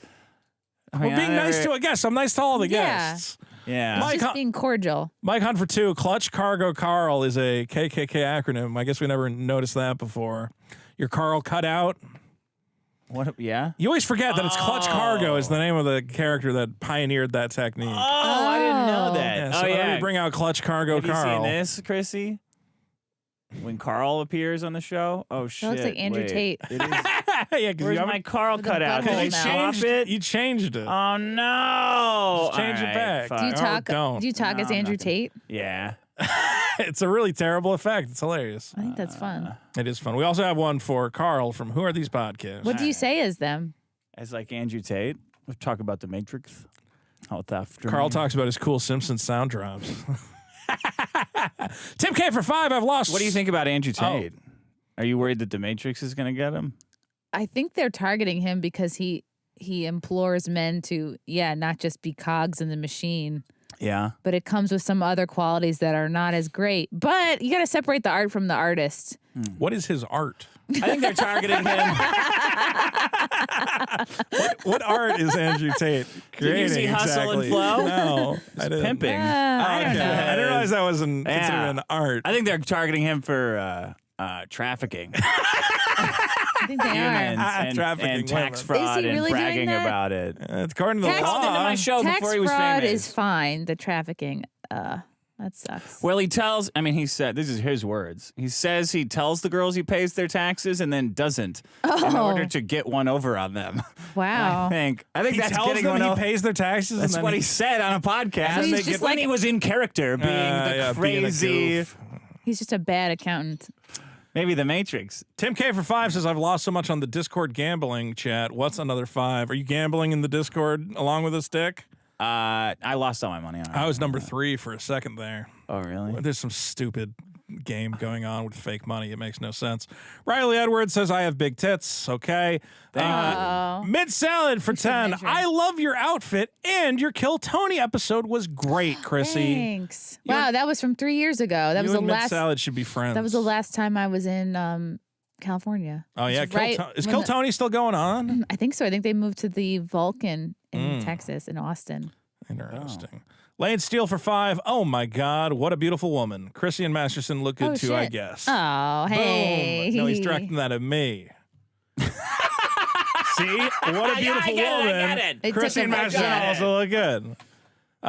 We're being nice to a guest. I'm nice to all the Yeah. guests. Yeah. Mike Just Hunt, being cordial. Mike Hunt for 2. Clutch Cargo Carl is a KKK acronym. I guess we never noticed that before. Your Carl cut out. What? Yeah. You always forget that it's Clutch Cargo is the name of the character that pioneered that technique. Oh, I didn't know that. Yeah, so oh whenever yeah. you bring out Clutch Cargo Have you Carl. seen this, Chrissy? When Carl appears on the show? Oh shit! looks like Andrew Wait. Tate. It is. Yeah, because Where's you my Carl With a cut out? Can butthole I now. swap it? You changed it. Oh no! Just change it All back. fuck. Do you Oh, talk? don't. Do you talk as No, Andrew nothing. Tate? Yeah. It's a really terrible effect. It's hilarious. I think that's fun. It is fun. We also have one for Carl from Who Are These Podcasts? What do you say as them? As like Andrew Tate. We'll talk about the Matrix. How theft. Carl talks about his cool Simpsons sound drops. Tim K for 5. I've lost. What do you think about Andrew Tate? Are you worried that the Matrix is going to get him? I think they're targeting him because he implores men to, not just be cogs in the machine, Yeah. but it comes with some other qualities that are not as great. But you got to separate the art from the artist. What is his art? I think they're targeting him. What art is Andrew Tate creating? see Hustle and exactly? Flow? No, I didn't. Pimping. I don't Okay. know. I didn't realize that wasn't Yeah. considered an art. I think they're targeting him for trafficking. I think they Humans are. and, Trafficking and tax women. fraud Is he and really doing bragging that? about it. According to the Tax- Called into law, my show Tax before he was fraud famous. is fine. The trafficking, that sucks. Well, he tells, he said, this is his words. He says he tells the girls he pays their taxes and then doesn't in Oh. order to get one over on them. Wow. I think he that's tells getting them one he over. pays their taxes. That's and then what he said on a podcast. So he's They just get- when like- he was in character, being the being a crazy, goof. He's just a bad accountant. maybe the Matrix. Tim K for 5 says, I've lost so much on the Discord gambling chat. What's another 5? Are you gambling in the Discord along with us, Dick? I lost all my money on it. I was number 3 for a second there. Oh, really? There's some stupid game going on with fake money. It makes no sense. Riley Edwards says, I have big tits. Okay. Mid Salad for 10. measure. I love your outfit and your Kill Tony episode was great, Chrissy. Thanks. Wow, that was from 3 years ago. That You was the and Mid last. Salad should be friends. That was the last time I was in California. Oh yeah, It's right is when Kill Tony still going on? I think so. I think they moved to the Vulcan in Texas, in Austin. Interesting. Lane Steele for 5. Oh my God, what a beautiful woman. Chrissie and Masterson look good too, I shit. guess. Oh, hey. Boom. No, he's directing that at me. See? What a beautiful woman. I get it. Chrissie and Masterson also look good.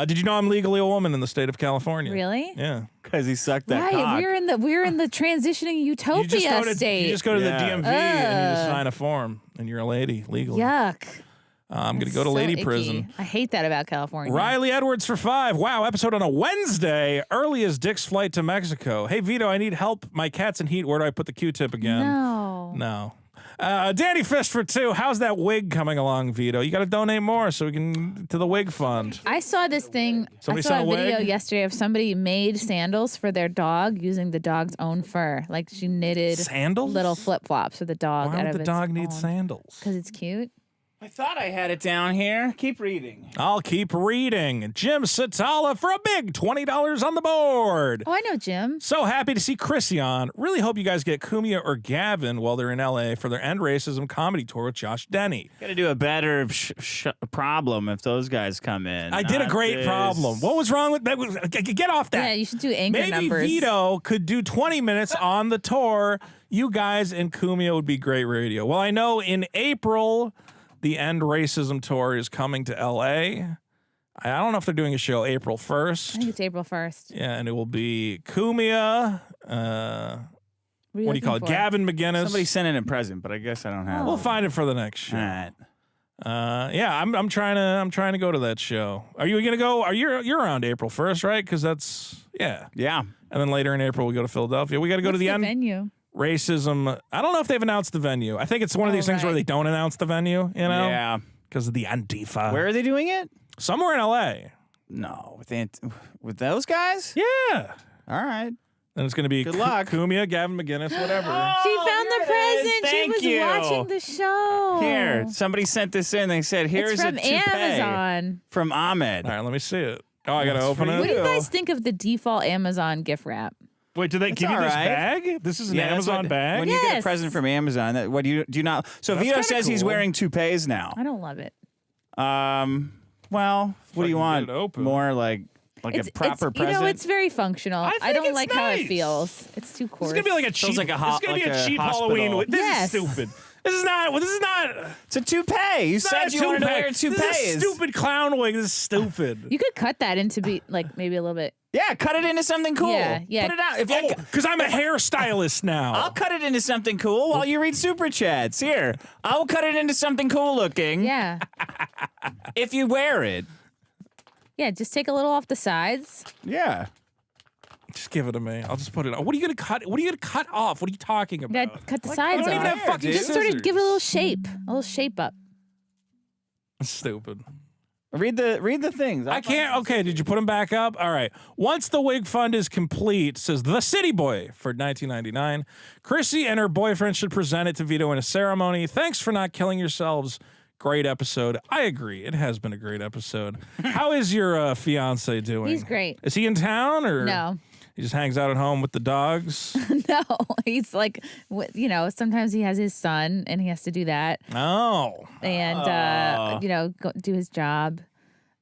Did you know I'm legally a woman in the state of California? Really? Yeah. Because he sucked that Right. cock. We're in the transitioning utopia state. You just go to the DMV and you just Ugh. sign a form, and you're a lady legally. Yuck. I'm going to go to So lady icky. prison. I hate that about California. Riley Edwards for 5. Wow, episode on a Wednesday. Early as Dick's flight to Mexico. Hey, Vito, I need help. My cat's in heat. Where do I put the Q-tip again? No. Danny Fist for 2. How's that wig coming along, Vito? You got to donate more so we can to the wig fund. I saw this thing. Somebody I saw sent a a video wig? yesterday of somebody made sandals for their dog using the dog's own fur. Like she knitted Sandals? little flip flops for the dog. Why out would of the its dog need own. sandals? Because it's cute. I thought I had it down here. Keep reading. I'll keep reading. Jim Satala for a big $20 on the board. Oh, I know Jim. So happy to see Chrissie on. Really hope you guys get Kumia or Gavin while they're in LA for their End Racism comedy tour with Josh Denny. Got to do a better problem if those guys come in. I did a Not great this. problem. What was wrong with that? Get off that. Yeah, you should do anchor Maybe numbers. Vito could do 20 minutes on the tour. You guys and Kumia would be great radio. Well, I know in April, the End Racism tour is coming to LA. I don't know if they're doing a show April I 1st. think it's April 1st. Yeah, and it will be Kumia, what do you call it? for? Gavin McGinnis. Somebody sent in a present, but I guess I don't have We'll it. find it for the next show. All right. Yeah, I'm trying to go to that show. Are you gonna go? You're around April 1st, right? Because that's Yeah. and then later in April we go to Philadelphia. We got to go to What's the End venue. Racism. I don't know if they've announced the venue. I think it's one of these things where right. they don't announce the venue. You know, Yeah. because of the Antifa. Where are they doing it? Somewhere in LA. No, with those guys? Yeah. All right. And it's going to be Good luck. Kumia, Gavin McGinnis, whatever. She found the present. Thank she you. was watching the show. Here, somebody sent this in. They said, "Here's it's from a toupee Amazon. from Ahmed." All right, let me see it. Oh, I got to That's open for it. What do you Ew. guys think of the default Amazon gift wrap? Wait, did they give you all this right. bag? This is an Yeah, that's Amazon what- bag? When you get a Yes. present from Amazon, that what do you not? So That's Vito kinda says he's cool. wearing toupees now. I don't love it. Well, what do you Fucking want? get it open. More like a proper it's, present. You know, it's very functional. I I, think don't it's like how nice. it feels. It's too coarse. It's gonna be like a cheap. Feels like a it's gonna be like a a cheap hospital. Halloween. This Yes. is stupid. This is not. This is not. It's a toupee. You It's said not a you wanted to toupee. wear toupees. This is a stupid clown wig. This is stupid. You could cut that into be like maybe a little bit. Yeah, cut it into something cool. Yeah. Put it out. If you, Because I'm a hairstylist now. I'll cut it into something cool while you read super chats. Here, I'll cut it into something cool looking. Yeah. If you wear it. Yeah, just take a little off the sides. Yeah. Just give it to me. I'll just put it on. What are you gonna cut? What are you gonna cut off? What are you talking You about? gotta cut the I sides don't even off. have fucking Just sort scissors. of give it a little shape up. Stupid. Read the things. I can't. Okay, did you put them back up? All right. Once the wig fund is complete, says the City Boy for $19.99. Chrissie and her boyfriend should present it to Vito in a ceremony. Thanks for not killing yourselves. Great episode. I agree. It has been a great episode. How is your fiance doing? He's great. Is he in town or No. He just hangs out at home with the dogs. No, he's like, sometimes he has his son and he has to do that. Oh, And, go do his job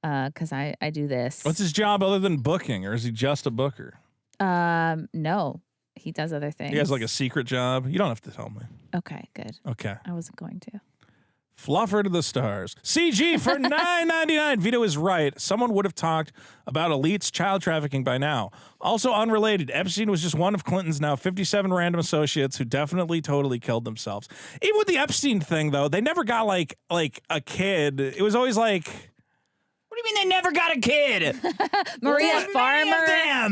because I do this. what's his job other than booking, or is he just a booker? No, he does other things. He has like a secret job. You don't have to tell me. Okay, good. Okay. I wasn't going to. Fluffer to the stars. CG for $9.99. Vito is right. Someone would have talked about elites child trafficking by now. Also unrelated, Epstein was just one of Clinton's now 57 random associates who definitely totally killed themselves. Even with the Epstein thing, though, they never got like a kid. It was always like... What do you mean they never got a kid? Maria There's many Farmer. of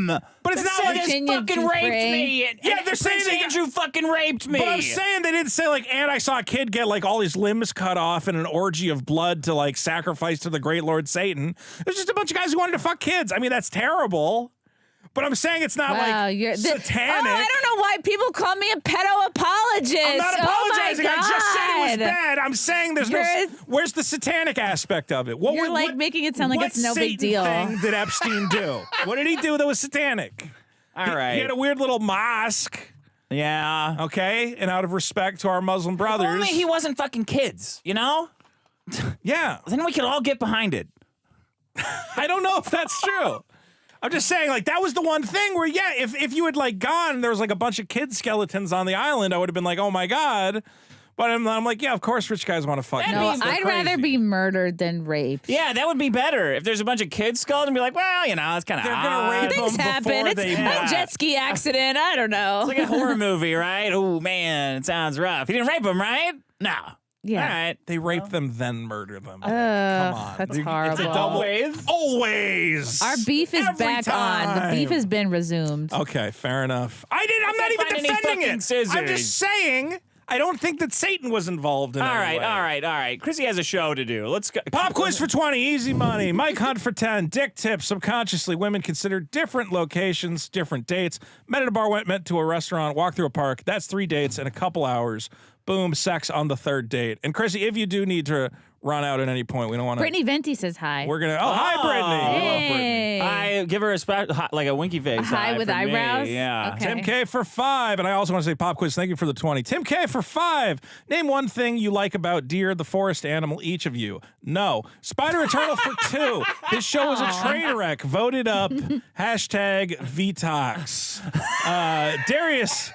them. But it's That not said, like this Virginia fucking raped Dufresne. me. Yeah, they're Prince saying they got- Andrew fucking raped me. But I'm saying they didn't say like, and I saw a kid get like all his limbs cut off in an orgy of blood to like sacrifice to the great Lord Satan. There's just a bunch of guys who wanted to fuck kids. I mean, that's terrible. But I'm saying it's not Wow, like you're satanic. I don't know why people call me a pedo apologist. I'm not apologizing. Oh my I just said it was God. bad. I'm saying there's You're- where's the satanic aspect of it? What You're what- like what- making it sound like what it's no big Satan deal. thing did Epstein do? What did he do that was satanic? All right. He had a weird little mosque. Yeah. Okay, and out of respect to our Muslim brothers. Only he wasn't fucking kids, you know? Yeah. Then we could all get behind it. I don't know if that's true. I'm just saying, like, that was the one thing where, yeah, if you had, like, gone, there was, like, a bunch of kid skeletons on the island, I would have been like, oh, my God. But I'm like, yeah, of course rich guys want to fuck. No, I'd rather be murdered than raped. Yeah, that would be better. If there's a bunch of kids skeletons, be like, well, you know, it's kind of They're going to rape Things them happen. before It's they a jet ski accident. I don't know. It's like a horror movie, right? Oh, man, it sounds rough. You didn't rape them, right? No. Yeah. All right. They rape them, then murder them. Come Ugh, on. that's It's horrible. a double. Always. Our beef is Every back on. The beef time. has been resumed. Okay, fair enough. I'm not even find any defending fucking it. scissors. I'm just saying I don't think that Satan was involved in All any way. right, all right. Chrissie has a show to do. Let's go. Pop quiz for 20, easy money. Mike Hunt for 10. Dick tip. Subconsciously, women consider different locations, different dates. Met at a bar, met to a restaurant, walked through a park. That's 3 dates in a couple hours. Boom, sex on the 3rd date. And Chrissie, if you do need to run out at any point, we don't want to. Brittany Venti says hi. We're gonna. Oh, hi, Brittany. We love Brittany. Hey. I give her a like a winky face. Hi with for me. eyebrows? Yeah. Okay. Tim K for 5, and I also want to say pop quiz. Thank you for the 20. Tim K for 5. Name one thing you like about deer, the forest animal. Each of you. No. Spider Eternal for 2. This show is a train wreck. Voted up. Hashtag VTOX. Darius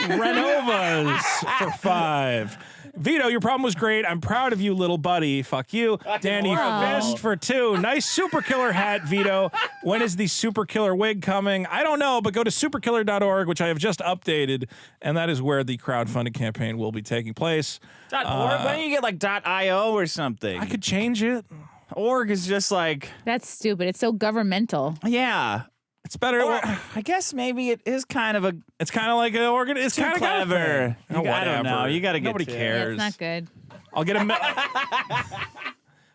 Renovas for 5. Vito, your problem was great. I'm proud of you, little buddy. Fuck you. Danny Fist for 2. Nice super killer hat, Vito. When is the super killer wig coming? I don't know, but go to superkiller.org, which I have just updated, and that is where the crowdfunding campaign will be taking place. .org? Why don't you get like .io or something? I could change it. Org is just like, That's stupid. It's so governmental. yeah. It's better. Or, I guess maybe it is kind of a It's kind of like an organ. It's kind of clever. Oh, I don't know. You got to get Nobody to it. cares. That's not good. I'll get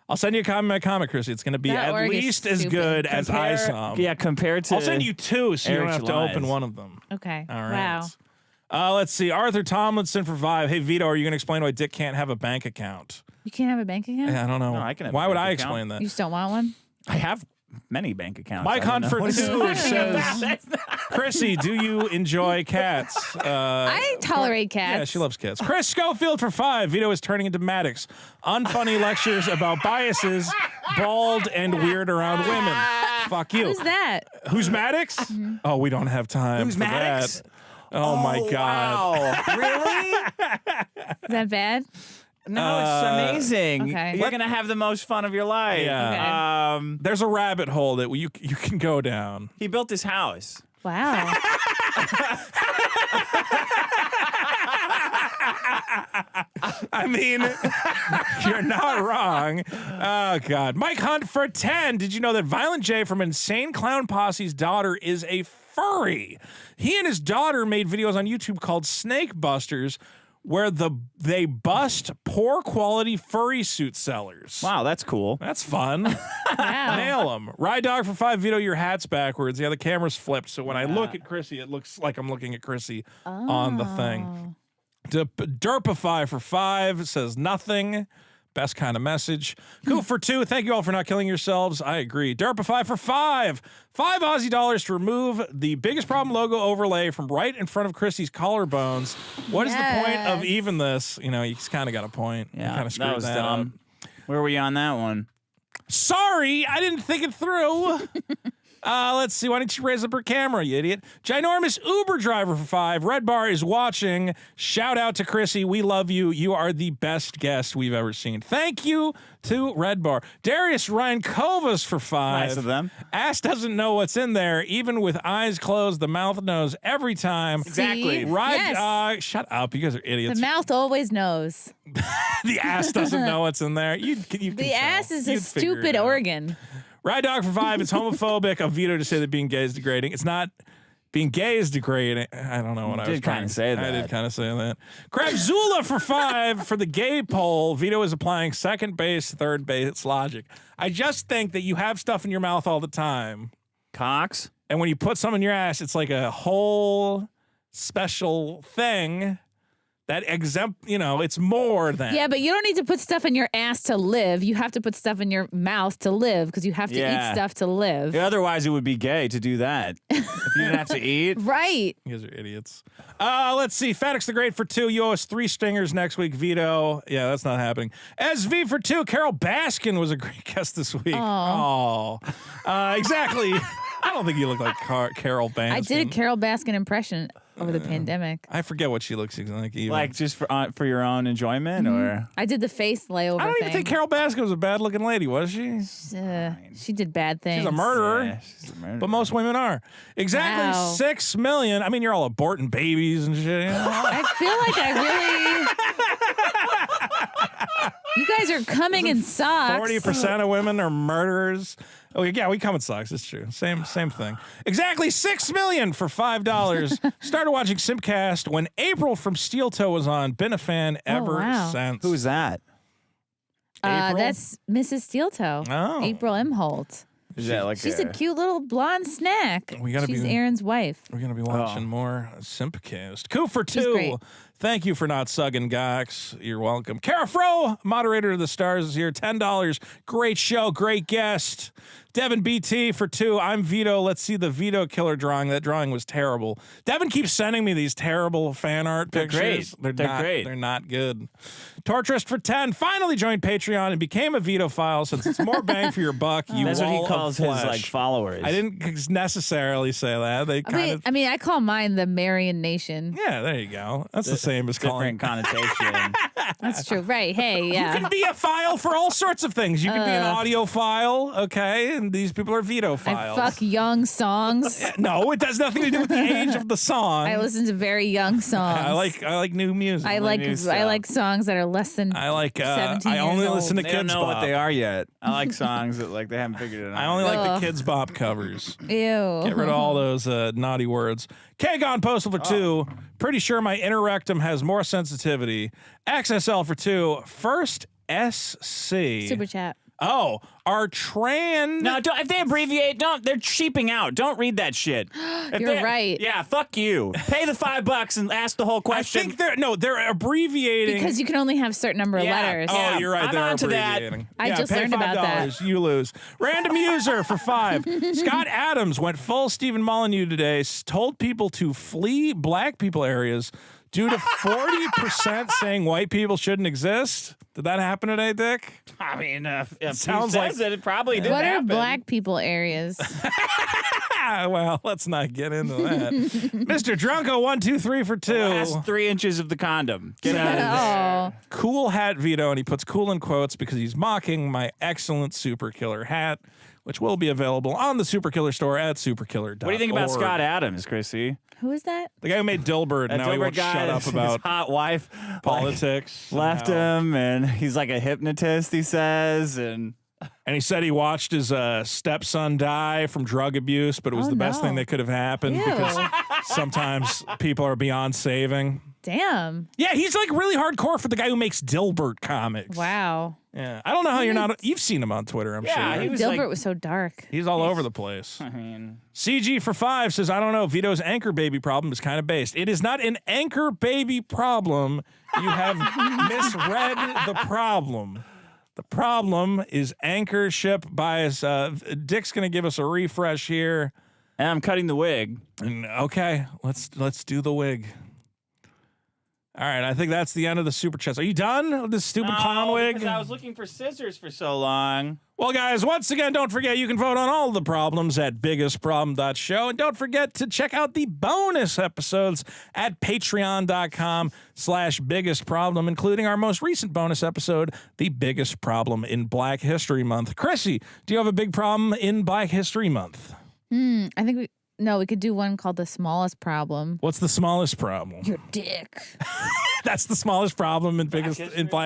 I'll send you a copy of my comic, Chrissie. It's going to be That at org is least as stupid. good as I saw. Yeah, compared to. I'll send you 2 so you don't Eric have to July. open one of them. Okay. All right. Wow. Let's see. Arthur Tomlinson for 5. Hey, Vito, are you going to explain why Dick can't have a bank account? You can't have a bank account? Yeah, I don't know. No, I can have why a would bank I account. explain that? You just don't want one? I have many bank accounts. Mike I don't Hunt know. for What 2 is he talking says, about? Chrissie, do you enjoy cats? I tolerate cats. Yeah, she loves cats. Chris Schofield for 5. Vito is turning into Maddox. Unfunny lectures about biases, bald and weird around women. Fuck you. Who's that? Who's Maddox? Oh, we don't have time Who's for Maddox? that. Oh, my God. Wow. Really? Is that bad? No, it's amazing. Okay. You're gonna have the most fun of your life. Yeah. There's a rabbit hole that you can go down. He built his house. Wow. I mean, you're not wrong. Oh, God. Mike Hunt for 10. Did you know that Violent J from Insane Clown Posse's daughter is a furry? He and his daughter made videos on YouTube called Snake Busters, where they bust poor quality furry suit sellers. Wow, that's cool. That's fun. Wow. Nail them. Ride Dog for 5. Vito, your hat's backwards. Yeah, the camera's flipped, so when I look at Chrissie, it looks like I'm looking at Chrissie on the thing. Derpify for 5 says nothing. Best kind of message. Cool for 2. Thank you all for not killing yourselves. I agree. Derpify for 5. 5 Aussie dollars to remove the biggest problem logo overlay from right in front of Chrissie's collarbones. What is the point of even this? You know, you kind of got a point. You kind of screwed that was that dumb. up. Where were you on that one? Sorry, I didn't think it through. Let's see. Why don't you raise up her camera, you idiot? Ginormous Uber driver for 5. Red Bar is watching. Shout out to Chrissie. We love you. You are the best guest we've ever seen. Thank you to Red Bar. Darius Ryan Kovas for 5. Nice of them. Ass doesn't know what's in there. Even with eyes closed, the mouth knows every time. Exactly. Right? Shut up. You guys are idiots. The mouth always knows. The ass doesn't know what's in there. You can The ass tell. is a You'd figure it stupid out. organ. Ride Dog for 5. It's homophobic of Vito to say that being gay is degrading. It's not. Being gay is degrading. I don't know what I was did trying kinda to say I that. did kind of say that. Crab Zula for 5 for the gay poll. Vito is applying second base, third base logic. I just think that you have stuff in your mouth all the time, Cox? and when you put some in your ass, it's like a whole special thing that it's more than. Yeah, but you don't need to put stuff in your ass to live. You have to put stuff in your mouth to live because you have to eat stuff to live. Yeah, otherwise, it would be gay to do that. If you didn't have to eat. Right. You guys are idiots. Let's see. Fatix the Great for 2. You owe us 3 stingers next week, Vito. Yeah, that's not happening. SV for 2. Carol Baskin was a great guest this week. Oh. Exactly. I don't think you look like Carol Baskin. I did a Carol Baskin impression over the pandemic. I forget what she looks like. Even. Like just for your own enjoyment, or I did the face layover. I don't even think Carol Baskin was a bad-looking lady, was she? She did bad things. She's a murderer. Yeah, she's a murderer. But most women are. Exactly Wow. 6 million. I mean, you're all aborting babies and shit. You know? I feel like you guys are coming in socks. 40% of women are murderers. Oh yeah, we come in socks. It's true. Same thing. Exactly 6 million for $5. Started watching Simpcast when April from Steel Toe was on. Been a fan ever since. Who's that? April? That's Mrs. Steel Toe. Oh. April M. Holt. Is that like She's a cute little blonde snack. She's Aaron's wife. We're gonna be watching more Simpcast. Coup for She's 2. great. Thank you for not sugging Gox. You're welcome. Kara Fro, moderator of the stars, is here. $10. Great show, great guest. Devin BT for 2. I'm Vito. Let's see the Vito killer drawing. That drawing was terrible. Devin keeps sending me these terrible fan art pictures. They're great. They're not good. Torturist for 10. Finally joined Patreon and became a Vito file since it's more bang for your buck. You That's what he wall of calls his flesh. followers. I didn't necessarily say that. They kind of. I mean, I call mine the Marion Nation. Yeah, there you go. That's the same as calling. different connotation. That's true. Right. Hey, You yeah. can be a file for all sorts of things. You can be an audio file, okay? And these people are Vito I files. fuck young songs. No, it has nothing to do with the age of the song. I listen to very young songs. I like new music. I like songs that are less than I like 17 I only years listen to old. They don't Kids know Bop. what they are yet. I like songs that like they haven't figured it out. I only like Ugh. the Kids Bop covers. Ew. Get rid of all those naughty words. Kagon Postal for 2. Pretty sure my inner rectum has more sensitivity. XSL for 2. First SC. Super chat. Oh, our trans. No, don't, if they abbreviate, don't. They're cheaping out. Don't read that shit. If You're they- right. Yeah, fuck you. Pay the $5 and ask the whole I question. think they're abbreviating. Because you can only have a certain number of letters. Oh, Yeah, you're right. I'm They're onto that. abbreviating. I just pay learned about $5, that. You lose. Random user for 5. Scott Adams went full Stephen Molyneux today. Told people to flee black people areas due to 40% saying white people shouldn't exist. Did that happen today, Dick? I mean, if sounds he like- says it probably did What are happen. black people areas? Well, let's not get into that. Mr. Drunko 123 for 2. Last 3 inches of the condom. Get out of there. Oh, Cool hat Vito, and he puts cool in quotes because he's mocking my excellent Super Killer hat, which will be available on the Super Killer store at superkiller.org. What do you think about Scott Adams, Chrissy? who is that? The guy who made Dilbert, That now he Dilbert won't guy, shut up his about hot wife politics. left him, and he's like a hypnotist, he says, and And he said he watched his stepson die from drug abuse, but it was Oh, the best no. thing that could have happened Ew. because sometimes people are beyond saving. Damn. Yeah, he's like really hardcore for the guy who makes Dilbert comics. Wow. Yeah, I don't know how you're not. You've seen him on Twitter, I'm Yeah, sure. he was Dilbert like- was so dark. He's all over the place. I mean, CG for 5 says, I don't know, Vito's anchor baby problem is kind of based. It is not an anchor baby problem. You have misread the problem. The problem is anchorship bias. Dick's going to give us a refresh here. and I'm cutting the wig. And okay, let's do the wig. All right, I think that's the end of the super chats. Are you done with this stupid clown wig? Because I was looking for scissors for so long. Well, guys, once again, don't forget you can vote on all the problems at biggestproblem.show. And don't forget to check out the bonus episodes at patreon.com/biggestproblem, including our most recent bonus episode, The Biggest Problem in Black History Month. Chrissy, do you have a big problem in Black History Month? I think we could do one called The Smallest Problem. What's the smallest problem? Your dick. That's the smallest problem in Black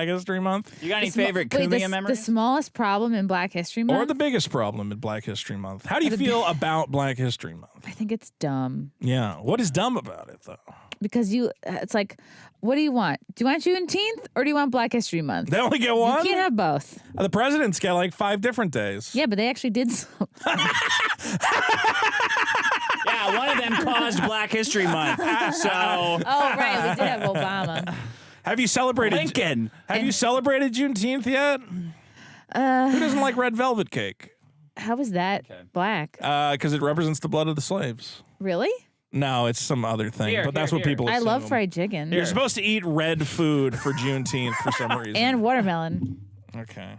History Month? You got any favorite Wait, Kumia the memories? smallest problem in Black History Month? Or the biggest problem in Black History Month? How do you feel about Black History Month? I think it's dumb. Yeah. What is dumb about it, though? Because it's like, what do you want? Do you want Juneteenth or do you want Black History Month? They only get You one? can't have both. The president's got like 5 different days. Yeah, but they actually did some. Yeah, one of them caused Black History Month. So Oh, right. We did have Obama. Have you celebrated Lincoln. Have you celebrated Juneteenth yet? Who doesn't like red velvet cake? How is that black? Because it represents the blood of the slaves. Really? No, it's some other thing, but that's what here. people I assume. love fried chicken. You're supposed to eat red food for Juneteenth for some reason. And watermelon. Okay.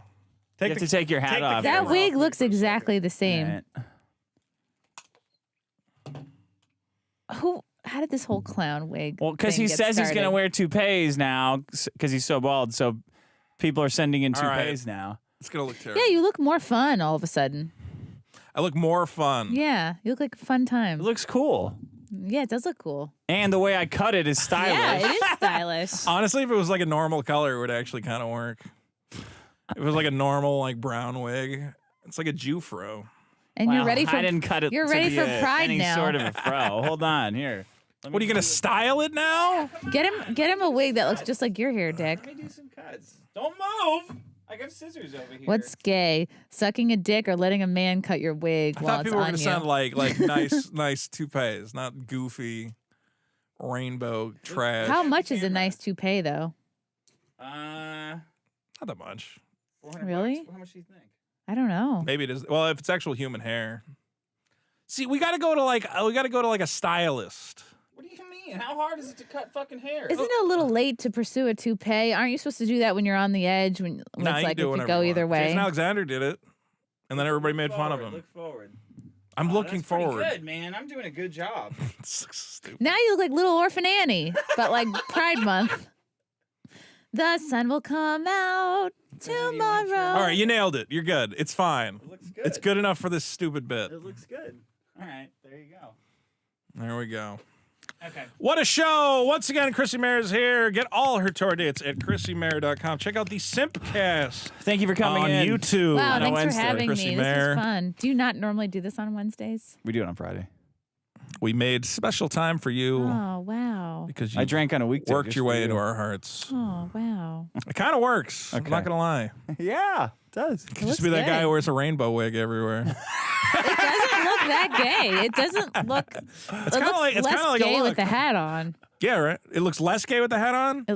You have to take your hat off. That wig looks exactly the same. Right. How did this whole clown wig? Well, because thing he get says he's going to started? wear toupees now because he's so bald. So people are sending in All right. toupees now. It's going to look terrible. Yeah, you look more fun all of a sudden. I look more fun. Yeah, you look like a fun time. It looks cool. Yeah, it does look cool. And the way I cut it is stylish. Yeah, it is stylish. Honestly, if it was like a normal color, it would actually kind of work. If it was like a normal like brown wig, it's like a Jew-fro. And Wow, you're ready for I didn't cut it. You're to ready be for Pride any now. sort of a fro. Hold on, here. What are you gonna style it now? Get him a wig that looks just like your hair, Dick. Let me do some cuts. Don't move. I got scissors over here. What's gay? Sucking a dick or letting a man cut your wig I while thought it's people were on gonna you? sound like nice toupees, not goofy rainbow trash. How much is a nice toupee though? Not that much. 400 Really? bucks? How much do you think? I don't know. Maybe it is. Well, if it's actual human hair. See, we got to go to like a stylist. What do you mean? How hard is it to cut fucking hair? Isn't it a little late to pursue a toupee? Aren't you supposed to do that when you're on the edge? When Nah, it's you like can do it it could whenever go you either want. way. Jason Alexander did it, and then everybody made fun of him. Look forward. I'm looking That's pretty forward. good, man. I'm doing a good job. It's stupid. Now you look like Little Orphan Annie, but like Pride Month. The sun will come out tomorrow. All right, you nailed it. You're good. It's fine. It looks good. It's good enough for this stupid bit. It looks good. All right, there you go. There we go. Okay. What a show! Once again, Chrissie Mayr is here. Get all her tour dates at ChrissieMayr.com. Check out the Simpcast Thank you for coming on in. YouTube. Wow, on a thanks for Wednesday. having Chrissie me. Mayr. This was fun. Do you not normally do this on Wednesdays? We do it on Friday. We made special time for you Oh, wow. because you I drank on a weekday. worked just your for way you. into our hearts. Oh, wow. It kind of works. I'm Okay. not gonna lie. Yeah, it does. You could looks just be that good. guy who wears a rainbow wig everywhere. It doesn't look that gay. It doesn't look. It looks it's less kinda like a gay look. with the hat on. Yeah, right. It looks less gay with the hat on,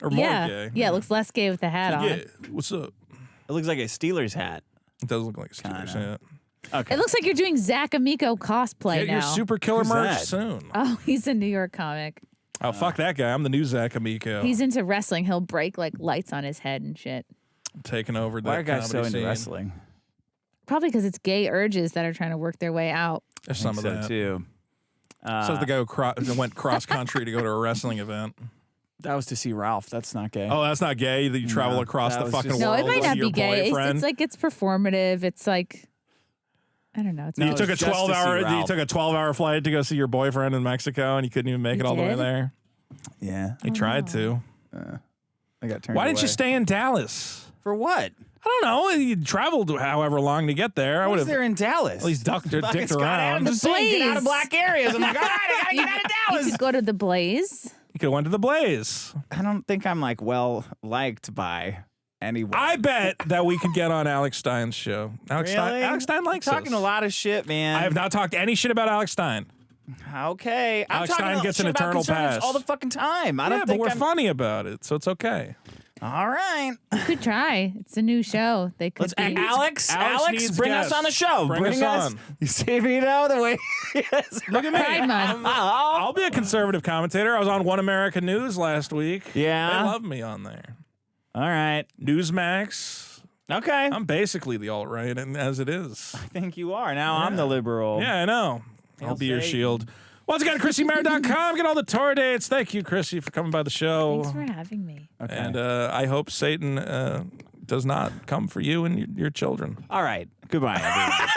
or more yeah, gay. yeah, it looks less gay with the hat on. Yeah. What's up? It looks like a Steelers hat. It does look like a Steelers hat. Okay. It looks like you're doing Zach Amico cosplay Get now. your super killer Who's merch that? soon. Oh, he's a New York comic. Oh, fuck that guy. I'm the new Zach Amico. He's into wrestling. He'll break like lights on his head and shit. taking over that Why are guys so comedy into scene. wrestling? Probably because it's gay urges that are trying to work their way out. There's some of that. too. Says the guy who went cross country to go to a wrestling event. That was to see Ralph. That's not gay. Oh, that's not gay that you travel No, across that the was fucking just- No, world it might to not see your be gay. boyfriend. It's like it's performative. It's like I don't know. It's you not took a it's just to see 12-hour. You Ralph. took a 12-hour flight to go see your boyfriend in Mexico, and you couldn't even make it all the way did? there. Yeah. You tried to. I got turned Why didn't you away. stay in Dallas? For what? I don't know. You traveled however long to get there. I would What have is there in Dallas? at least dicked Scott around. Adams is saying, get out of Blaze. black areas. I'm like, all right, I gotta get out of You Dallas. could go to the Blaze. You could have went to the Blaze. I don't think I'm like well liked by anyone. I bet that we could get on Alex Stein's show. Alex Stein likes You're talking us. a lot of shit, man. I have not talked any shit about Alex Stein. Okay. I'm Alex talking Stein about gets shit an about eternal conservatives pass. all the fucking time. I Yeah, don't but think we're I'm... funny about it, so it's okay. All right. You could try. It's a new show. They could Let's be. Alex, Alex needs bring us guests. on the show. Bring us on. You see Vito the way he is. Look at me. Pride Month. I'll be a conservative commentator. I was on One America News last week. Yeah? They love me on there. All right. Newsmax. Okay. I'm basically the alt-right, and as it is. I think you are. Now I'm the liberal. Yeah, I know. I'll be your Satan. shield. Once again, ChrissieMayr.com. Get all the tour dates. Thank you, Chrissie, for coming by the show. Thanks for having me. Okay. And I hope Satan does not come for you and your children. All right. Goodbye, everyone.